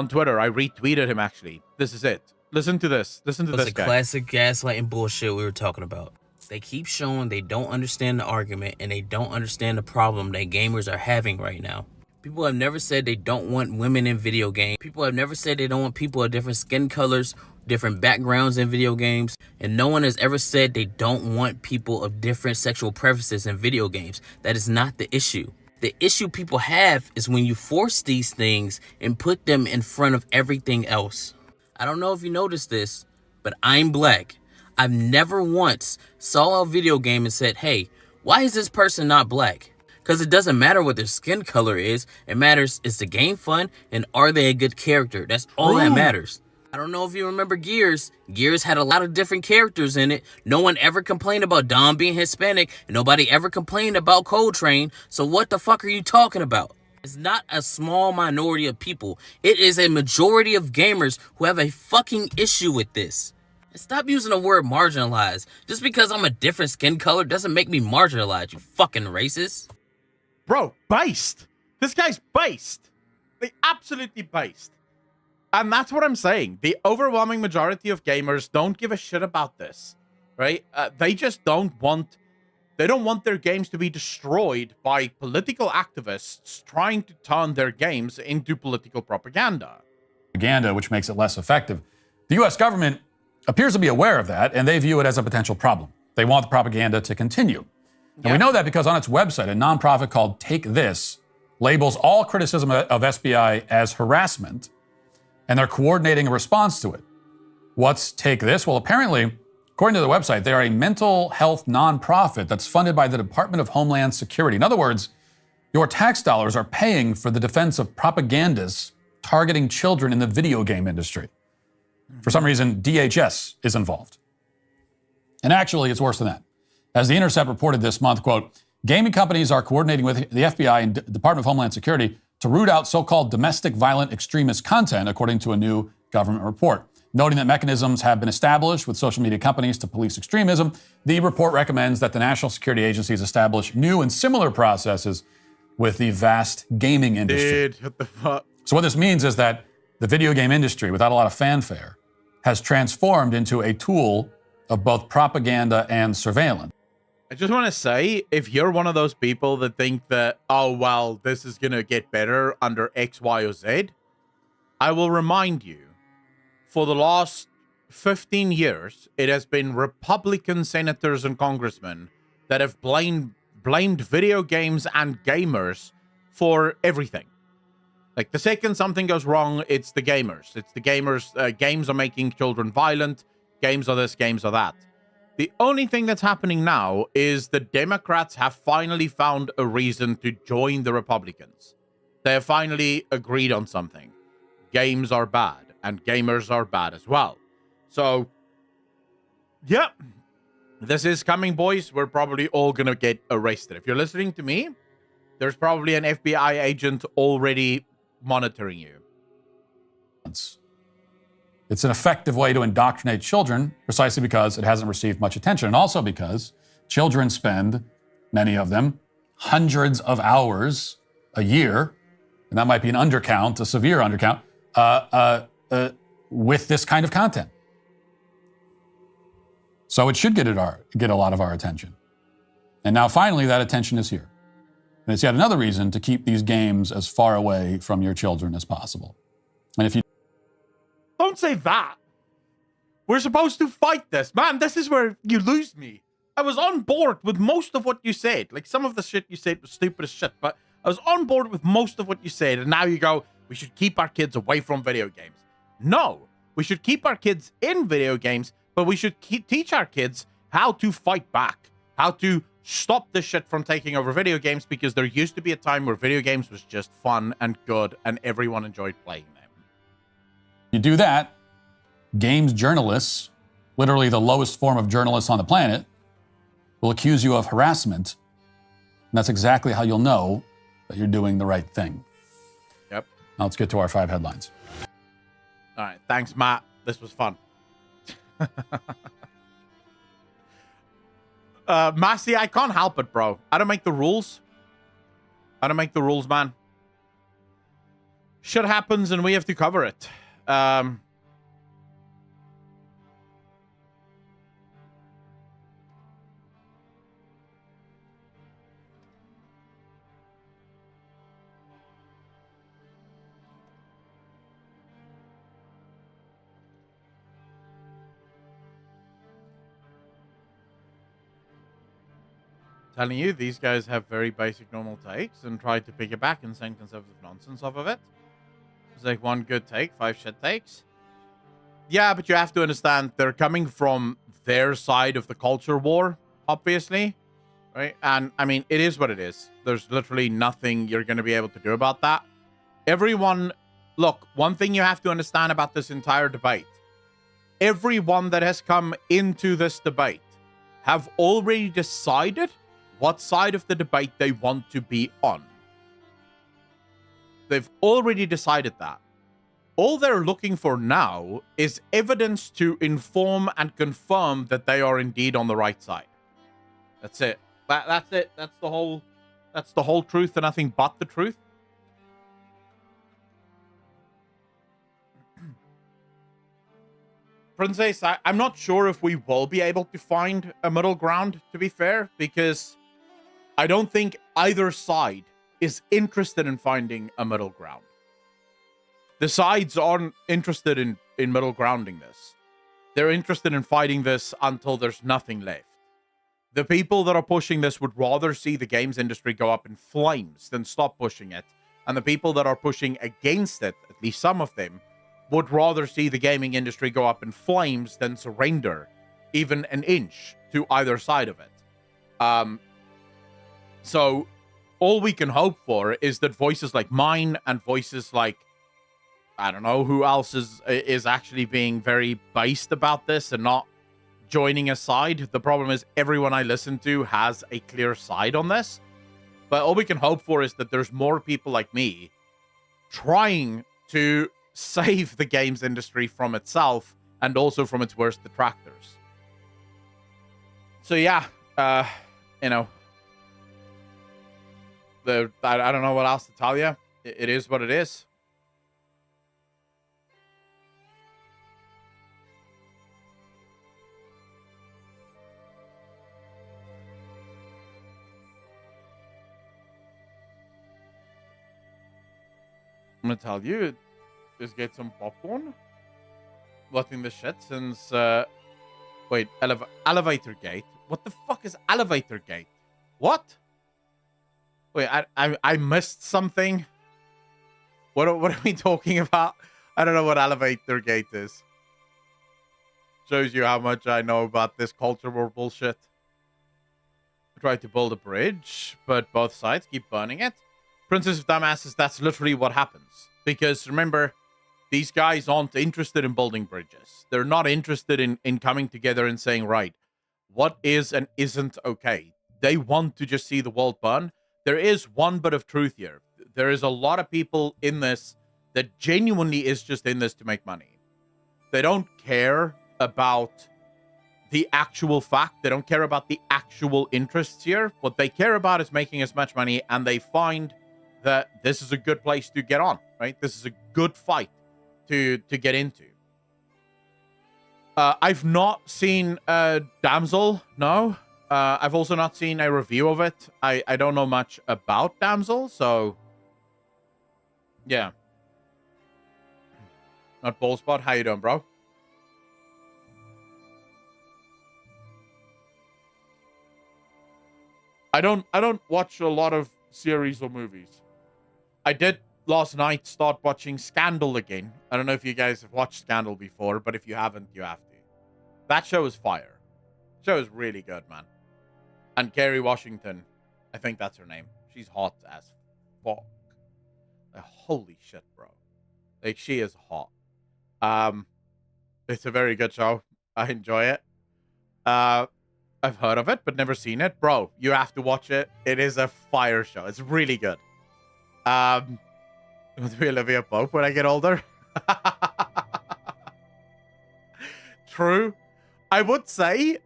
Twitter. I retweeted him, actually. This is it. Listen to this. Listen to this guy. Classic gaslighting bullshit we were talking about. They keep showing they don't understand the argument and they don't understand the problem that gamers are having right now. People have never said they don't want women in video games. People have never said they don't want people of different skin colors, different backgrounds in video games. And no one has ever said they don't want people of different sexual preferences in video games. That is not the issue. The issue people have is when you force these things and put them in front of everything else. I don't know if you noticed this, but I'm black. I've never once saw a video game and said, hey, why is this person not black? Because it doesn't matter what their skin color is. It matters, is the game fun and are they a good character? That's all that matters. I don't know if you remember Gears. Gears had a lot of different characters in it. No one ever complained about Dom being Hispanic, and nobody ever complained about Coltrane. So what the fuck are you talking about? It's not a small minority of people. It is a majority of gamers who have a fucking issue with this. And stop using the word marginalized. Just because I'm a different skin color doesn't make me marginalized, you fucking racist. Bro, based. This guy's based. They absolutely based. And that's what I'm saying. The overwhelming majority of gamers don't give a shit about this, right? They just don't want their games to be destroyed by political activists trying to turn their games into political propaganda. Propaganda, which makes it less effective. The U.S. government appears to be aware of that, and they view it as a potential problem. They want the propaganda to continue. And we know that because on its website, a nonprofit called Take This labels all criticism of SBI as harassment, and they're coordinating a response to it. What's Take This? Well, apparently, according to the website, they are a mental health nonprofit that's funded by the Department of Homeland Security. In other words, your tax dollars are paying for the defense of propagandists targeting children in the video game industry. For some reason, DHS is involved. And actually, it's worse than that. As The Intercept reported this month, quote, gaming companies are coordinating with the FBI and Department of Homeland Security to root out so-called domestic violent extremist content, according to a new government report. Noting that mechanisms have been established with social media companies to police extremism, the report recommends that the national security agencies establish new and similar processes with the vast gaming industry. Dude, what the fuck? So what this means is that the video game industry, without a lot of fanfare, has transformed into a tool of both propaganda and surveillance. I just want to say, if you're one of those people that think that, oh, well, this is going to get better under X, Y, or Z, I will remind you, for the last 15 years, it has been Republican senators and congressmen that have blamed video games and gamers for everything. Like, the second something goes wrong, it's the gamers. It's the gamers. Games are making children violent. Games are this, games are that. The only thing that's happening now is the Democrats have finally found a reason to join the Republicans. They have finally agreed on something. Games are bad, and gamers are bad as well. So, yeah, this is coming, boys. We're probably all going to get arrested. If you're listening to me, there's probably an FBI agent already monitoring you. It's an effective way to indoctrinate children precisely because it hasn't received much attention, and also because children spend, many of them, hundreds of hours a year, and that might be an undercount, a severe undercount, with this kind of content. So it should get a lot of our attention. And now finally that attention is here. And it's yet another reason to keep these games as far away from your children as possible. And if you don't say that. We're supposed to fight this. Man, this is where you lose me. I was on board with most of what you said. Like, some of the shit you said was stupid as shit, but I was on board with most of what you said. And now you go, we should keep our kids away from video games. No, we should keep our kids in video games, but we should teach our kids how to fight back, how to stop this shit from taking over video games, because there used to be a time where video games was just fun and good and everyone enjoyed playing them. You do that, games journalists, literally the lowest form of journalists on the planet, will accuse you of harassment. And that's exactly how you'll know that you're doing the right thing. Yep. Now let's get to our 5 headlines. All right. Thanks, Matt. This was fun. Massey, I can't help it, bro. I don't make the rules. I don't make the rules, man. Shit happens and we have to cover it. Telling you, these guys have very basic normal takes and try to pick it back and send conservative nonsense off of it. It's like one good take, 5 shit takes. Yeah, but you have to understand they're coming from their side of the culture war, obviously. Right? And I mean, it is what it is. There's literally nothing you're going to be able to do about that. Everyone, look, one thing you have to understand about this entire debate. Everyone that has come into this debate have already decided what side of the debate they want to be on. They've already decided that. All they're looking for now is evidence to inform and confirm that they are indeed on the right side. That's it. That's it. That's the whole truth and nothing but the truth. Princess, I'm not sure if we will be able to find a middle ground, to be fair, because I don't think either side is interested in finding a middle ground. The sides aren't interested in middle grounding this. They're interested in fighting this until there's nothing left. The people that are pushing this would rather see the games industry go up in flames than stop pushing it. And the people that are pushing against it, at least some of them, would rather see the gaming industry go up in flames than surrender even an inch to either side of it. So all we can hope for is that voices like mine and voices like, I don't know who else is actually being very based about this and not joining a side. The problem is everyone I listen to has a clear side on this. But all we can hope for is that there's more people like me trying to save the games industry from itself and also from its worst detractors. So yeah, you know, I don't know what else to tell you. It is what it is. I'm gonna tell you, just get some popcorn. Watching this shit since, wait, elevator gate? What the fuck is elevator gate? What? Wait, I missed something. What are we talking about? I don't know what elevator gate is. Shows you how much I know about this culture war bullshit. I tried to build a bridge, but both sides keep burning it. Princess of Dumbasses, that's literally what happens. Because remember, these guys aren't interested in building bridges. They're not interested in coming together and saying, right, what is and isn't okay. They want to just see the world burn. There is one bit of truth here. There is a lot of people in this that genuinely is just in this to make money. They don't care about the actual fact. They don't care about the actual interests here. What they care about is making as much money, and they find that this is a good place to get on, right? This is a good fight to get into. I've not seen Damsel, no. I've also not seen a review of it. I don't know much about Damsel, so yeah. Not Ballspot, how you doing, bro? I don't watch a lot of series or movies. I did last night start watching Scandal again. I don't know if you guys have watched Scandal before, but if you haven't, you have to. That show is fire. The show is really good, man. And Kerry Washington, I think that's her name. She's hot as fuck. Like, holy shit, bro. Like, she is hot. It's a very good show. I enjoy it. I've heard of it, but never seen it. Bro, you have to watch it. It is a fire show. It's really good. Want to be Olivia Pope when I get older? True. I would say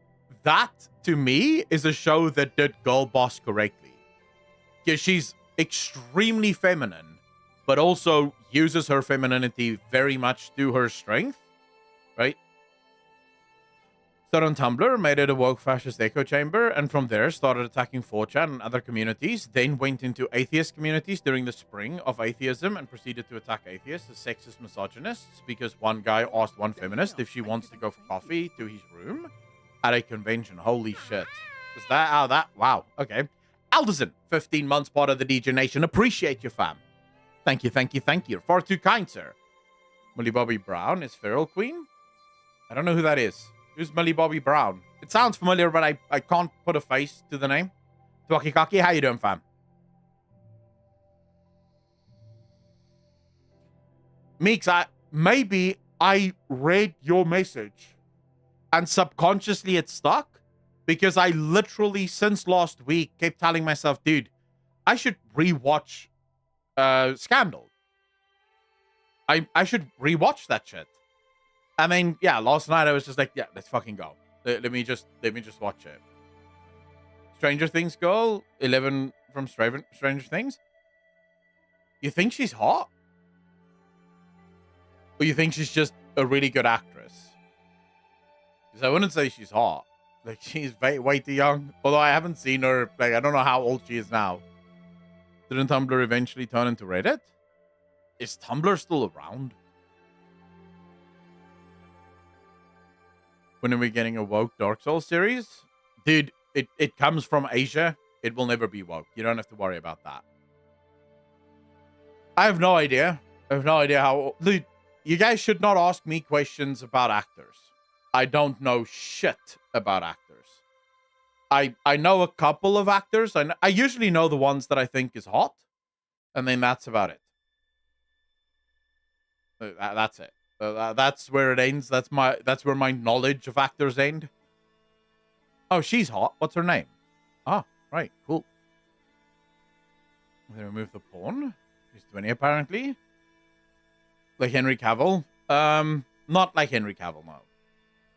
that, to me, is a show that did Girl Boss correctly. Because she's extremely feminine, but also uses her femininity very much to her strength, right? Started on Tumblr, made it a woke fascist echo chamber, and from there started attacking 4chan and other communities, then went into atheist communities during the spring of atheism and proceeded to attack atheists as sexist misogynists because one guy asked one feminist if she wants to go for coffee to his room at a convention. Holy shit. Is that how that? Wow. Okay. Alderson, 15 months part of the DJ Nation. Appreciate you, fam. Thank you, thank you, thank you. Far too kind, sir. Millie Bobby Brown is Feral Queen? I don't know who that is. Who's Millie Bobby Brown? It sounds familiar, but I can't put a face to the name. Twaki Kaki, how you doing, fam? Meeks, maybe I read your message and subconsciously it stuck because I literally, since last week, kept telling myself, dude, I should rewatch Scandal. I should rewatch that shit. I mean, yeah, last night I was just like, yeah, let's fucking go. Let me just watch it. Stranger Things girl, 11 from Stranger Things. You think she's hot? Or you think she's just a really good actress? Because I wouldn't say she's hot. Like, she's way too young. Although I haven't seen her, like, I don't know how old she is now. Didn't Tumblr eventually turn into Reddit? Is Tumblr still around? When are we getting a woke Dark Souls series? Dude, it comes from Asia. It will never be woke. You don't have to worry about that. I have no idea. I have no idea how... Dude, you guys should not ask me questions about actors. I don't know shit about actors. I know a couple of actors. I usually know the ones that I think is hot. And then that's about it. That's it. That's where it ends. That's where my knowledge of actors end. Oh, she's hot. What's her name? Ah, right. Cool. They remove the porn. She's 20 apparently. Like Henry Cavill. Not like Henry Cavill, no.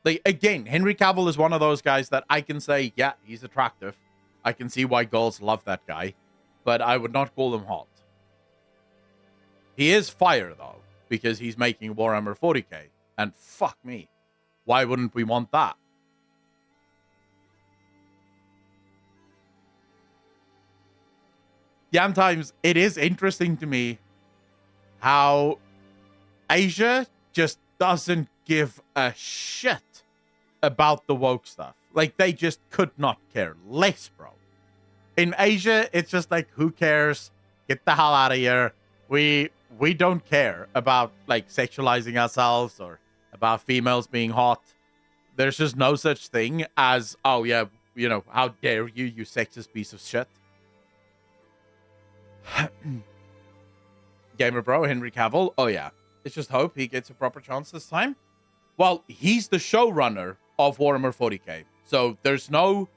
Like, again, Henry Cavill is one of those guys that I can say, yeah, he's attractive. I can see why girls love that guy. But I would not call him hot. He is fire, though, because he's making Warhammer 40k. And fuck me. Why wouldn't we want that? Sometimes it is interesting to me how Asia just doesn't give a shit about the woke stuff. Like, they just could not care less, bro. In Asia, it's just like, who cares? Get the hell out of here. We don't care about, like, sexualizing ourselves or about females being hot. There's just no such thing as, oh, yeah, you know, how dare you, you sexist piece of shit. Gamer bro, Henry Cavill. Oh, yeah. Let's just hope he gets a proper chance this time. Well, he's the showrunner of Warhammer 40k. So there's no...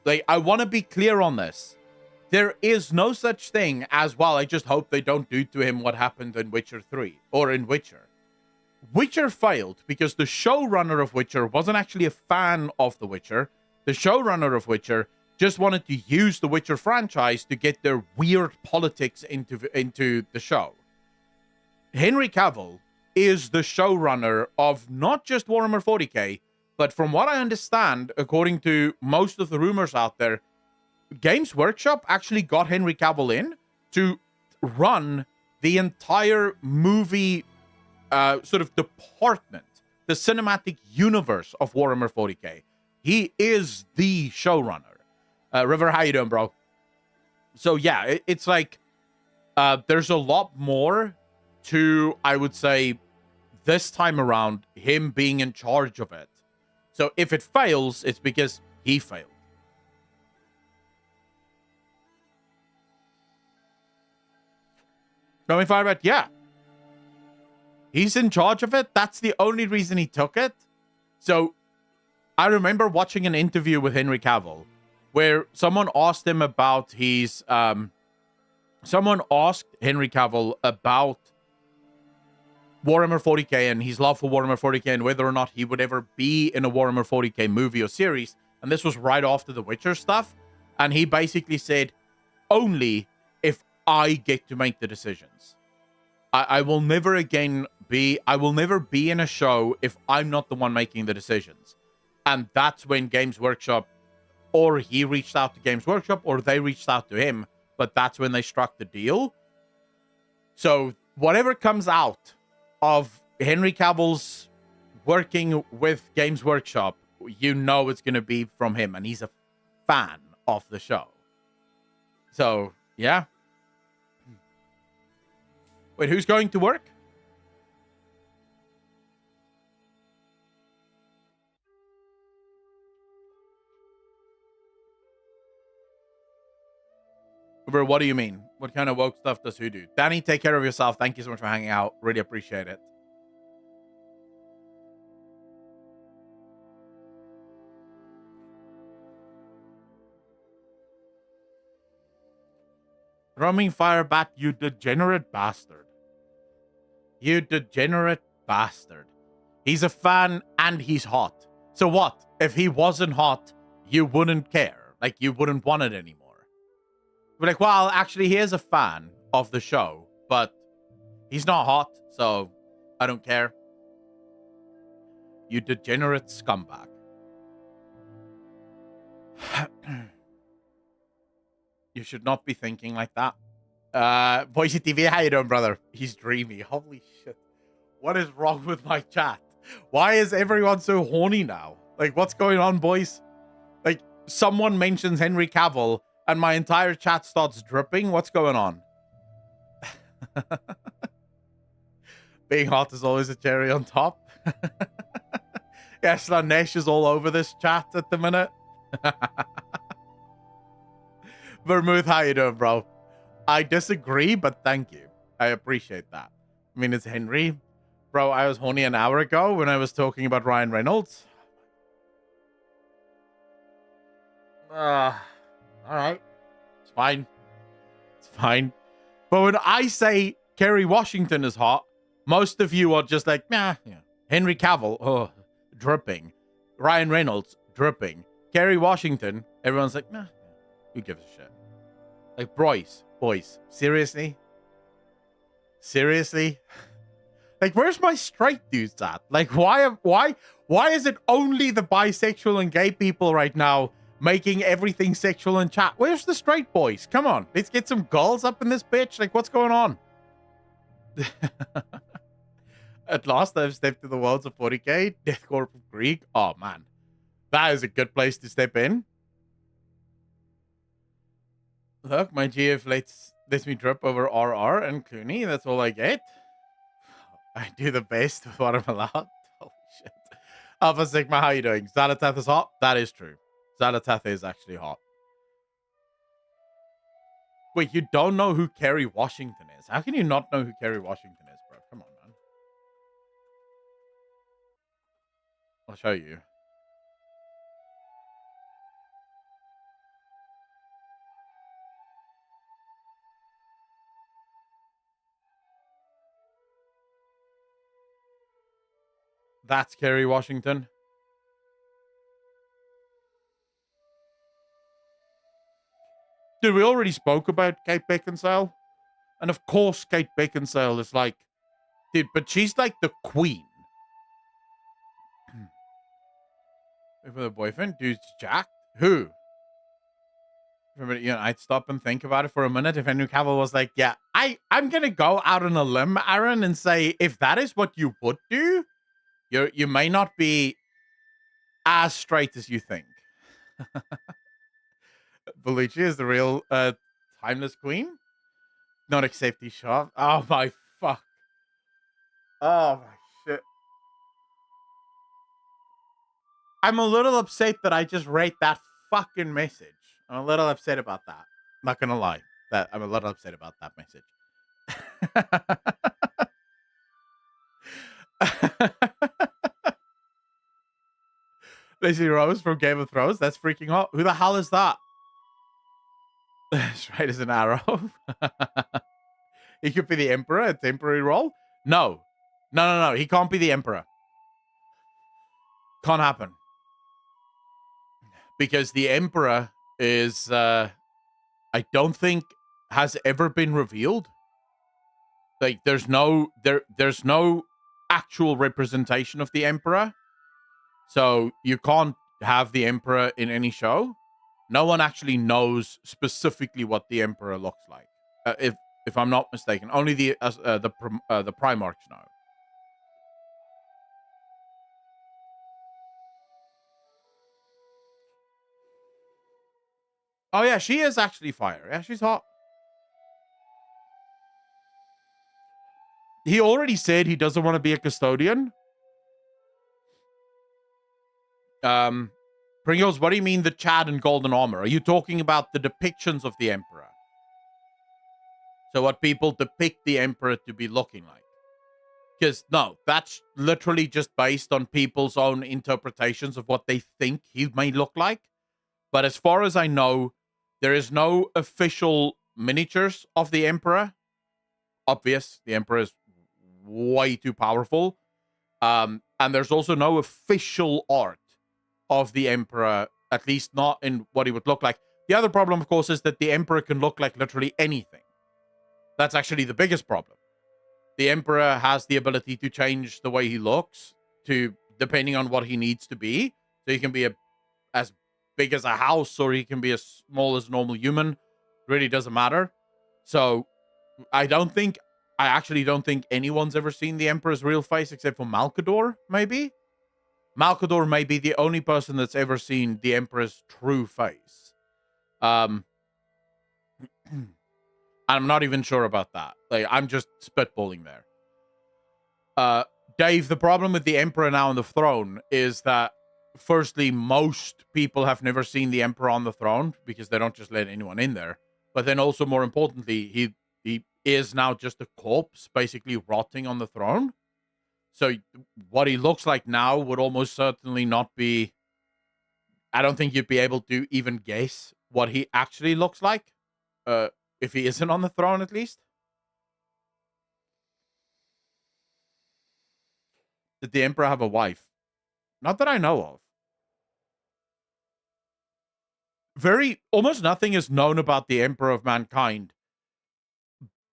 Like, I want to be clear on this. There is no such thing as, well, I just hope they don't do to him what happened in Witcher 3 or in Witcher. Witcher failed because the showrunner of Witcher wasn't actually a fan of The Witcher. The showrunner of Witcher just wanted to use the Witcher franchise to get their weird politics into the show. Henry Cavill is the showrunner of not just Warhammer 40k, but from what I understand, according to most of the rumors out there, Games Workshop actually got Henry Cavill in to run the entire movie sort of department, the cinematic universe of Warhammer 40k. He is the showrunner. River, how you doing, bro? So yeah, it's like there's a lot more to, I would say, this time around, him being in charge of it. So if it fails, it's because he failed. Going fire about, yeah. He's in charge of it. That's the only reason he took it. So I remember watching an interview with Henry Cavill where someone asked him about his someone asked Henry Cavill about Warhammer 40k and his love for Warhammer 40k and whether or not he would ever be in a Warhammer 40k movie or series. And this was right after the Witcher stuff. And he basically said, only if I get to make the decisions. I will never be in a show if I'm not the one making the decisions. And that's when Games Workshop, or he reached out to Games Workshop, or they reached out to him, but that's when they struck the deal. So whatever comes out of Henry Cavill's working with Games Workshop, you know it's going to be from him, and he's a fan of the show. So, yeah. Wait, who's going to work? Uber, what do you mean? What kind of woke stuff does who do? Danny, take care of yourself. Thank you so much for hanging out. Really appreciate it. Roaming Firebat, you degenerate bastard. You degenerate bastard. He's a fan and he's hot. So what? If he wasn't hot, you wouldn't care. Like, you wouldn't want it anymore. But like, well, actually, he is a fan of the show, but he's not hot, so I don't care. You degenerate scumbag. You should not be thinking like that. Boise TV, how you doing, brother? He's dreamy. Holy shit. What is wrong with my chat? Why is everyone so horny now? Like, what's going on, boys? Like, someone mentions Henry Cavill, and my entire chat starts dripping. What's going on? Being hot is always a cherry on top. Yeah, Slanesh is all over this chat at the minute. Vermouth, how you doing, bro? I disagree, but thank you. I appreciate that. I mean, it's Henry. Bro, I was horny an hour ago when I was talking about Ryan Reynolds. All right. It's fine. It's fine. But when I say Kerry Washington is hot, most of you are just like, nah. Yeah. Henry Cavill, oh, dripping. Ryan Reynolds, dripping. Kerry Washington, everyone's like, nah. Who gives a shit? Like, boys, seriously? Seriously? Like, where's my straight dudes at? Like, why is it only the bisexual and gay people right now making everything sexual in chat? Where's the straight boys? Come on, let's get some girls up in this bitch. Like, what's going on? At last, I've stepped to the worlds of 40k, Death Corp of Greek. Oh, man. That is a good place to step in. Look, my GF lets me drip over RR and Clooney. That's all I get. I do the best with what I'm allowed. Holy shit. Alpha Sigma, how you doing? Xalatath is hot? That is true. Xalatath is actually hot. Wait, you don't know who Kerry Washington is? How can you not know who Kerry Washington is, bro? Come on, man. I'll show you. That's Kerry Washington. Dude, we already spoke about Kate Beckinsale. And of course, Kate Beckinsale is like, dude, but she's like the queen. With a boyfriend, dude's jacked. Who? I'd stop and think about it for a minute. If Henry Cavill was like, yeah, I'm going to go out on a limb, Aaron, and say, if that is what you would do, you may not be as straight as you think. Bellucci is the real timeless queen. Not accept his shot. Oh my fuck. Oh my shit. I'm a little upset that I just read that fucking message. I'm a little upset about that. Not gonna lie. That I'm a little upset about that message. Lacey Rose from Game of Thrones. That's freaking hot. Who the hell is that? Straight as an arrow. He could be the Emperor, a temporary role. No. He can't be the Emperor. Can't happen. Because the Emperor is, I don't think, has ever been revealed. Like, there's no actual representation of the Emperor. So you can't have the Emperor in any show. No one actually knows specifically what the Emperor looks like. If I'm not mistaken, only the Primarchs know. Oh yeah, she is actually fire. Yeah, she's hot. He already said he doesn't want to be a custodian. Pringles, what do you mean the Chad and golden armor? Are you talking about the depictions of the Emperor? So what people depict the Emperor to be looking like? Because no, that's literally just based on people's own interpretations of what they think he may look like. But as far as I know, there is no official miniatures of the Emperor. Obvious, the Emperor is way too powerful. And there's also no official art of the Emperor, at least not in what he would look like. The other problem, of course, is that the Emperor can look like literally anything. That's actually the biggest problem. The Emperor has the ability to change the way he looks to depending on what he needs to be. So he can be as big as a house, or he can be as small as a normal human. It really doesn't matter. So I actually don't think anyone's ever seen the Emperor's real face except for Malkador, maybe. Malkador may be the only person that's ever seen the Emperor's true face. I'm not even sure about that. Like, I'm just spitballing there. Dave, the problem with the Emperor now on the throne is that, firstly, most people have never seen the Emperor on the throne because they don't just let anyone in there. But then also, more importantly, he is now just a corpse, basically rotting on the throne. So what he looks like now would almost certainly not be I don't think you'd be able to even guess what he actually looks like, if he isn't on the throne, at least. Did the Emperor have a wife? Not that I know of. Almost nothing is known about the Emperor of Mankind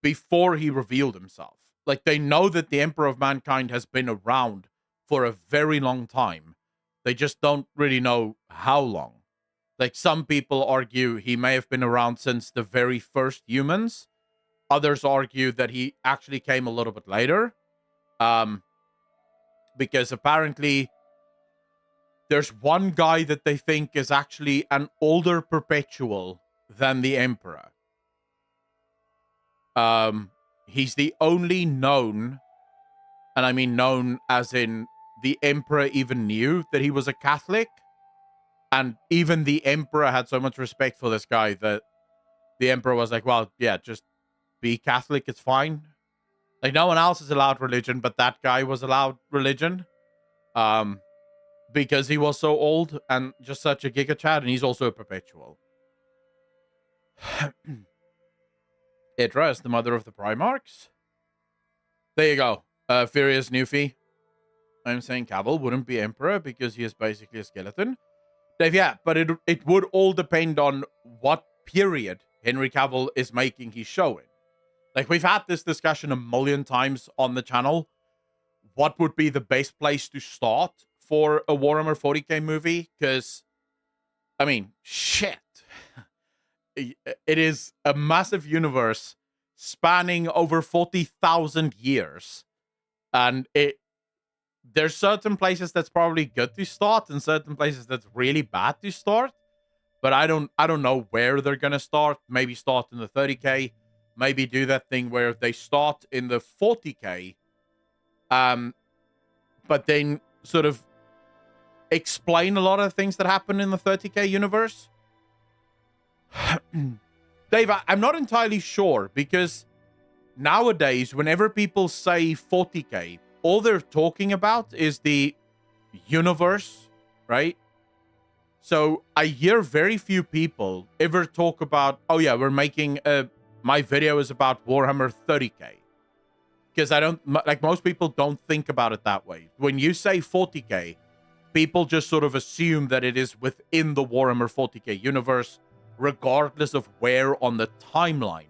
before he revealed himself. Like, they know that the Emperor of Mankind has been around for a very long time. They just don't really know how long. Like, some people argue he may have been around since the very first humans. Others argue that he actually came a little bit later. Because apparently there's one guy that they think is actually an older perpetual than the Emperor. He's the only known, and I mean known as in the Emperor even knew that he was a Catholic. And even the Emperor had so much respect for this guy that the Emperor was like, well, yeah, just be Catholic, it's fine. Like, no one else is allowed religion, but that guy was allowed religion. Because he was so old and just such a Giga Chad, and he's also a perpetual. Idra is the mother of the Primarchs. There you go. Furious Newfie. I'm saying Cavill wouldn't be Emperor because he is basically a skeleton. Dave, yeah, but it would all depend on what period Henry Cavill is making his show in. Like, we've had this discussion a million times on the channel. What would be the best place to start for a Warhammer 40k movie? Because, I mean, shit. It is a massive universe spanning over 40,000 years. And there's certain places that's probably good to start and certain places that's really bad to start. But I don't know where they're going to start. Maybe start in the 30k. Maybe do that thing where they start in the 40k. But then sort of explain a lot of things that happen in the 30k universe. Dave, I'm not entirely sure, because nowadays, whenever people say 40k, all they're talking about is the universe, right? So I hear very few people ever talk about, oh yeah, we're making my video is about Warhammer 30k. Because most people don't think about it that way. When you say 40k, people just sort of assume that it is within the Warhammer 40k universe, regardless of where on the timeline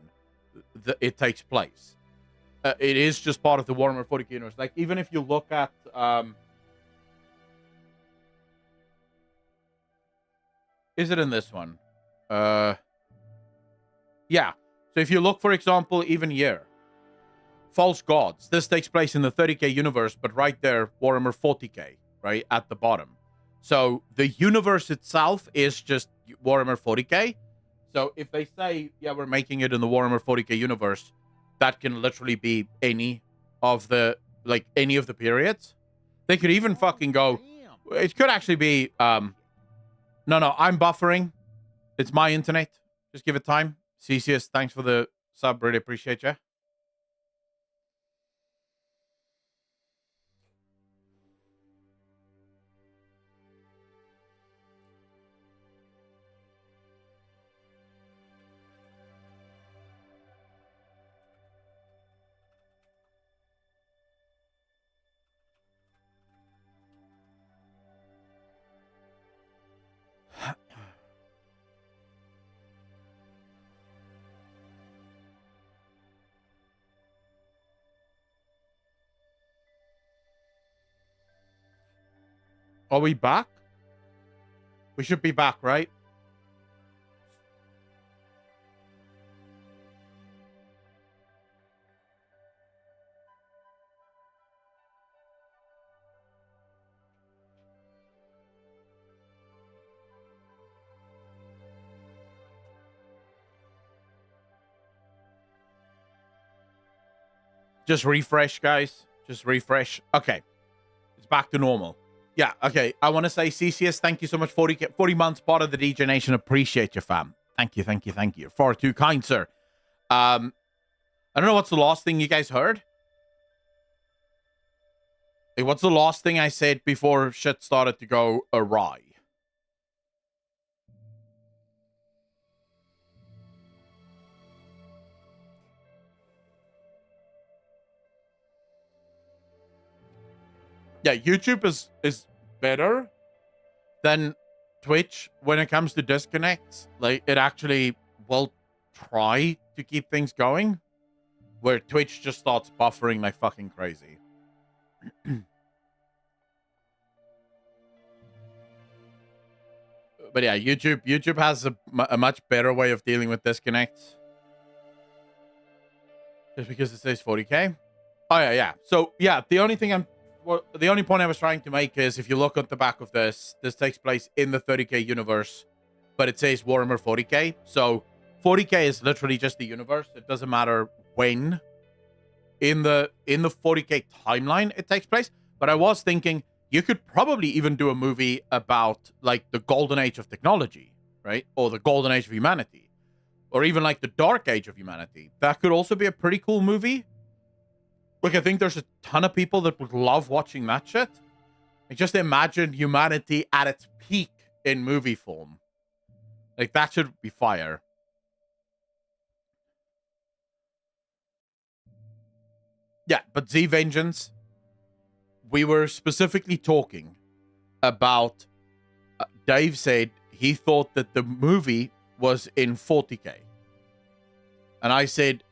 it takes place. It is just part of the Warhammer 40k universe. Like, even if you look at... is it in this one? Yeah. So if you look, for example, even here, False Gods. This takes place in the 30k universe, but right there, Warhammer 40k, right at the bottom. So the universe itself is just Warhammer 40k. So if they say, yeah, we're making it in the Warhammer 40k universe, that can literally be any of the periods. They could even fucking go, it could actually be, no, I'm buffering. It's my internet. Just give it time. Cesius, thanks for the sub. Really appreciate you. Are we back? We should be back, right? Just refresh, guys. Just refresh. Okay. It's back to normal. Yeah, okay. I want to say, CCS, thank you so much. 40 months, part of the DJ Nation. Appreciate you, fam. Thank you, thank you, thank you. Far too kind, sir. I don't know what's the last thing you guys heard. Hey, what's the last thing I said before shit started to go awry? Yeah, YouTube is better than Twitch when it comes to disconnects. Like, it actually will try to keep things going, where Twitch just starts buffering like fucking crazy. But yeah, YouTube has a much better way of dealing with disconnects. Just because it says 40K. Oh yeah. So yeah, the only point I was trying to make is, if you look at the back of this takes place in the 30K universe, but it says Warhammer 40K. So 40K is literally just the universe. It doesn't matter when in the 40K timeline it takes place. But I was thinking, you could probably even do a movie about like the golden age of technology, right? Or the golden age of humanity. Or even like the dark age of humanity. That could also be a pretty cool movie. Like, I think there's a ton of people that would love watching that shit. Like, just imagine humanity at its peak in movie form. Like, that should be fire. Yeah, but Z Vengeance, we were specifically talking about, Dave said he thought that the movie was in 40K. And I said,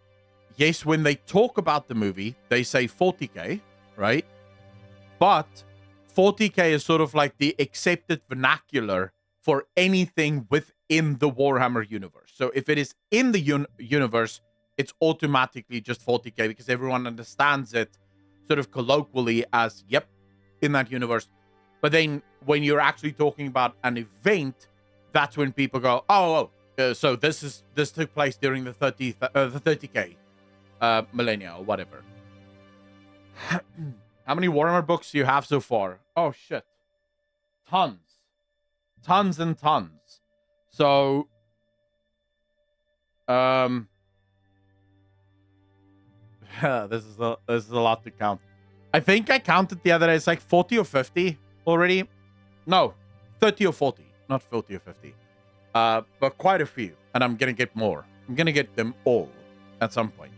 yes, when they talk about the movie, they say 40K, right? But 40K is sort of like the accepted vernacular for anything within the Warhammer universe. So if it is in the universe, it's automatically just 40K because everyone understands it sort of colloquially as, yep, in that universe. But then when you're actually talking about an event, that's when people go, so this took place during the 30K millennia or whatever. How many Warhammer books do you have so far? Oh shit, tons and tons. So this is a lot to count. I think I counted the other day. It's like 40 or 50 already. No, 30 or 40, not 40 or 50. But quite a few, and I'm gonna get more. I'm gonna get them all at some point.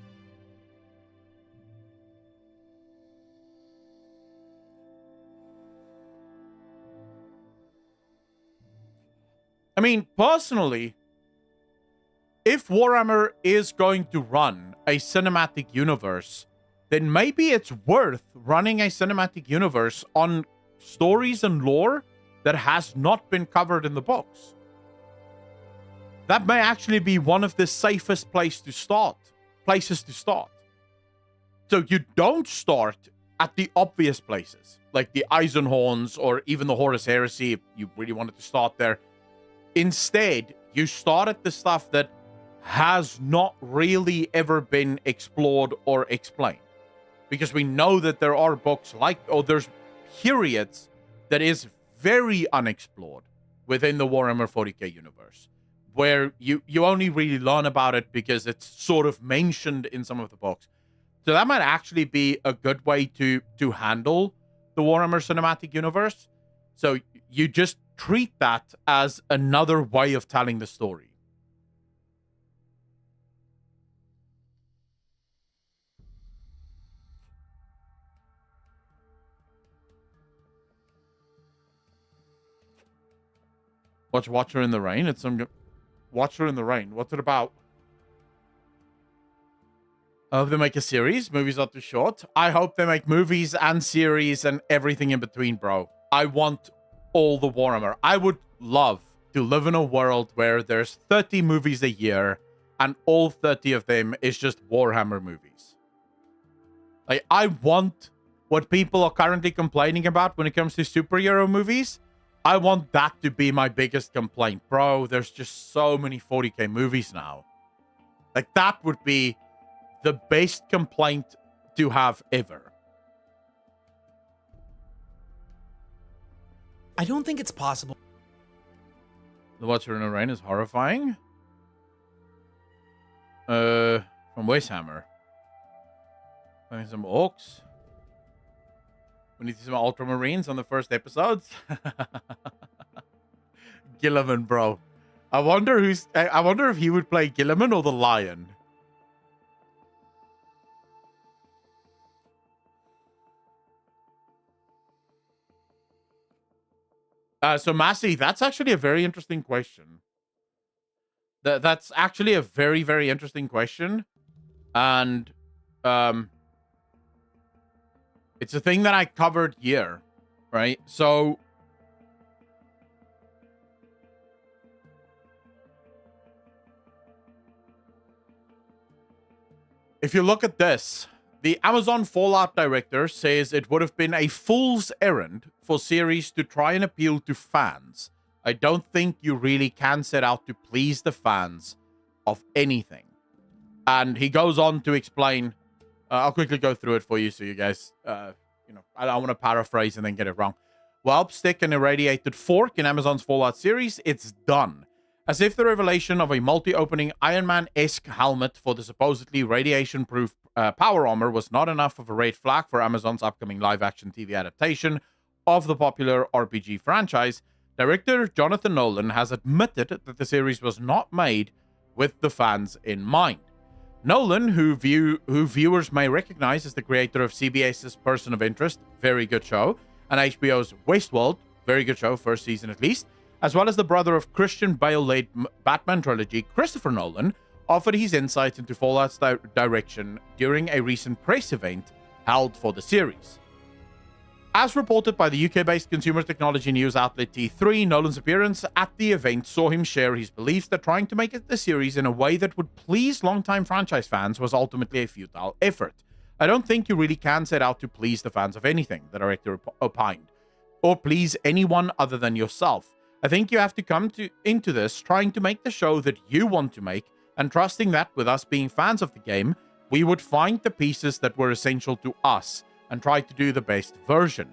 I mean, personally, if Warhammer is going to run a cinematic universe, then maybe it's worth running a cinematic universe on stories and lore that has not been covered in the books. That may actually be one of the safest places to start. So you don't start at the obvious places, like the Eisenhorns or even the Horus Heresy, if you really wanted to start there. Instead, you start at the stuff that has not really ever been explored or explained. Because we know that there are books there's periods that is very unexplored within the Warhammer 40K universe, where you only really learn about it because it's sort of mentioned in some of the books. So that might actually be a good way to handle the Warhammer cinematic universe. So you just treat that as another way of telling the story. Watch Watcher in the Rain. It's some Watcher in the Rain. What's it about? I hope they make a series. Movies are too short. I hope they make movies and series and everything in between, bro. I want all the Warhammer. I would love to live in a world where there's 30 movies a year and all 30 of them is just Warhammer movies. Like, I want what people are currently complaining about when it comes to superhero movies. I want that to be my biggest complaint. Bro, there's just so many 40K movies now. Like, that would be the best complaint to have ever. I don't think it's possible. The Watcher in the Rain is horrifying. From Wastehammer. Finding some orcs. We need some Ultramarines on the first episodes. Gilliman, bro. I wonder if he would play Gilliman or the Lion. So Massey, that's actually a very interesting question. That's actually a very, very interesting question. And it's a thing that I covered here, right? So if you look at this, the Amazon Fallout director says it would have been a fool's errand for series to try and appeal to fans. I don't think you really can set out to please the fans of anything. And he goes on to explain, I'll quickly go through it for you so you guys, I don't want to paraphrase and then get it wrong. Well, stick an irradiated fork in Amazon's Fallout series, it's done. As if the revelation of a multi-opening Iron Man-esque helmet for the supposedly radiation-proof power armor was not enough of a red flag for Amazon's upcoming live-action TV adaptation of the popular RPG franchise, director Jonathan Nolan has admitted that the series was not made with the fans in mind. Nolan, who viewers may recognize as the creator of CBS's Person of Interest, very good show, and HBO's Westworld, very good show, first season at least, as well as the brother of Christian Bale-led Batman trilogy, Christopher Nolan, offered his insight into Fallout's direction during a recent press event held for the series. As reported by the UK-based consumer technology news outlet T3, Nolan's appearance at the event saw him share his beliefs that trying to make the series in a way that would please longtime franchise fans was ultimately a futile effort. I don't think you really can set out to please the fans of anything, the director opined, or please anyone other than yourself. I think you have to come into this trying to make the show that you want to make and trusting that with us being fans of the game, we would find the pieces that were essential to us and try to do the best version.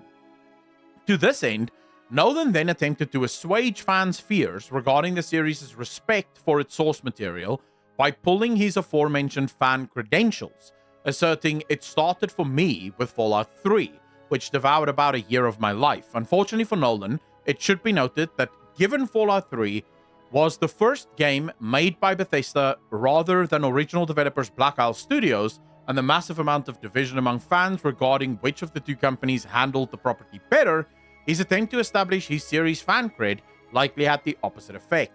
To this end, Nolan then attempted to assuage fans' fears regarding the series' respect for its source material by pulling his aforementioned fan credentials, asserting it started for me with Fallout 3, which devoured about a year of my life. Unfortunately for Nolan, it should be noted that given Fallout 3 was the first game made by Bethesda rather than original developers Black Isle Studios, and the massive amount of division among fans regarding which of the two companies handled the property better, his attempt to establish his series' fan cred likely had the opposite effect.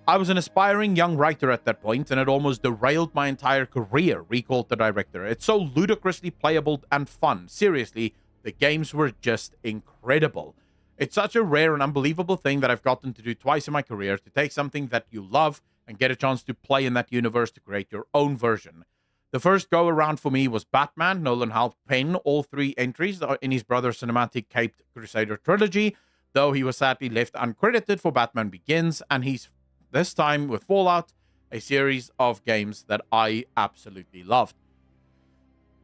I was an aspiring young writer at that point, and it almost derailed my entire career, recalled the director. It's so ludicrously playable and fun. Seriously, the games were just incredible. It's such a rare and unbelievable thing that I've gotten to do twice in my career, to take something that you love and get a chance to play in that universe to create your own version. The first go-around for me was Batman. Nolan helped pen all 3 entries in his brother's cinematic Caped Crusader trilogy, though he was sadly left uncredited for Batman Begins, and he's, this time with Fallout, a series of games that I absolutely loved.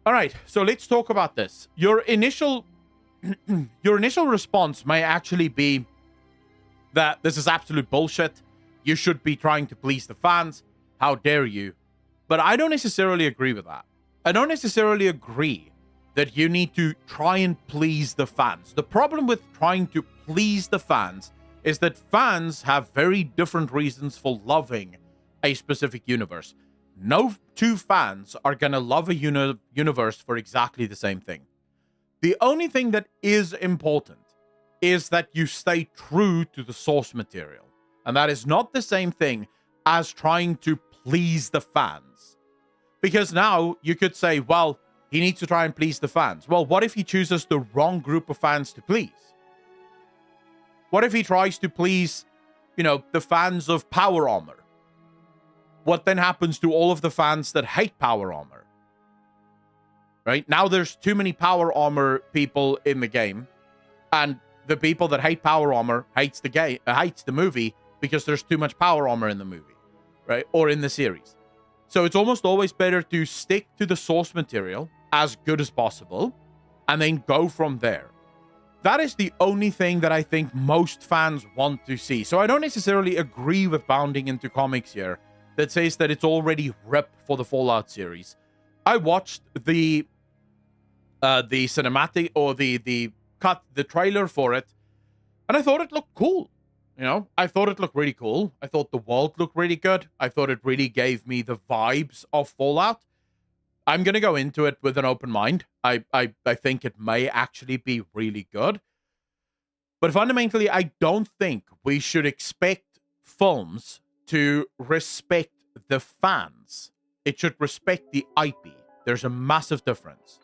All right, so let's talk about this. Your initial response may actually be that this is absolute bullshit. You should be trying to please the fans. How dare you? But I don't necessarily agree with that. I don't necessarily agree that you need to try and please the fans. The problem with trying to please the fans is that fans have very different reasons for loving a specific universe. No two fans are going to love a universe for exactly the same thing. The only thing that is important is that you stay true to the source material. And that is not the same thing as trying to please the fans. Because now you could say, well, he needs to try and please the fans. Well, what if he chooses the wrong group of fans to please? What if he tries to please, the fans of Power Armor? What then happens to all of the fans that hate Power Armor? Right? Now there's too many Power Armor people in the game, and the people that hate Power Armor hates the movie because there's too much Power Armor in the movie, right? Or in the series. So it's almost always better to stick to the source material as good as possible and then go from there. That is the only thing that I think most fans want to see. So I don't necessarily agree with bounding into comics here that says that it's already ripped for the Fallout series. I watched the cinematic or the trailer for it, and I thought it looked cool. I thought it looked really cool. I thought the world looked really good. I thought it really gave me the vibes of Fallout. I'm going to go into it with an open mind. I think it may actually be really good. But fundamentally, I don't think we should expect films to respect the fans. It should respect the IP. There's a massive difference.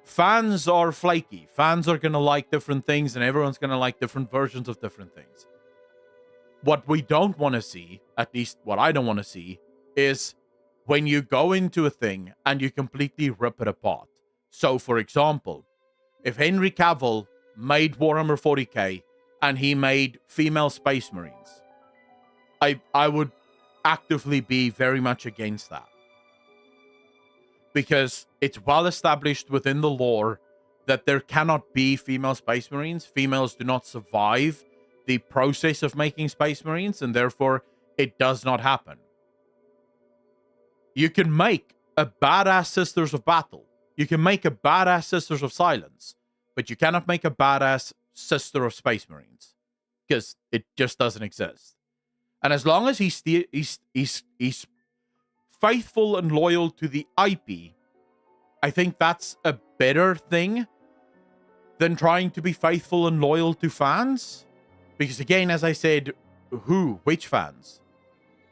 Fans are flaky. Fans are going to like different things, and everyone's going to like different versions of different things. What we don't want to see, at least what I don't want to see, is when you go into a thing and you completely rip it apart. So, for example, if Henry Cavill made Warhammer 40k and he made female Space Marines, I would actively be very much against that. Because it's well established within the lore that there cannot be female Space Marines. Females do not survive the process of making Space Marines, and therefore it does not happen. You can make a badass Sisters of Battle. You can make a badass Sisters of Silence, but you cannot make a badass Sister of Space Marines because it just doesn't exist. And as long as he's faithful and loyal to the IP, I think that's a better thing than trying to be faithful and loyal to fans. Because again, as I said, which fans?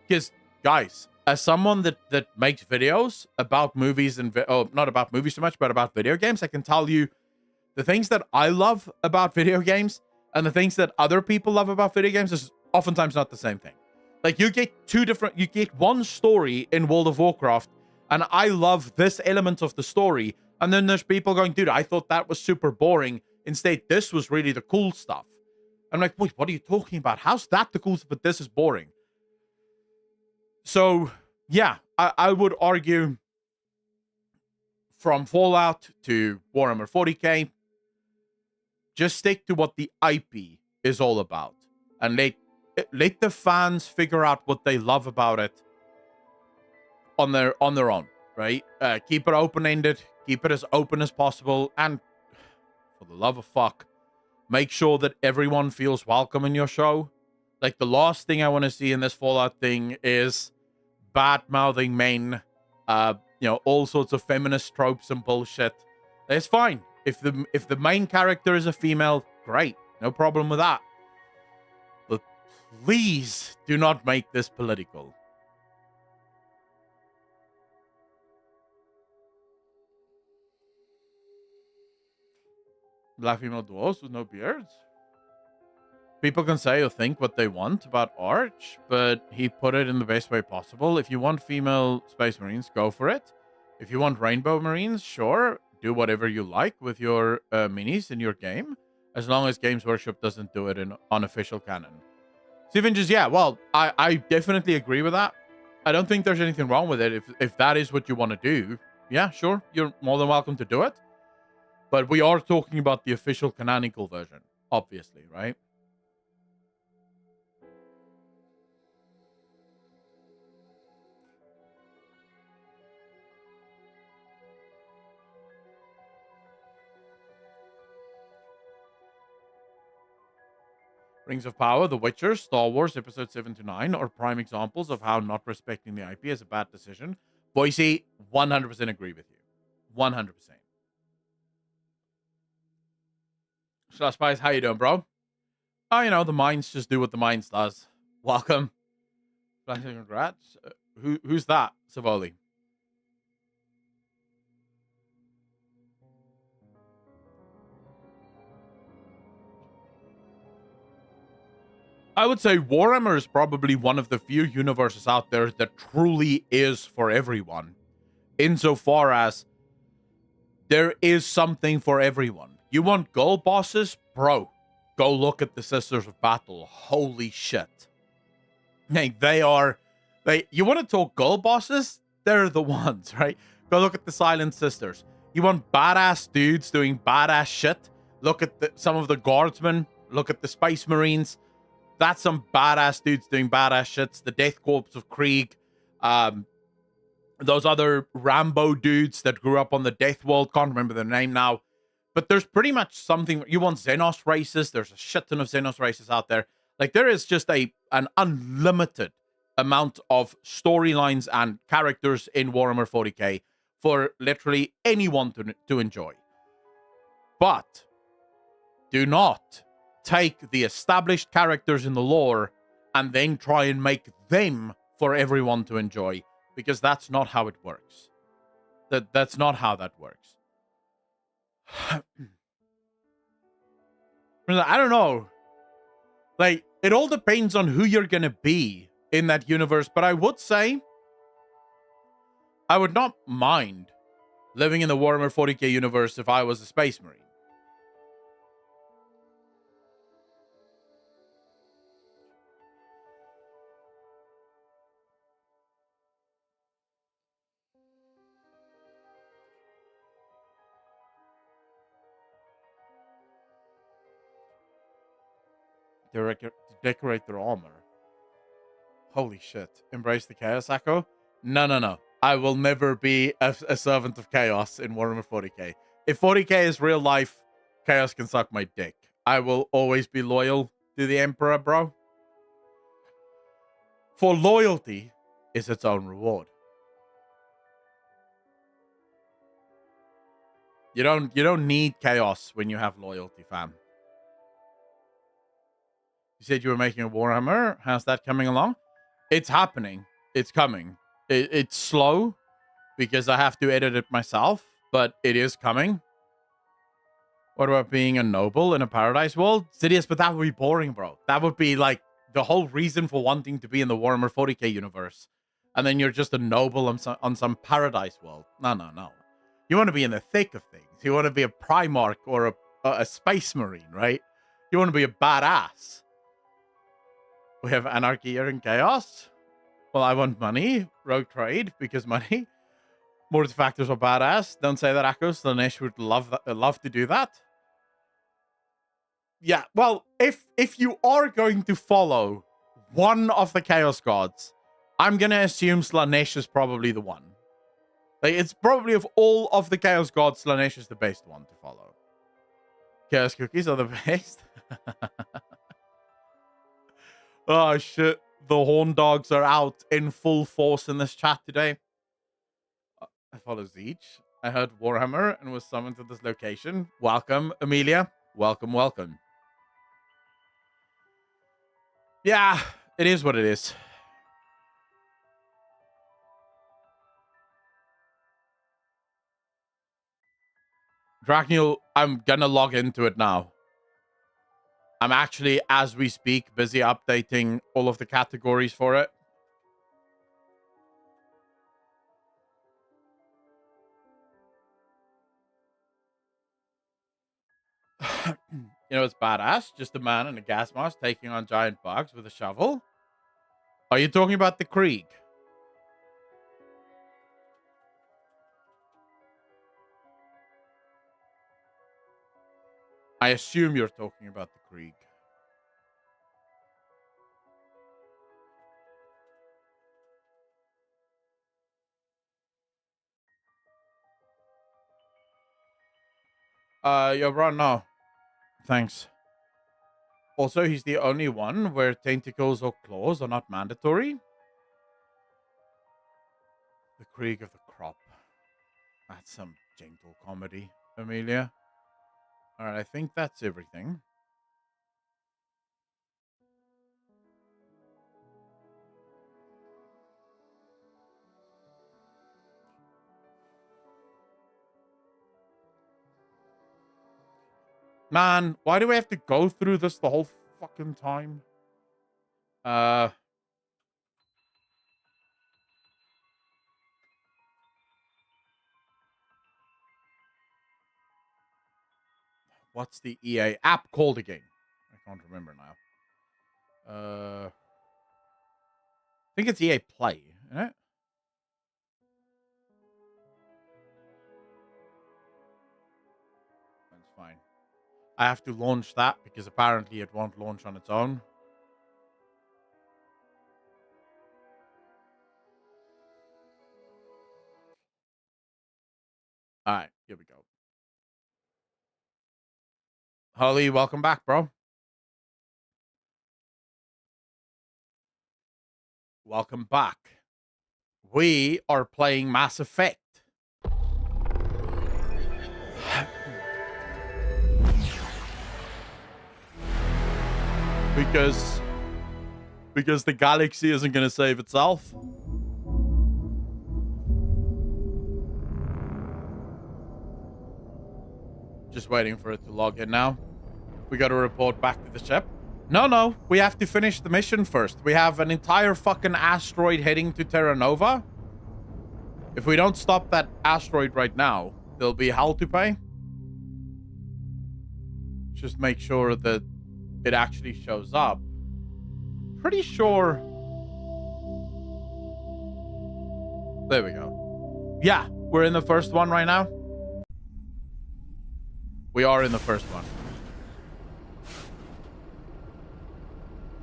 Because guys, as someone that makes videos about movies and not about movies so much, but about video games, I can tell you the things that I love about video games and the things that other people love about video games is oftentimes not the same thing. Like you get one story in World of Warcraft, and I love this element of the story, and then there's people going, dude, I thought that was super boring. Instead, this was really the cool stuff. I'm like, wait, what are you talking about? How's that the cool stuff, but this is boring? So, yeah, I would argue from Fallout to Warhammer 40k, just stick to what the IP is all about. And let the fans figure out what they love about it on their own, right? Keep it open-ended. Keep it as open as possible. And for the love of fuck, make sure that everyone feels welcome in your show. Like, the last thing I want to see in this Fallout thing is bad-mouthing men, all sorts of feminist tropes and bullshit. It's fine. If the main character is a female, great. No problem with that. But please do not make this political. Black female dwarves with no beards. People can say or think what they want about Arch, but he put it in the best way possible. If you want female Space Marines, go for it. If you want Rainbow Marines, sure, do whatever you like with your minis in your game, as long as Games Workshop doesn't do it in unofficial canon. Stephen just, yeah, well, I definitely agree with that. I don't think there's anything wrong with it. If that is what you want to do, yeah, sure, you're more than welcome to do it. But we are talking about the official canonical version, obviously, right? Rings of Power, The Witcher, Star Wars Episode 7 to 9 are prime examples of how not respecting the IP is a bad decision. Boise, 100% agree with you. 100%. Slash Spice, how you doing, bro? Oh, the Minds just do what the Minds does. Welcome. Congrats. Who's that, Savoli? I would say Warhammer is probably one of the few universes out there that truly is for everyone. Insofar as there is something for everyone. You want gold bosses? Bro, go look at the Sisters of Battle. Holy shit. Like, you want to talk gold bosses? They're the ones, right? Go look at the Silent Sisters. You want badass dudes doing badass shit? Look at some of the guardsmen. Look at the Space Marines. That's some badass dudes doing badass shits. The Death Corps of Krieg. Those other Rambo dudes that grew up on the Death World. Can't remember their name now. But there's pretty much something. You want Xenos races. There's a shit ton of Xenos races out there. Like, there is just an unlimited amount of storylines and characters in Warhammer 40k for literally anyone to enjoy. But Do not take the established characters in the lore and then try and make them for everyone to enjoy, because that's not how it works. That's not how that works. I don't know. Like, it all depends on who you're gonna be in that universe, but I would say I would not mind living in the Warhammer 40k universe if I was a Space Marine. To decorate their armor. Holy shit. Embrace the Chaos Echo? No. I will never be a servant of Chaos in Warhammer 40k. If 40k is real life, Chaos can suck my dick. I will always be loyal to the Emperor, bro. For loyalty is its own reward. You don't need Chaos when you have loyalty, fam. You said you were making a Warhammer. How's that coming along? It's happening. It's coming. It's slow because I have to edit it myself, but it is coming. What about being a noble in a paradise world? Sidious, but that would be boring, bro. That would be like the whole reason for wanting to be in the Warhammer 40k universe. And then you're just a noble on some paradise world. No. You want to be in the thick of things. You want to be a Primarch or a Space Marine, right? You want to be a badass. We have Anarchy here in Chaos. Well, I want money. Rogue Trade, because money. Mortifactors are badass. Don't say that, Akos. Lanesh would love to do that. Yeah, well, if you are going to follow one of the Chaos Gods, I'm going to assume Slanesh is probably the one. Like, it's probably of all of the Chaos Gods, Slanesh is the best one to follow. Chaos Cookies are the best. Oh, shit. The Horn Dogs are out in full force in this chat today. I follow Zeech. I heard Warhammer and was summoned to this location. Welcome, Amelia. Welcome. Yeah, it is what it is. Drakniel, I'm gonna log into it now. I'm actually, as we speak, busy updating all of the categories for it. You know, it's badass. Just a man in a gas mask taking on giant bugs with a shovel. Are you talking about the Krieg? I assume you're talking about the Krieg. Yo, bro, no. Thanks. Also, he's the only one where tentacles or claws are not mandatory. The Krieg of the Crop. That's some gentle comedy, Amelia. Alright, I think that's everything. Man, why do we have to go through this the whole fucking time? What's the EA app called again? I can't remember now. I think it's EA Play, isn't it? That's fine. I have to launch that because apparently it won't launch on its own. All right, here we go. Holly, welcome back, bro. Welcome back. We are playing Mass Effect. Because the galaxy isn't going to save itself. Just waiting for it to log in now. We got to report back to the ship. No, we have to finish the mission first. We have an entire fucking asteroid heading to Terra Nova. If we don't stop that asteroid right now, there'll be hell to pay. Just make sure that it actually shows up. Pretty sure. There we go. Yeah, we're in the first one right now. We are in the first one.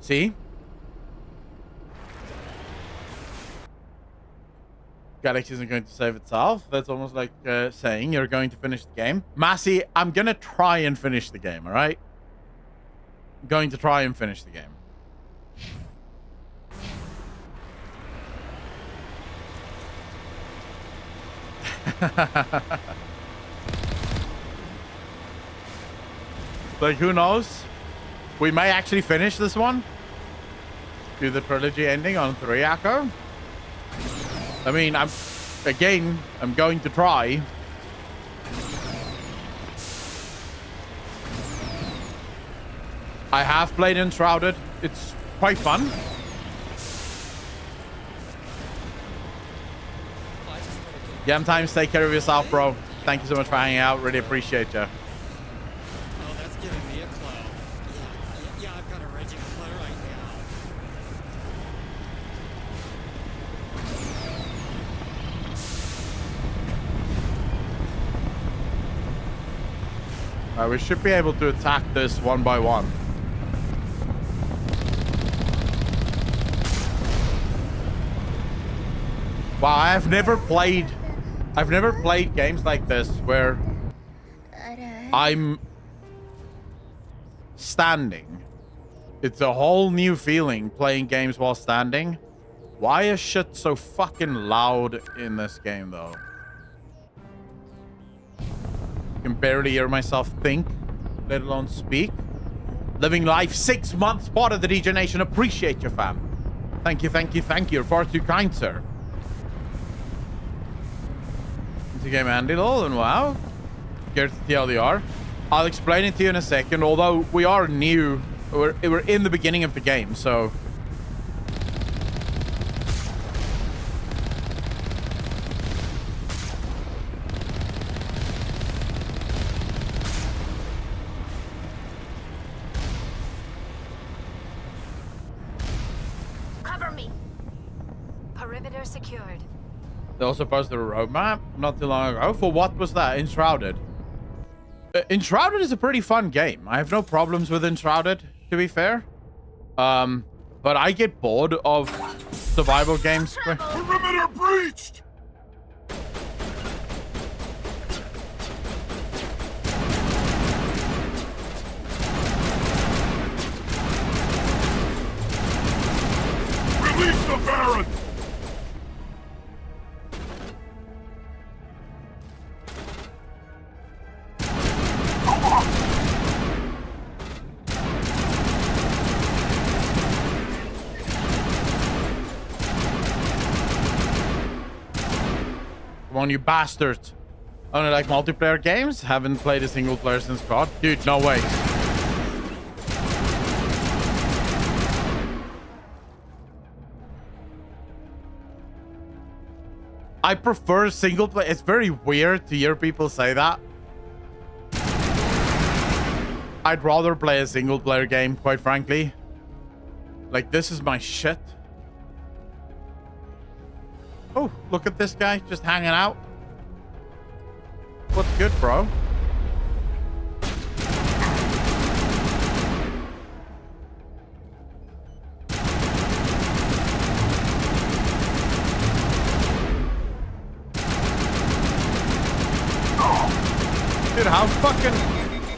See? Galaxy isn't going to save itself. That's almost like saying you're going to finish the game. Massey, I'm going to try and finish the game, all right? I'm going to try and finish the game. Like, who knows? We may actually finish this one. Do the trilogy ending on 3 Echo. I mean, I'm going to try. I have played Enshrouded. It's quite fun. Yam Times, take care of yourself, bro. Thank you so much for hanging out. Really appreciate you. We should be able to attack this one by one. Wow, I've never played games like this where I'm standing. It's a whole new feeling playing games while standing. Why is shit so fucking loud in this game though? I can barely hear myself think, let alone speak. Living life 6 months, part of the DJ Nation. Appreciate you, fam. Thank you, thank you, thank you. You're far too kind, sir. Into game Andy lol, and wow. Scared to TLDR. I'll explain it to you in a second, although we are new. We're in the beginning of the game, so... They also posted a roadmap not too long ago. For what was that? Enshrouded. Enshrouded is a pretty fun game. I have no problems with Enshrouded, to be fair. But I get bored of survival games. Perimeter breached! Release the Baron! Come on, you bastards. Only like multiplayer games? Haven't played a single player since COD? Dude, no way. I prefer single player. It's very weird to hear people say that. I'd rather play a single player game, quite frankly. Like, this is my shit. Oh, look at this guy just hanging out. What's good, bro? Dude, how fucking...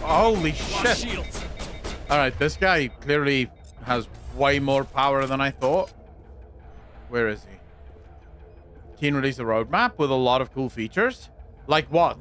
Holy shit. Alright, this guy clearly has way more power than I thought. Where is he? Keen released a roadmap with a lot of cool features. Like what?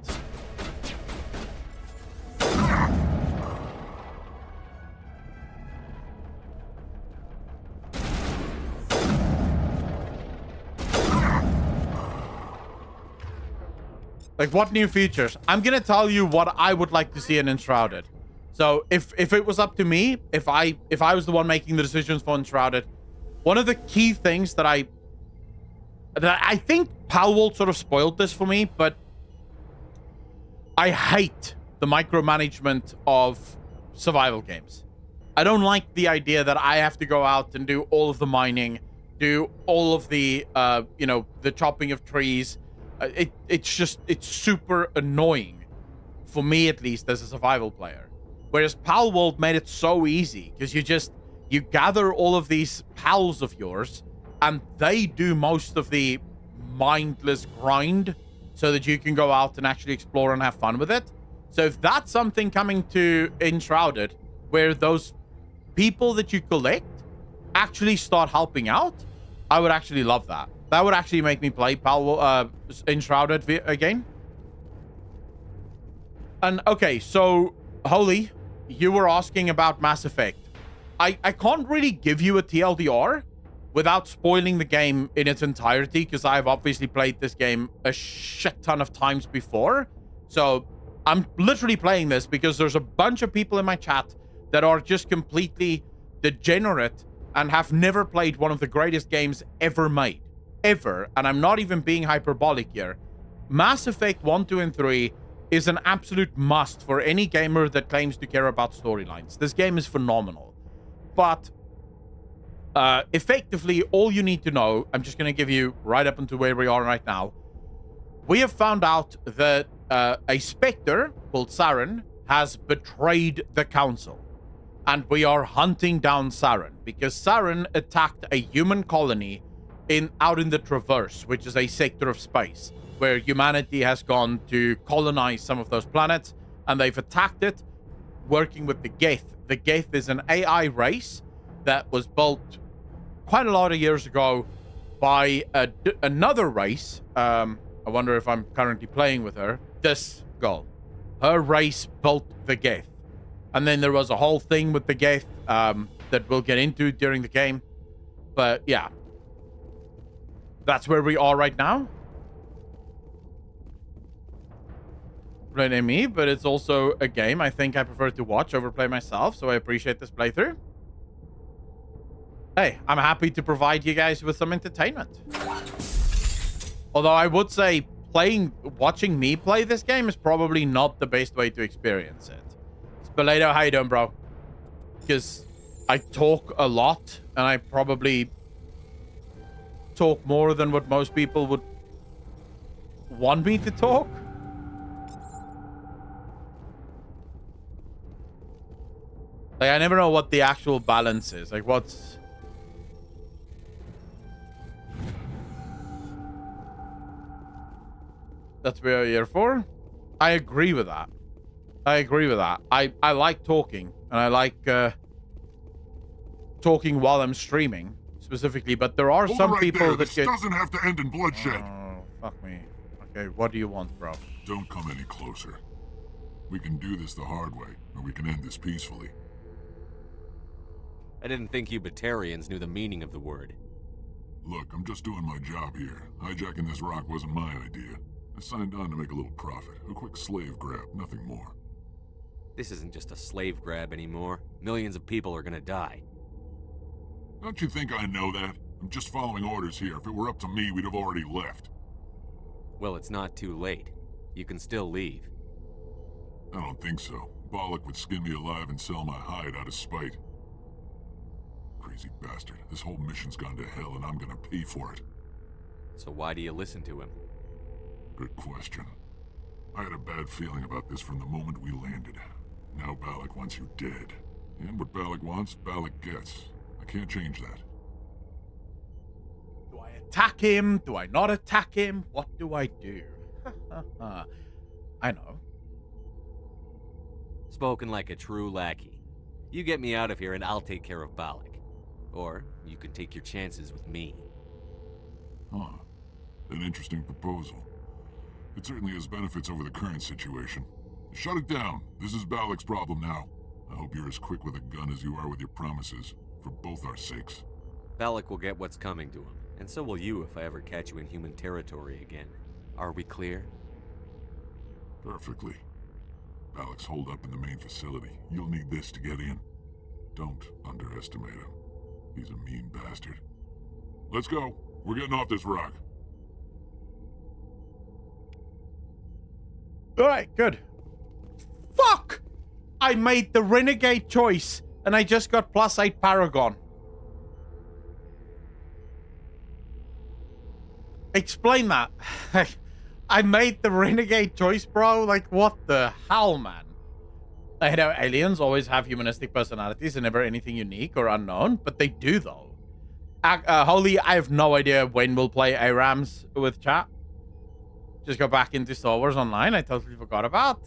Like, what new features? I'm gonna tell you what I would like to see in Enshrouded. So if it was up to me, if I was the one making the decisions for Enshrouded, one of the key things that I think Palworld sort of spoiled this for me, but I hate the micromanagement of survival games. I don't like the idea that I have to go out and do all of the mining, do all of the the chopping of trees. It's super annoying for me, at least as a survival player. Whereas Palworld made it so easy because you gather all of these pals of yours and they do most of the mindless grind so that you can go out and actually explore and have fun with it. So if that's something coming to Enshrouded, where those people that you collect actually start helping out, I would actually love that. That would actually make me play Enshrouded again. And okay, so Holy, you were asking about Mass Effect. I can't really give you a TLDR without spoiling the game in its entirety, because I've obviously played this game a shit ton of times before. So I'm literally playing this because there's a bunch of people in my chat that are just completely degenerate and have never played one of the greatest games ever made. Ever. And I'm not even being hyperbolic here. Mass Effect 1, 2, and 3 is an absolute must for any gamer that claims to care about storylines. This game is phenomenal. But effectively, all you need to know, I'm just going to give you right up into where we are right now. We have found out that a Spectre called Saren has betrayed the Council. And we are hunting down Saren because Saren attacked a human colony out in the Traverse, which is a sector of space where humanity has gone to colonize some of those planets, and they've attacked it working with the Geth. The Geth is an AI race that was built quite a lot of years ago by another race. I wonder if I'm currently playing with her. This girl. Her race built the Geth. And then there was a whole thing with the Geth that we'll get into during the game. But yeah. That's where we are right now. Blame me, but it's also a game I think I prefer to watch over play myself, so I appreciate this playthrough. Hey, I'm happy to provide you guys with some entertainment. Although I would say watching me play this game is probably not the best way to experience it. Spalato, how you doing, bro? Because I talk a lot, and I probably talk more than what most people would want me to talk. Like, I never know what the actual balance is. Like, what's... That's what we're here for? I agree with that. I agree with that. I like talking, and I like talking while I'm streaming, specifically, but there are some people that get... This doesn't have to end in bloodshed. Oh, fuck me. Okay, what do you want, bro? Don't come any closer. We can do this the hard way, or we can end this peacefully. I didn't think you Batarians knew the meaning of the word. Look, I'm just doing my job here. Hijacking this rock wasn't my idea. I signed on to make a little profit. A quick slave grab, nothing more. This isn't just a slave grab anymore. Millions of people are gonna die. Don't you think I know that? I'm just following orders here. If it were up to me, we'd have already left. Well, it's not too late. You can still leave. I don't think so. Bollock would skin me alive and sell my hide out of spite. Crazy bastard. This whole mission's gone to hell and I'm gonna pay for it. So why do you listen to him? Good question. I had a bad feeling about this from the moment we landed. Now Balak wants you dead. And what Balak wants, Balak gets. I can't change that. Do I attack him? Do I not attack him? What do I do? I know. Spoken like a true lackey. You get me out of here and I'll take care of Balak. Or you can take your chances with me. Huh. An interesting proposal. It certainly has benefits over the current situation. Shut it down. This is Balak's problem now. I hope you're as quick with a gun as you are with your promises, for both our sakes. Balak will get what's coming to him, and so will you if I ever catch you in human territory again. Are we clear? Perfectly. Balak's holed up in the main facility. You'll need this to get in. Don't underestimate him. He's a mean bastard. Let's go. We're getting off this rock. Alright, good. Fuck! I made the renegade choice, and I just got +8 Paragon. Explain that. I made the renegade choice, bro. Like, what the hell, man? I know aliens always have humanistic personalities and never anything unique or unknown, but they do, though. Holy, I have no idea when we'll play ARAMs with chat. Just go back into Star Wars Online. I totally forgot about.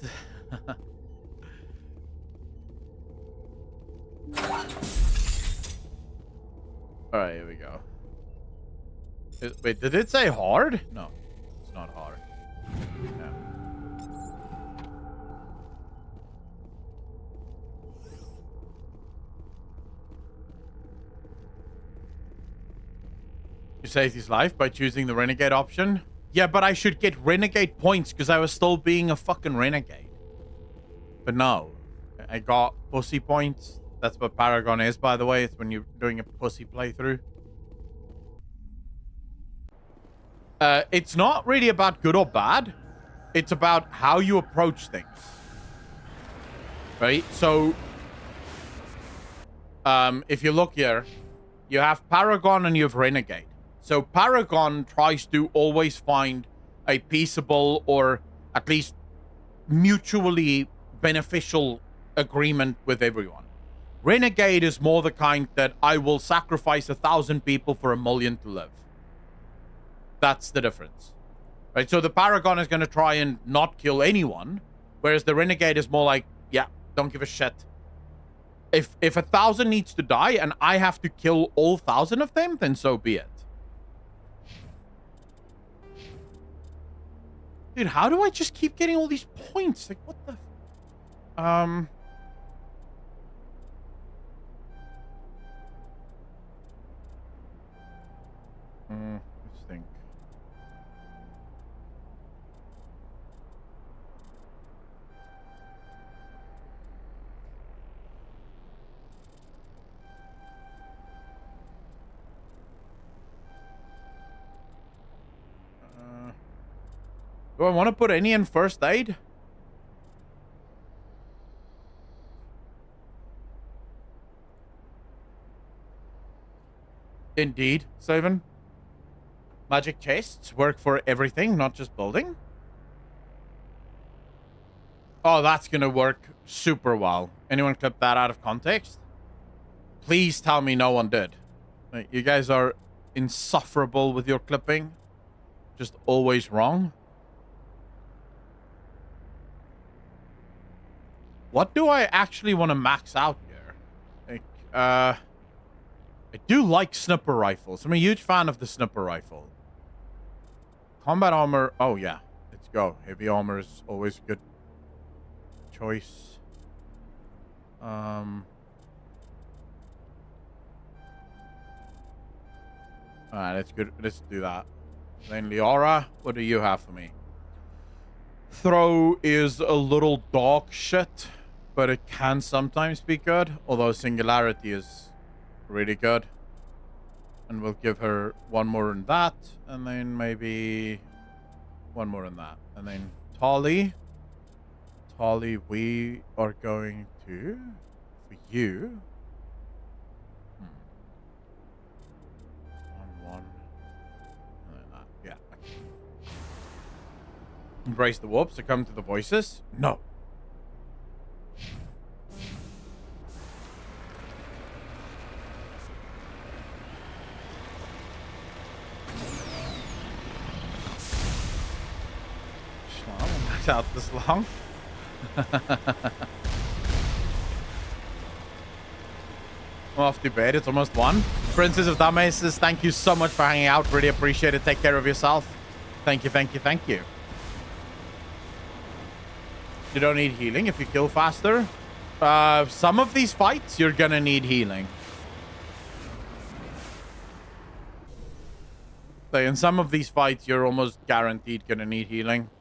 Alright, here we go. Wait, did it say hard? No, it's not hard. Yeah. You saved his life by choosing the renegade option? Yeah, but I should get renegade points because I was still being a fucking renegade. But no, I got pussy points. That's what Paragon is, by the way. It's when you're doing a pussy playthrough. It's not really about good or bad. It's about how you approach things. Right? So, if you look here, you have Paragon and you have Renegade. So Paragon tries to always find a peaceable or at least mutually beneficial agreement with everyone. Renegade is more the kind that I will sacrifice 1,000 people for 1,000,000 to live. That's the difference. Right? So the Paragon is going to try and not kill anyone, whereas the Renegade is more like, yeah, don't give a shit. If 1,000 needs to die and I have to kill all 1,000 of them, then so be it. Dude, how do I just keep getting all these points? Like, what the... let's think. Do I want to put any in first aid? Indeed, Seven. Magic chests work for everything, not just building. Oh, that's gonna work super well. Anyone clip that out of context? Please tell me no one did. You guys are insufferable with your clipping. Just always wrong. What do I actually want to max out here? Like, I do like sniper rifles. I'm a huge fan of the sniper rifle. Combat armor. Oh, yeah. Let's go. Heavy armor is always a good choice. Alright, that's good. Let's do that. Then Liara, what do you have for me? Throw is a little dog shit, but it can sometimes be good. Although Singularity is really good. And we'll give her one more in that. And then maybe one more in that. And then Tali. Tali, we are going to... For you... One. And then that. Yeah. Okay. Embrace the warp, succumb to the voices? No. Out this long. I'm off to bed. It's almost 1. Princess of Dumbases, thank you so much for hanging out. Really appreciate it. Take care of yourself. Thank you, thank you, thank you. You don't need healing if you kill faster. Some of these fights, you're gonna need healing. So in some of these fights, you're almost guaranteed gonna need healing.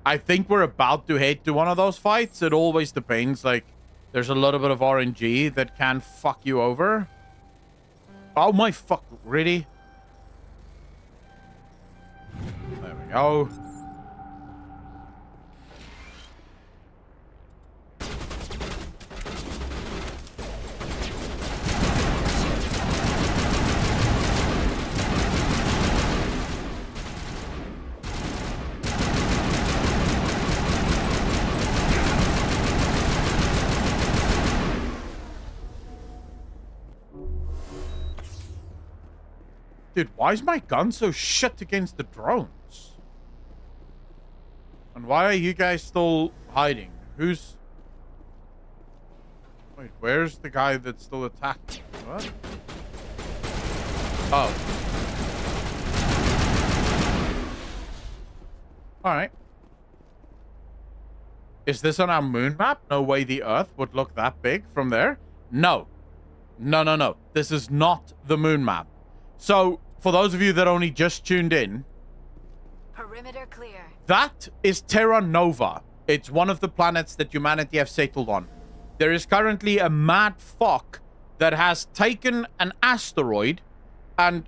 I think we're about to head to one of those fights. It always depends. Like, there's a little bit of RNG that can fuck you over. Oh my fuck, really? There we go. Dude, why is my gun so shit against the drones? And why are you guys still hiding? Who's... Wait, where's the guy that's still attacking? What? Oh. Alright. Is this on our moon map? No way the Earth would look that big from there. No. No, no, no. This is not the moon map. So, for those of you that only just tuned in, perimeter clear. That is Terra Nova. It's one of the planets that humanity have settled on. There is currently a mad fuck that has taken an asteroid and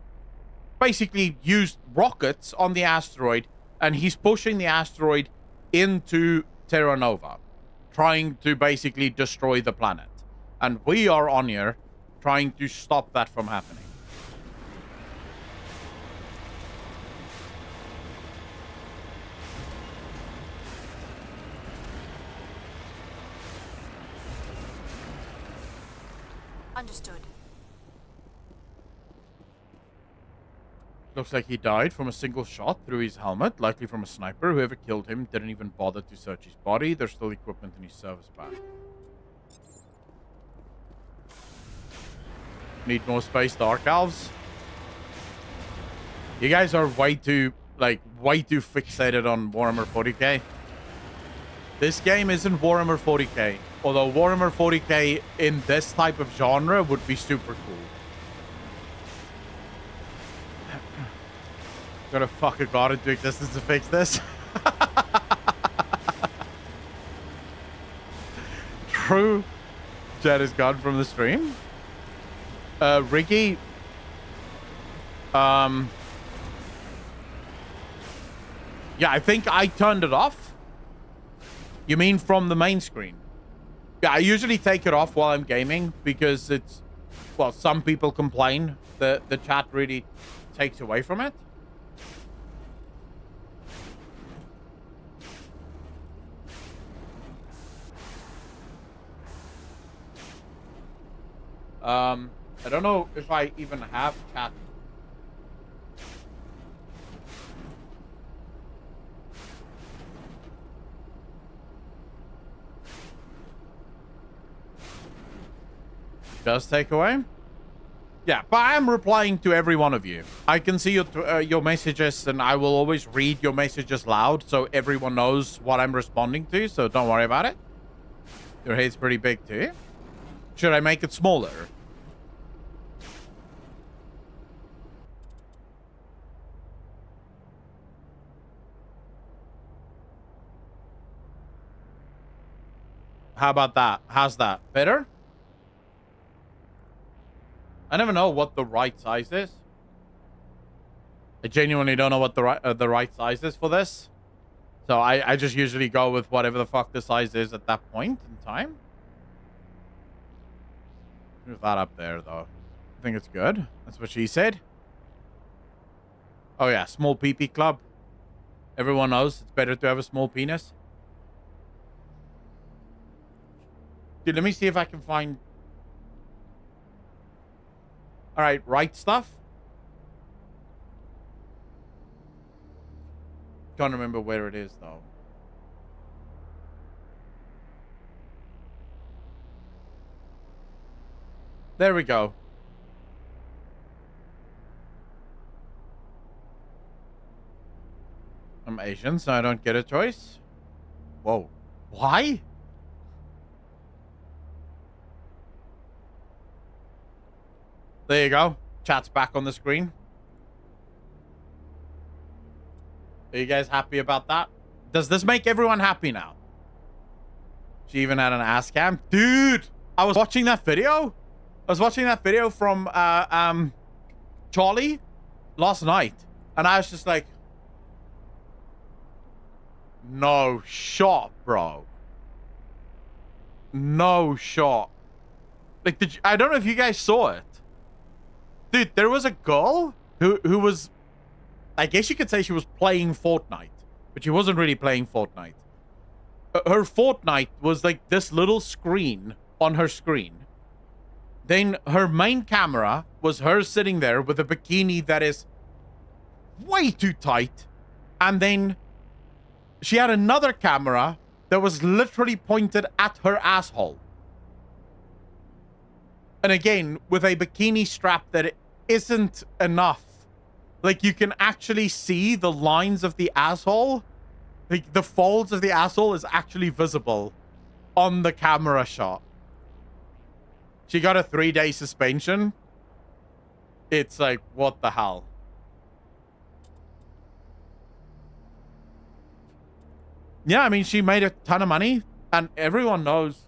basically used rockets on the asteroid, and he's pushing the asteroid into Terra Nova, trying to basically destroy the planet. And we are on here trying to stop that from happening. Understood. Looks like he died from a single shot through his helmet, likely from a sniper. Whoever killed him didn't even bother to search his body. There's still equipment in his service bag. Need more space, Dark Elves? You guys are way too fixated on Warhammer 40k. This game isn't Warhammer 40k. Although Warhammer 40k in this type of genre would be super cool. Gotta fuck a god into existence to fix this. True. Jed is gone from the stream. Ricky. Yeah, I think I turned it off. You mean from the main screen? Yeah, I usually take it off while I'm gaming because it's, well, some people complain that the chat really takes away from it. I don't know if I even have chat. Does take away? Yeah, but I'm replying to every one of you. I can see your messages, and I will always read your messages loud so everyone knows what I'm responding to, so don't worry about it. Your head's pretty big too. Should I make it smaller? How about that? How's that? Better? I never know what the right size is. I genuinely don't know what the right size is for this. So I just usually go with whatever the fuck the size is at that point in time. Move that up there, though. I think it's good. That's what she said. Oh, yeah. Small pee-pee club. Everyone knows it's better to have a small penis. Dude, let me see if I can find... Alright, right stuff. Can't remember where it is, though. There we go. I'm Asian, so I don't get a choice. Whoa. Why? There you go. Chat's back on the screen. Are you guys happy about that? Does this make everyone happy now? She even had an ass cam. Dude, I was watching that video. I was watching that video from Charlie last night. And I was just like, no shot, bro. No shot. Like, I don't know if you guys saw it. Dude, there was a girl who was, I guess you could say she was playing Fortnite, but she wasn't really playing Fortnite. Her Fortnite was like this little screen on her screen. Then her main camera was her sitting there with a bikini that is way too tight. And then she had another camera that was literally pointed at her asshole. And again, with a bikini strap that isn't enough. Like, you can actually see the lines of the asshole. Like, the folds of the asshole is actually visible on the camera shot. She got a 3-day suspension. It's like, what the hell? Yeah, I mean, she made a ton of money, and everyone knows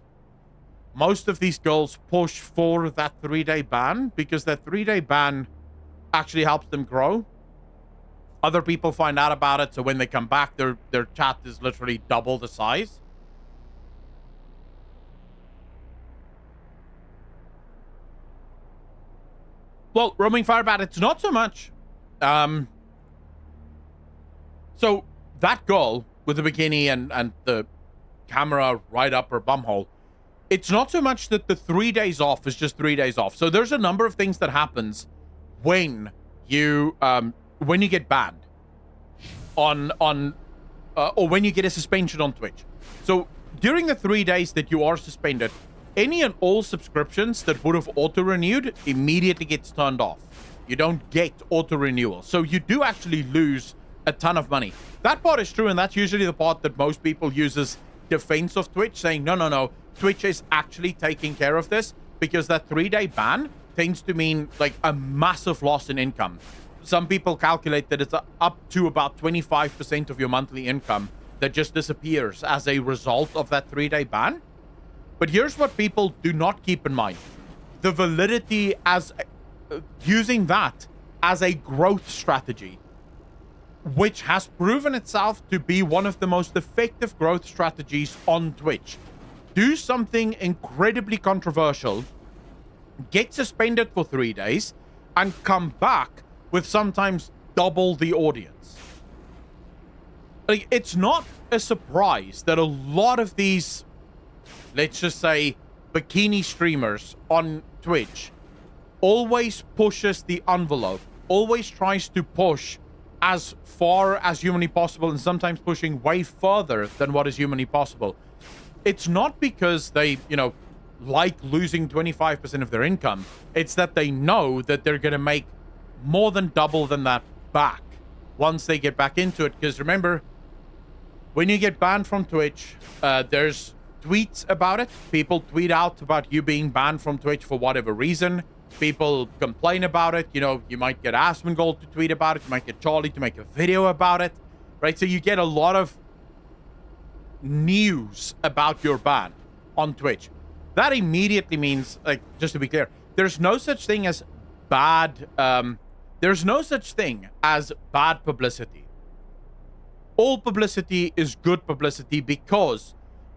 most of these girls push for that 3-day ban because that 3-day ban actually helps them grow. Other people find out about it, so when they come back, their chat is literally double the size. Well, Roaming Firebat, it's not so much. So that girl with the bikini and the camera right up her bumhole, it's not so much that the 3 days off is just 3 days off. So there's a number of things that happens when you get banned or when you get a suspension on Twitch. So during the 3 days that you are suspended, any and all subscriptions that would have auto-renewed immediately gets turned off. You don't get auto-renewal. So you do actually lose a ton of money. That part is true, and that's usually the part that most people use as defense of Twitch, saying, no, Twitch is actually taking care of this, because that 3-day ban tends to mean like a massive loss in income. Some people calculate that it's up to about 25% of your monthly income that just disappears as a result of that 3-day ban. But here's what people do not keep in mind. The validity as using that as a growth strategy, which has proven itself to be one of the most effective growth strategies on Twitch. Do something incredibly controversial, get suspended for 3 days, and come back with sometimes double the audience. Like, it's not a surprise that a lot of these, let's just say, bikini streamers on Twitch always pushes the envelope, always tries to push as far as humanly possible, and sometimes pushing way further than what is humanly possible. It's not because they, like losing 25% of their income. It's that they know that they're going to make more than double than that back once they get back into it. Because remember, when you get banned from Twitch, there's tweets about it. People tweet out about you being banned from Twitch for whatever reason. People complain about it. You might get Asmongold to tweet about it. You might get Charlie to make a video about it, right? So you get a lot of news about your ban on Twitch. That immediately means, like, just to be clear, there's no such thing as bad publicity. All publicity is good publicity, because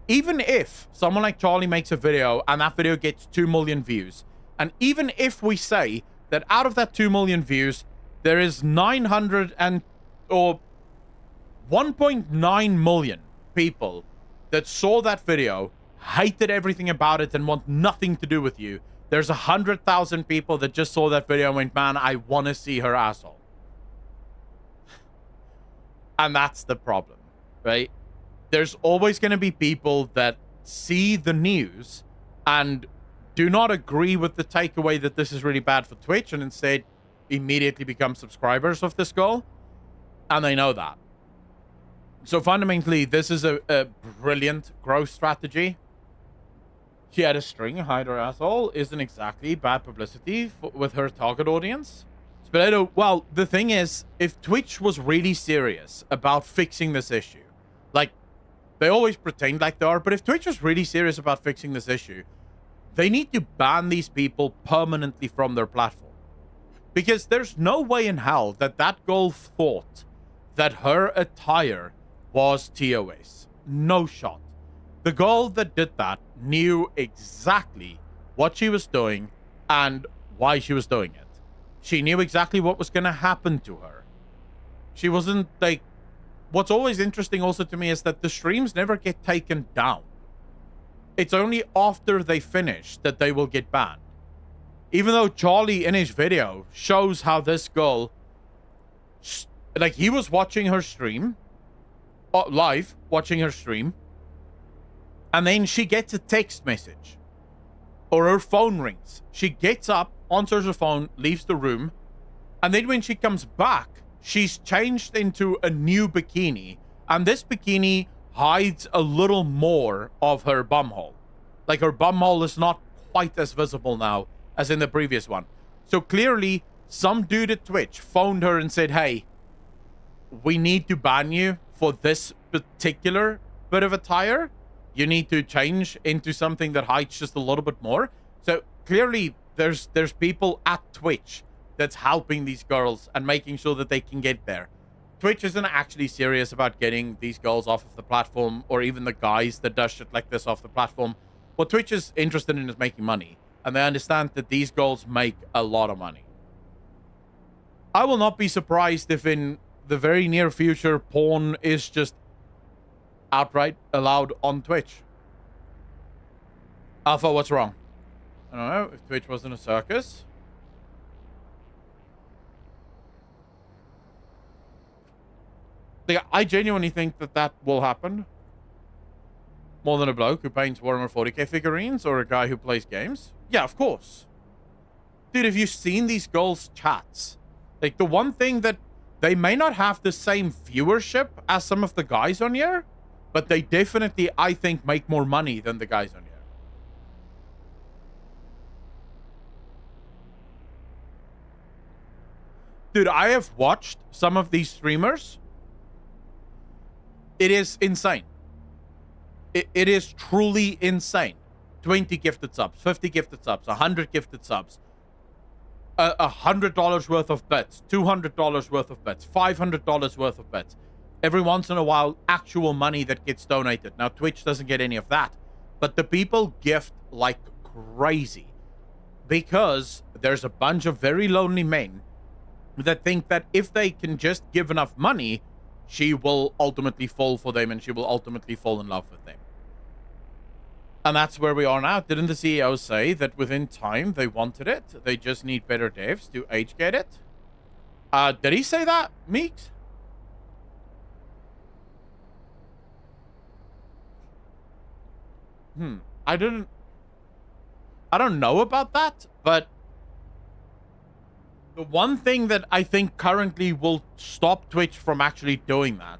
even if someone like Charlie makes a video and that video gets 2 million views, and even if we say that out of that 2 million views, there is 1.9 million people that saw that video, hated everything about it, and want nothing to do with you. There's 100,000 people that just saw that video and went, man, I want to see her asshole. And that's the problem, right? There's always going to be people that see the news and do not agree with the takeaway that this is really bad for Twitch, and instead immediately become subscribers of this girl. And they know that. So fundamentally, this is a brilliant growth strategy. She had a string, hide her asshole, isn't exactly bad publicity with her target audience. Well, the thing is, if Twitch was really serious about fixing this issue, like They always pretend like they are, but if Twitch is really serious about fixing this issue, they need to ban these people permanently from their platform. Because there's no way in hell that that girl thought that her attire was TOS. No shot. The girl that did that knew exactly what she was doing and why she was doing it. She knew exactly what was going to happen to her. She wasn't like... What's always interesting also to me is that the streams never get taken down. It's only after they finish that they will get banned. Even though Charlie in his video shows how this girl... Like, he was watching her stream. Live, watching her stream. And then she gets a text message. Or her phone rings. She gets up, answers her phone, leaves the room. And then when she comes back, she's changed into a new bikini. And this bikini hides a little more of her bumhole. Like, her bumhole is not quite as visible now as in the previous one. So clearly, some dude at Twitch phoned her and said, hey, we need to ban you for this particular bit of attire. You need to change into something that hides just a little bit more. So clearly, there's people at Twitch that's helping these girls and making sure that they can get there. Twitch isn't actually serious about getting these girls off of the platform, or even the guys that does shit like this off the platform. What Twitch is interested in is making money, and they understand that these girls make a lot of money. I will not be surprised if in the very near future, porn is just outright allowed on Twitch. Alpha, what's wrong? I don't know, if Twitch wasn't a circus. Like, I genuinely think that that will happen. More than a bloke who paints Warhammer 40k figurines or a guy who plays games. Yeah, of course. Dude, have you seen these girls' chats? Like, the one thing that they may not have the same viewership as some of the guys on here, but they definitely, I think, make more money than the guys on here. Dude, I have watched some of these streamers. It is insane. It is truly insane. 20 gifted subs, 50 gifted subs, 100 gifted subs, $100 worth of bets, $200 worth of bets, $500 worth of bets. Every once in a while, actual money that gets donated. Now, Twitch doesn't get any of that, but the people gift like crazy because there's a bunch of very lonely men that think that if they can just give enough money, she will ultimately fall for them and she will ultimately fall in love with them. And that's where we are now. Didn't the CEO say that within time they wanted it? They just need better devs to age get it? Did he say that, Meeks? I don't know about that, but the one thing that I think currently will stop Twitch from actually doing that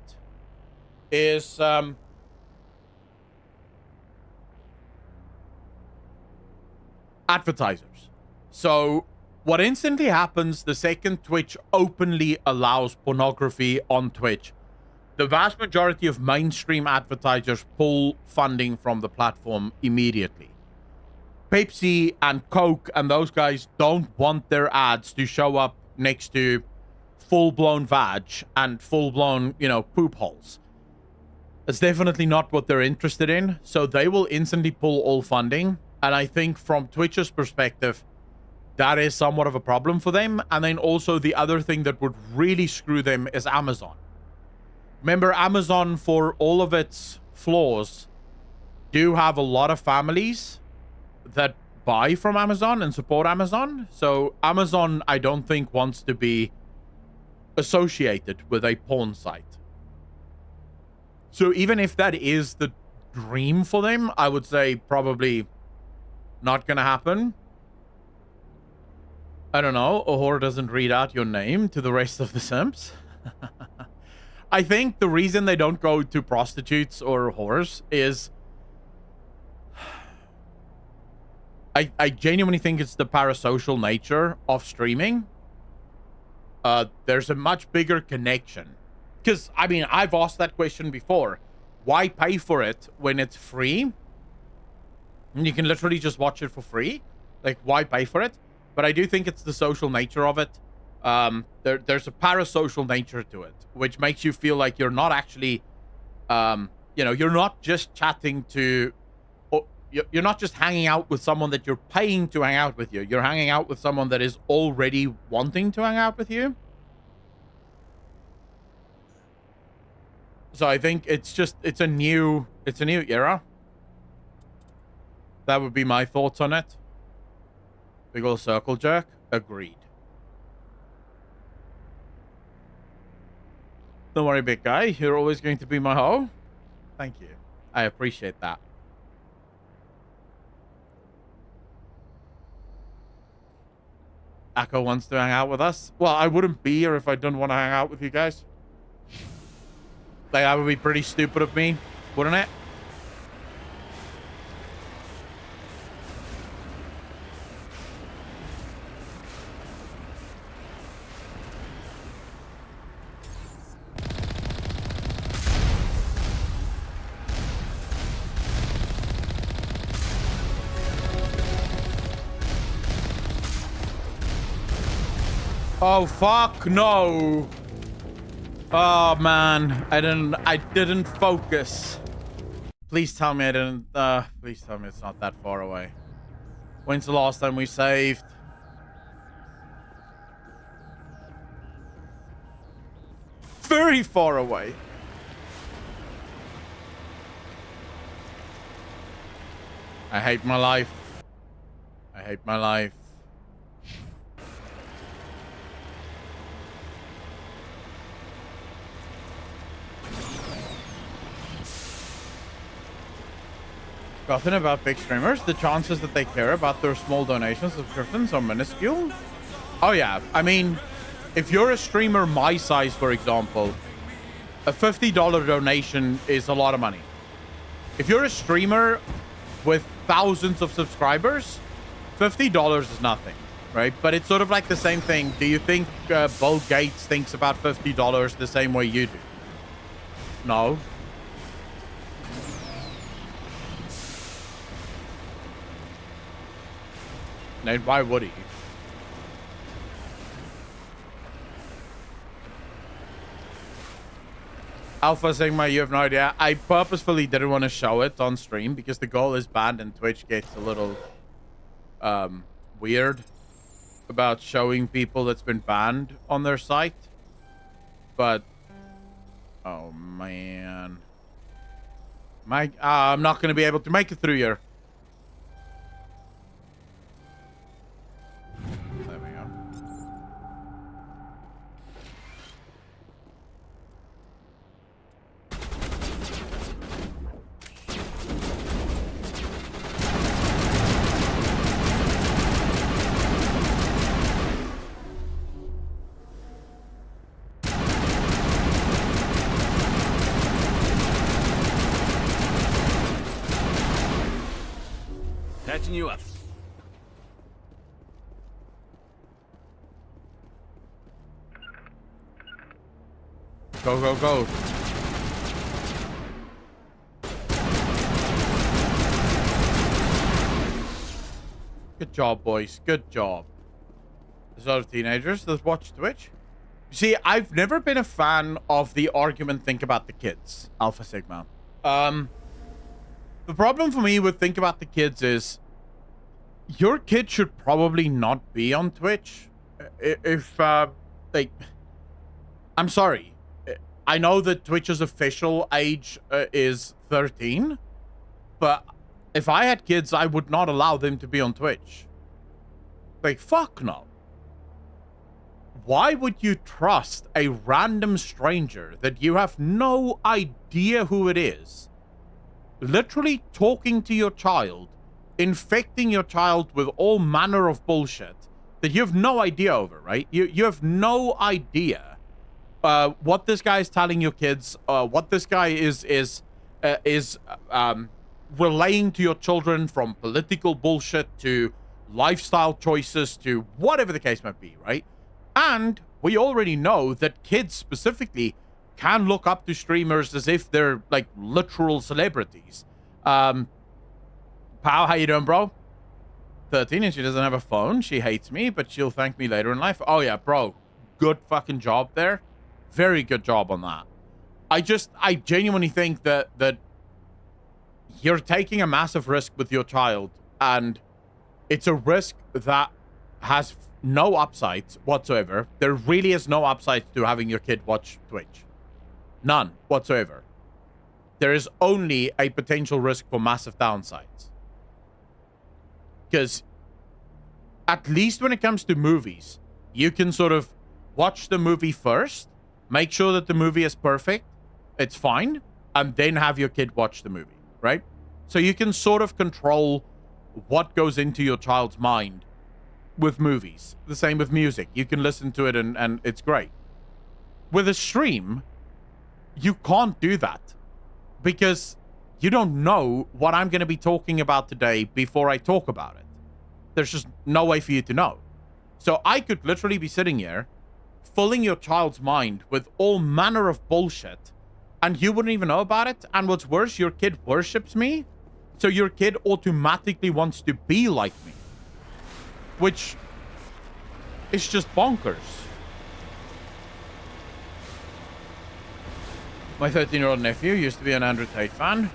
is advertisers. So what instantly happens the second Twitch openly allows pornography on Twitch, the vast majority of mainstream advertisers pull funding from the platform immediately. Pepsi and Coke and those guys don't want their ads to show up next to full-blown vag and full-blown, poop holes. That's definitely not what they're interested in, so they will instantly pull all funding. And I think from Twitch's perspective, that is somewhat of a problem for them. And then also the other thing that would really screw them is Amazon. Remember, Amazon, for all of its flaws, do have a lot of families that buy from Amazon and support Amazon. So Amazon, I don't think, wants to be associated with a porn site. So even if that is the dream for them, I would say probably not gonna happen. I don't know, a whore doesn't read out your name to the rest of the simps. I think the reason they don't go to prostitutes or whores is I genuinely think it's the parasocial nature of streaming. There's a much bigger connection. Because, I mean, I've asked that question before. why pay for it when it's free? And you can literally just watch it for free. Like, why pay for it? But I do think it's the social nature of it. There's a parasocial nature to it, which makes you feel like you're not actually, you're not just chatting to, or you're not just hanging out with someone that you're paying to hang out with you. You're hanging out with someone that is already wanting to hang out with you. So I think it's a new era. That would be my thoughts on it. Big ol' circle jerk. Agreed. Don't worry, big guy. You're always going to be my hoe. Thank you. I appreciate that. Akko wants to hang out with us. Well, I wouldn't be here if I didn't want to hang out with you guys. Like, that would be pretty stupid of me, wouldn't it? Oh, fuck no. Oh, man. I didn't focus. Please tell me I didn't. Please tell me it's not that far away. When's the last time we saved? Very far away. I hate my life. I hate my life. Nothing about big streamers. The chances that they care about their small donations, subscriptions are minuscule. Oh yeah, I mean, if you're a streamer my size, for example, a $50 donation is a lot of money. If you're a streamer with thousands of subscribers, $50 is nothing, right? But it's sort of like the same thing. Do you think Bill Gates thinks about $50 the same way you do? No. And why would he? Alpha Sigma, you have no idea. I purposefully didn't want to show it on stream because the goal is banned and Twitch gets a little weird about showing people that's been banned on their site. But oh man, I'm not going to be able to make it through here. Patching you up. Go, go, go. Good job, boys. Good job. There's a lot of teenagers that watch Twitch. You see, I've never been a fan of the argument, think about the kids, Alpha Sigma. The problem for me with think about the kids is your kid should probably not be on Twitch. If, like, I'm sorry. I know that Twitch's official age is 13, but if I had kids, I would not allow them to be on Twitch. Like, fuck no. Why would you trust a random stranger that you have no idea who it is, literally talking to your child, infecting your child with all manner of bullshit that you have no idea over, right? You have no idea what this guy is telling your kids, what this guy is relaying to your children, from political bullshit to lifestyle choices to whatever the case might be, right? And we already know that kids specifically can look up to streamers as if they're like literal celebrities. Pal, how you doing, bro? 13, and she doesn't have a phone. She hates me, but she'll thank me later in life. Oh yeah, bro. Good fucking job there. Very good job on that. I genuinely think that you're taking a massive risk with your child, and it's a risk that has no upsides whatsoever. There really is no upsides to having your kid watch Twitch. None whatsoever. There is only a potential risk for massive downsides. Because at least when it comes to movies, you can sort of watch the movie first, make sure that the movie is perfect, it's fine, and then have your kid watch the movie, right? So you can sort of control what goes into your child's mind with movies. The same with music. You can listen to it and it's great. With a stream, you can't do that because you don't know what I'm going to be talking about today before I talk about it. There's just no way for you to know. So I could literally be sitting here filling your child's mind with all manner of bullshit and you wouldn't even know about it. And what's worse, your kid worships me. So your kid automatically wants to be like me, which is just bonkers. My 13-year-old nephew used to be an Andrew Tate fan.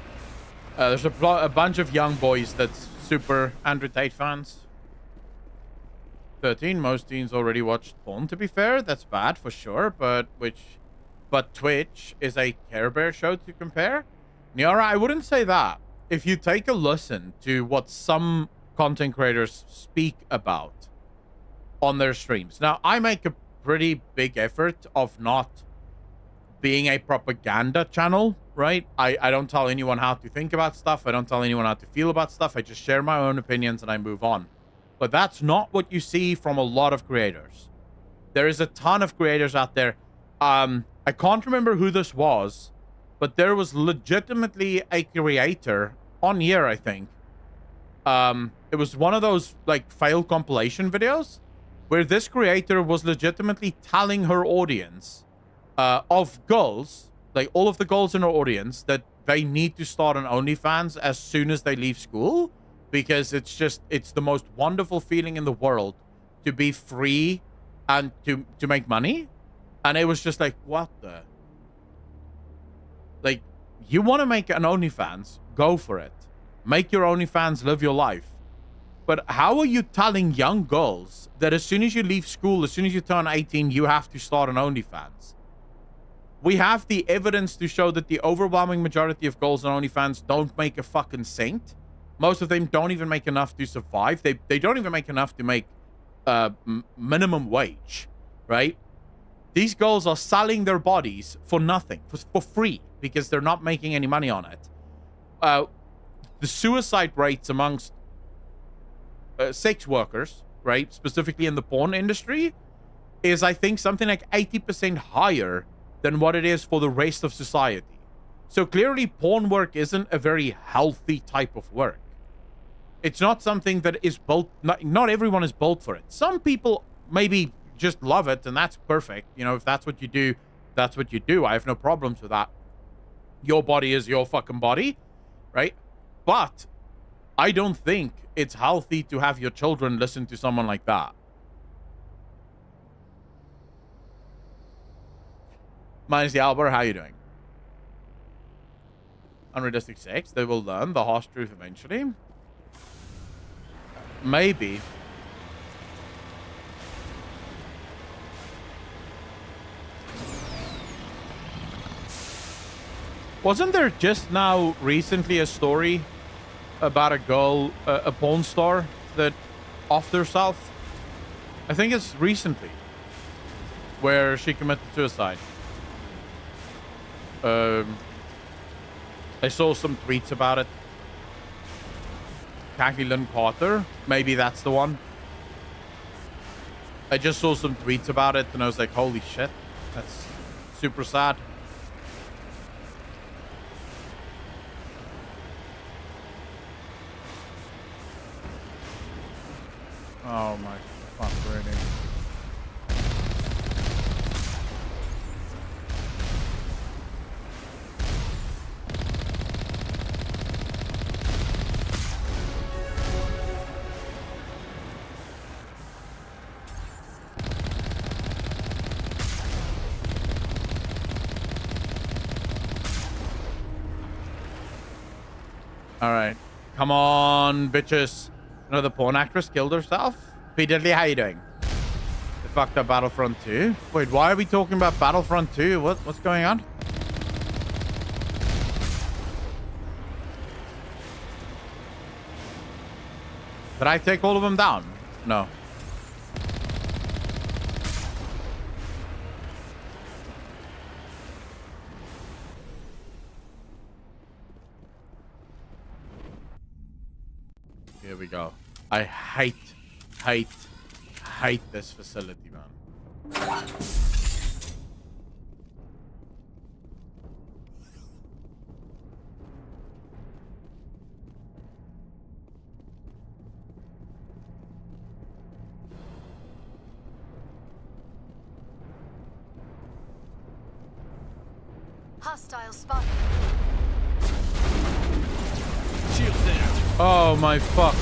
There's a bunch of young boys that's super Andrew Tate fans. 13, most teens already watched porn, to be fair. That's bad for sure, but Twitch is a Care Bear show to compare. Niara, I wouldn't say that. If you take a listen to what some content creators speak about on their streams. Now, I make a pretty big effort of not being a propaganda channel, right? I don't tell anyone how to think about stuff. I don't tell anyone how to feel about stuff. I just share my own opinions and I move on. But that's not what you see from a lot of creators. There is a ton of creators out there. I can't remember who this was, but there was legitimately a creator on here, I think. It was one of those like fail compilation videos where this creator was legitimately telling her audience of girls, like all of the girls in her audience, that they need to start an OnlyFans as soon as they leave school because it's the most wonderful feeling in the world to be free and to make money. And it was just like, what the? Like, you want to make an OnlyFans, go for it. Make your OnlyFans, live your life. But how are you telling young girls that as soon as you leave school, as soon as you turn 18, you have to start an OnlyFans? We have the evidence to show that the overwhelming majority of girls on OnlyFans don't make a fucking cent. Most of them don't even make enough to survive. They don't even make enough to make minimum wage, right? These girls are selling their bodies for nothing, for free, because they're not making any money on it. The suicide rates amongst sex workers, right, specifically in the porn industry, is I think something like 80% higher than what it is for the rest of society. So clearly porn work isn't a very healthy type of work. It's not something that is built, not everyone is built for it. Some people maybe just love it and that's perfect. You know, if that's what you do, that's what you do. I have no problems with that. Your body is your fucking body, right? But I don't think it's healthy to have your children listen to someone like that. Minus the Albert, how you doing? Unrealistic sex, they will learn the harsh truth eventually. Maybe. Wasn't there just now recently a story about a girl, a porn star that offed herself? I think it's recently, where she committed suicide. I saw some tweets about it. Khaki Lynn Carter, maybe that's the one. I just saw some tweets about it and I was like, holy shit, that's super sad. Oh my fuck, really. All right. Come on, bitches. Another porn actress killed herself? P. Diddley, how you doing? They fucked up Battlefront 2? Wait, why are we talking about Battlefront 2? What's going on? Did I take all of them down? No. Here we go. I hate this facility, man. Hostile spotted. Shields down. Oh my fuck.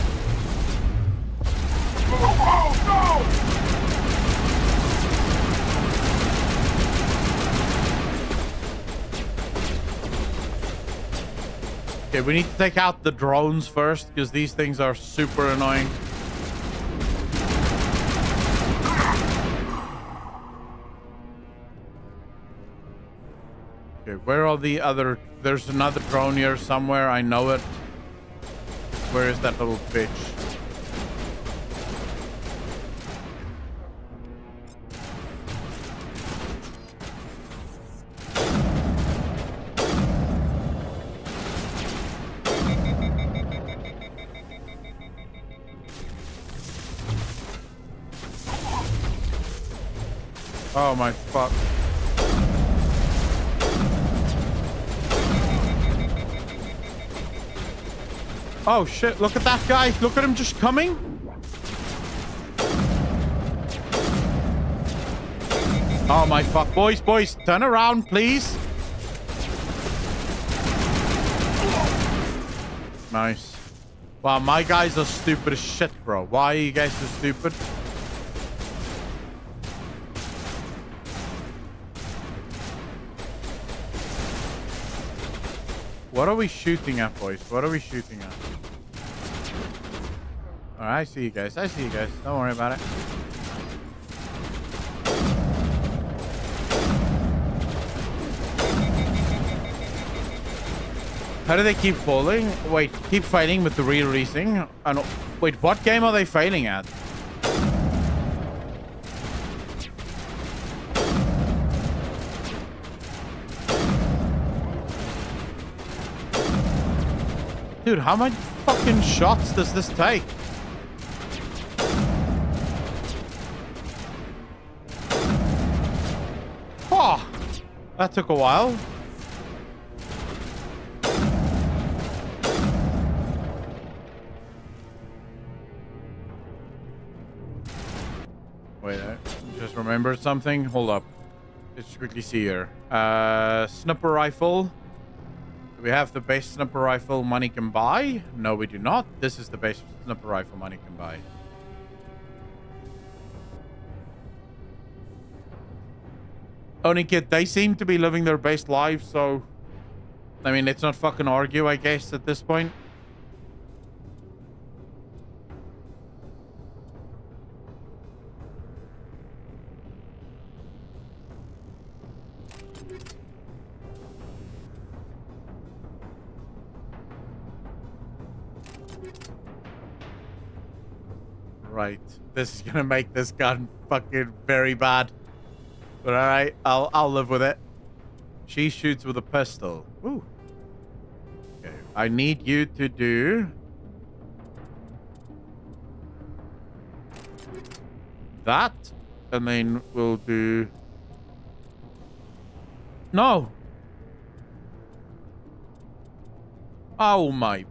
Okay, we need to take out the drones first because these things are super annoying. Okay, where are the other... There's another drone here somewhere. I know it. Where is that little bitch? Oh my fuck. Oh shit, look at that guy. Look at him just coming. Oh my fuck. Boys, turn around, please. Nice. Wow, my guys are stupid as shit, bro. Why are you guys so stupid? What are we shooting at, boys? What are we shooting at? Alright, I see you guys. I see you guys. Don't worry about it. How do they keep falling? Wait, keep fighting with the re-releasing? Wait, what game are they failing at? Dude, how many fucking shots does this take? Oh, that took a while. Wait, I just remembered something. Hold up. Let's quickly see here. Sniper rifle. Do we have the base sniper rifle money can buy? No, we do not. This is the base sniper rifle money can buy. Only kid, they seem to be living their best lives, so... I mean, let's not fucking argue, I guess, at this point. Right. This is gonna make this gun fucking very bad. But alright, I'll live with it. She shoots with a pistol. Ooh. Okay. I need you to do that. And then we'll do... No! Oh my...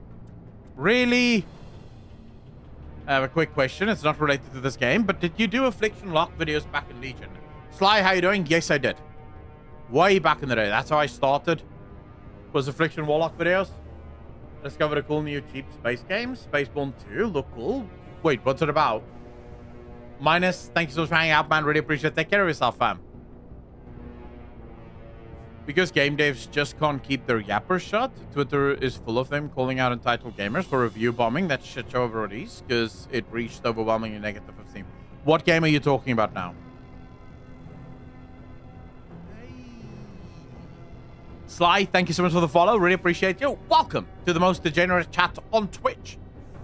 Really? I have a quick question. It's not related to this game, but did you do Affliction Lock videos back in Legion? Sly, how you doing? Yes, I did. Way back in the day. That's how I started. Was Affliction Warlock videos. Discovered a cool new cheap space game. Spaceborne 2. Look cool. Wait, what's it about? Minus, thank you so much for hanging out, man. Really appreciate it. Take care of yourself, fam. Because game devs just can't keep their yappers shut, Twitter is full of them calling out entitled gamers for review bombing that shit show over release because it reached overwhelmingly negative of Steam. What game are you talking about now? Sly, thank you so much for the follow. Really appreciate you. Welcome to the most degenerate chat on Twitch.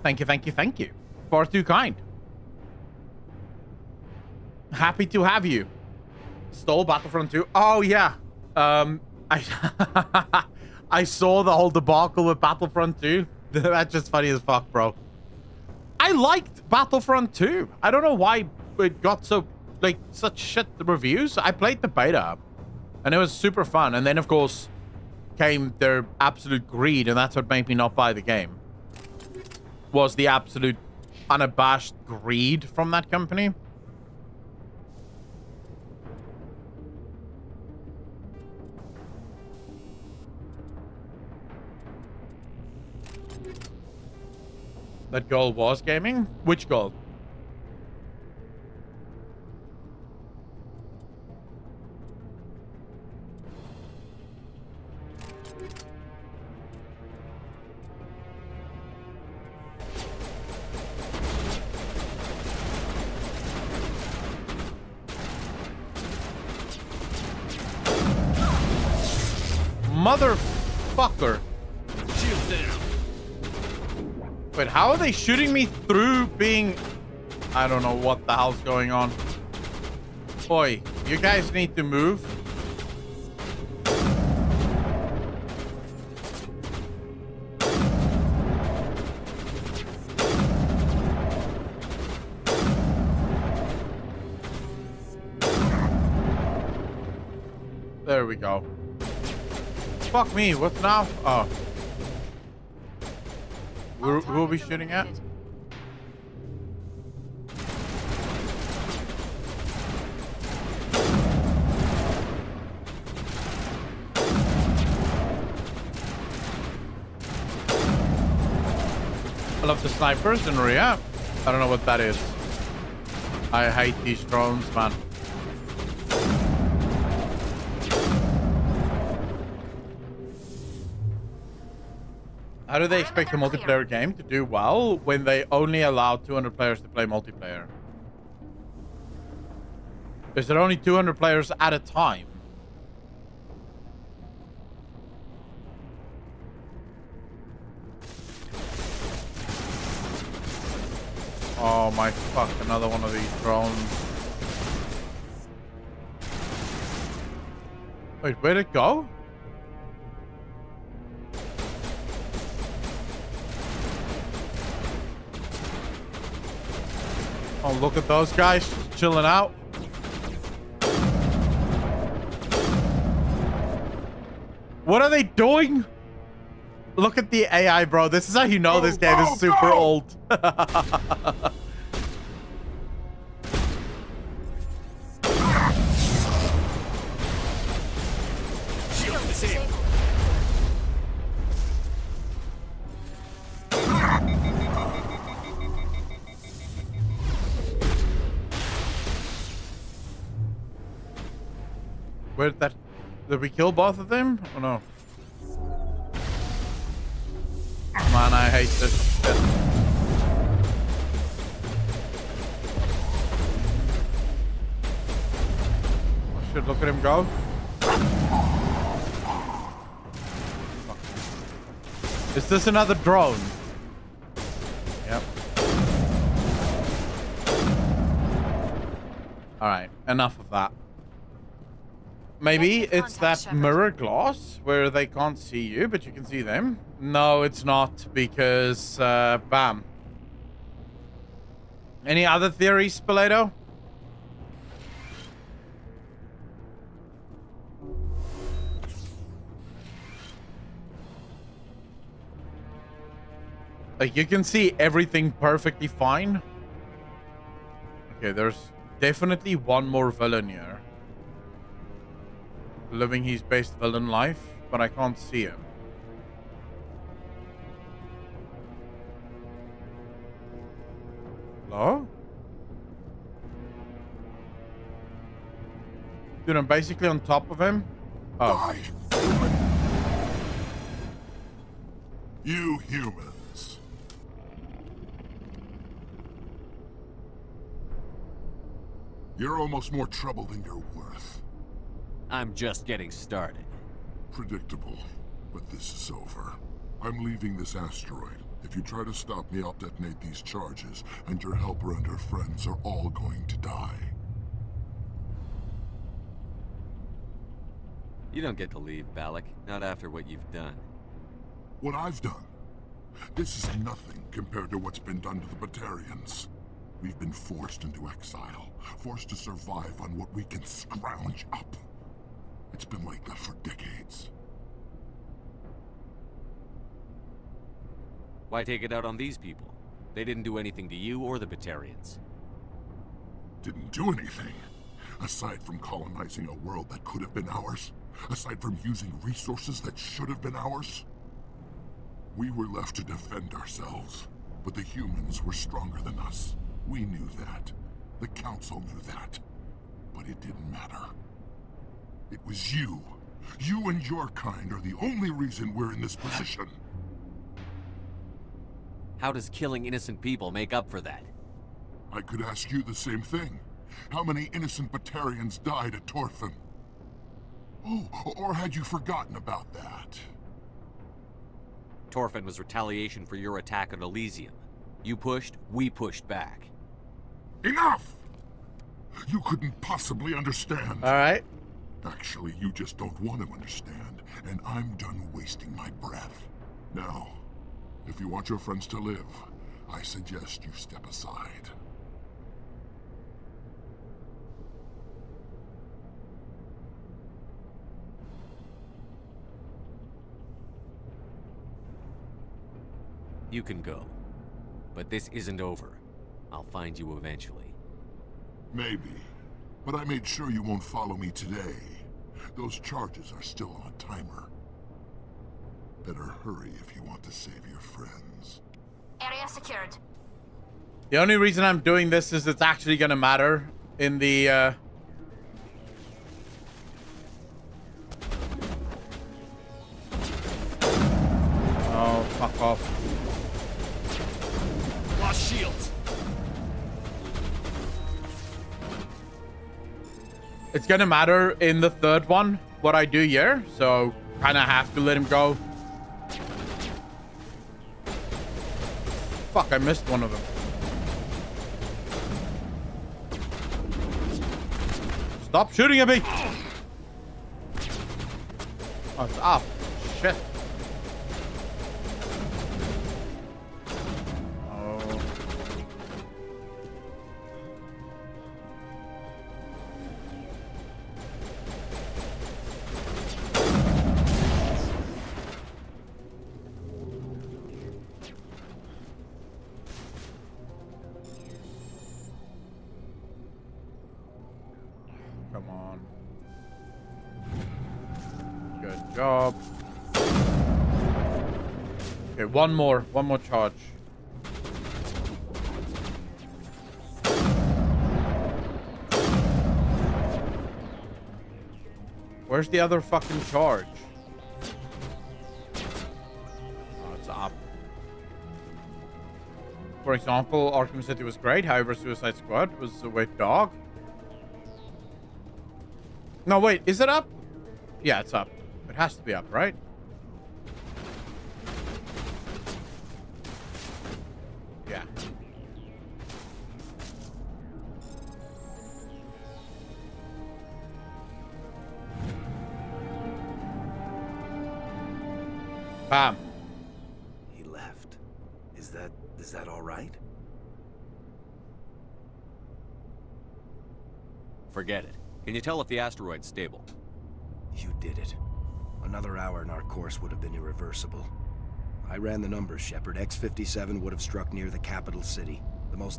Thank you, thank you, thank you. Far too kind. Happy to have you. Stole Battlefront 2. Oh, yeah. I saw the whole debacle with Battlefront 2. That's just funny as fuck, bro. I liked Battlefront 2. I don't know why it got so, like, such shit reviews. I played the beta, and it was super fun. And then, of course, came their absolute greed, and that's what made me not buy the game. Was the absolute unabashed greed from that company. That goal was gaming? Which goal? Motherfucker. Wait, how are they shooting me through being... I don't know what the hell's going on. Boy, you guys need to move. There we go. Fuck me, what now? Oh. Who are we shooting at? I love the snipers in rear. I don't know what that is. I hate these drones, man. How do they expect a multiplayer game to do well when they only allow 200 players to play multiplayer? Is there only 200 players at a time? Oh my fuck, another one of these drones. Wait, where'd it go? Oh, look at those guys chilling out. What are they doing? Look at the AI, bro. This is how you know this game is super old. Where did that... Did we kill both of them? Or no? Man, I hate this shit. Oh shit, look at him go. Is this another drone? Yep. Alright, enough of that. Maybe it's that mirror glass where they can't see you, but you can see them. No, it's not, because, bam. Any other theories, Spoleto? Like, you can see everything perfectly fine. Okay, there's definitely one more villain here. Living his best villain life, but I can't see him. Hello? Dude, I'm basically on top of him. Oh. You humans. You're almost more trouble than you're worth. I'm just getting started. Predictable, but this is over. I'm leaving this asteroid. If you try to stop me, I'll detonate these charges, and your helper and her friends are all going to die. You don't get to leave, Balak. Not after what you've done. What I've done? This is nothing compared to what's been done to the Batarians. We've been forced into exile, forced to survive on what we can scrounge up. It's been like that for decades. Why take it out on these people? They didn't do anything to you or the Batarians. Didn't do anything. Aside from colonizing a world that could have been ours. Aside from using resources that should have been ours. We were left to defend ourselves. But the humans were stronger than us. We knew that. The Council knew that. But it didn't matter. It was you. You and your kind are the only reason we're in this position. How does killing innocent people make up for that? I could ask you the same thing. How many innocent Batarians died at Torfan? Oh, or had you forgotten about that? Torfan was retaliation for your attack on Elysium. You pushed, we pushed back. Enough! You couldn't possibly understand. All right. Actually, you just don't want to understand, and I'm done wasting my breath. Now, if you want your friends to live, I suggest you step aside. You can go. But this isn't over. I'll find you eventually. Maybe. But I made sure you won't follow me today. Those charges are still on a timer. Better hurry if you want to save your friends. Area secured. The only reason I'm doing this is it's actually gonna matter in the Oh, fuck off. Lost shields. It's gonna matter in the third one what I do here, so kinda have to let him go. Fuck, I missed one of them. Stop shooting at me! Oh, it's up. Shit. Oh. Come on. Good job. Okay, one more charge. Where's the other fucking charge? Oh, it's up. For example, Arkham City was great, however, Suicide Squad was a wet dog. No, wait, is it up? Yeah, it's up. It has to be up, right? Yeah. Bam. He left. Is that all right? Forget it. Can you tell if the asteroid's stable? You did it. Another hour and our course would have been irreversible. I ran the numbers, Shepard. X-57 would have struck near the capital city. The most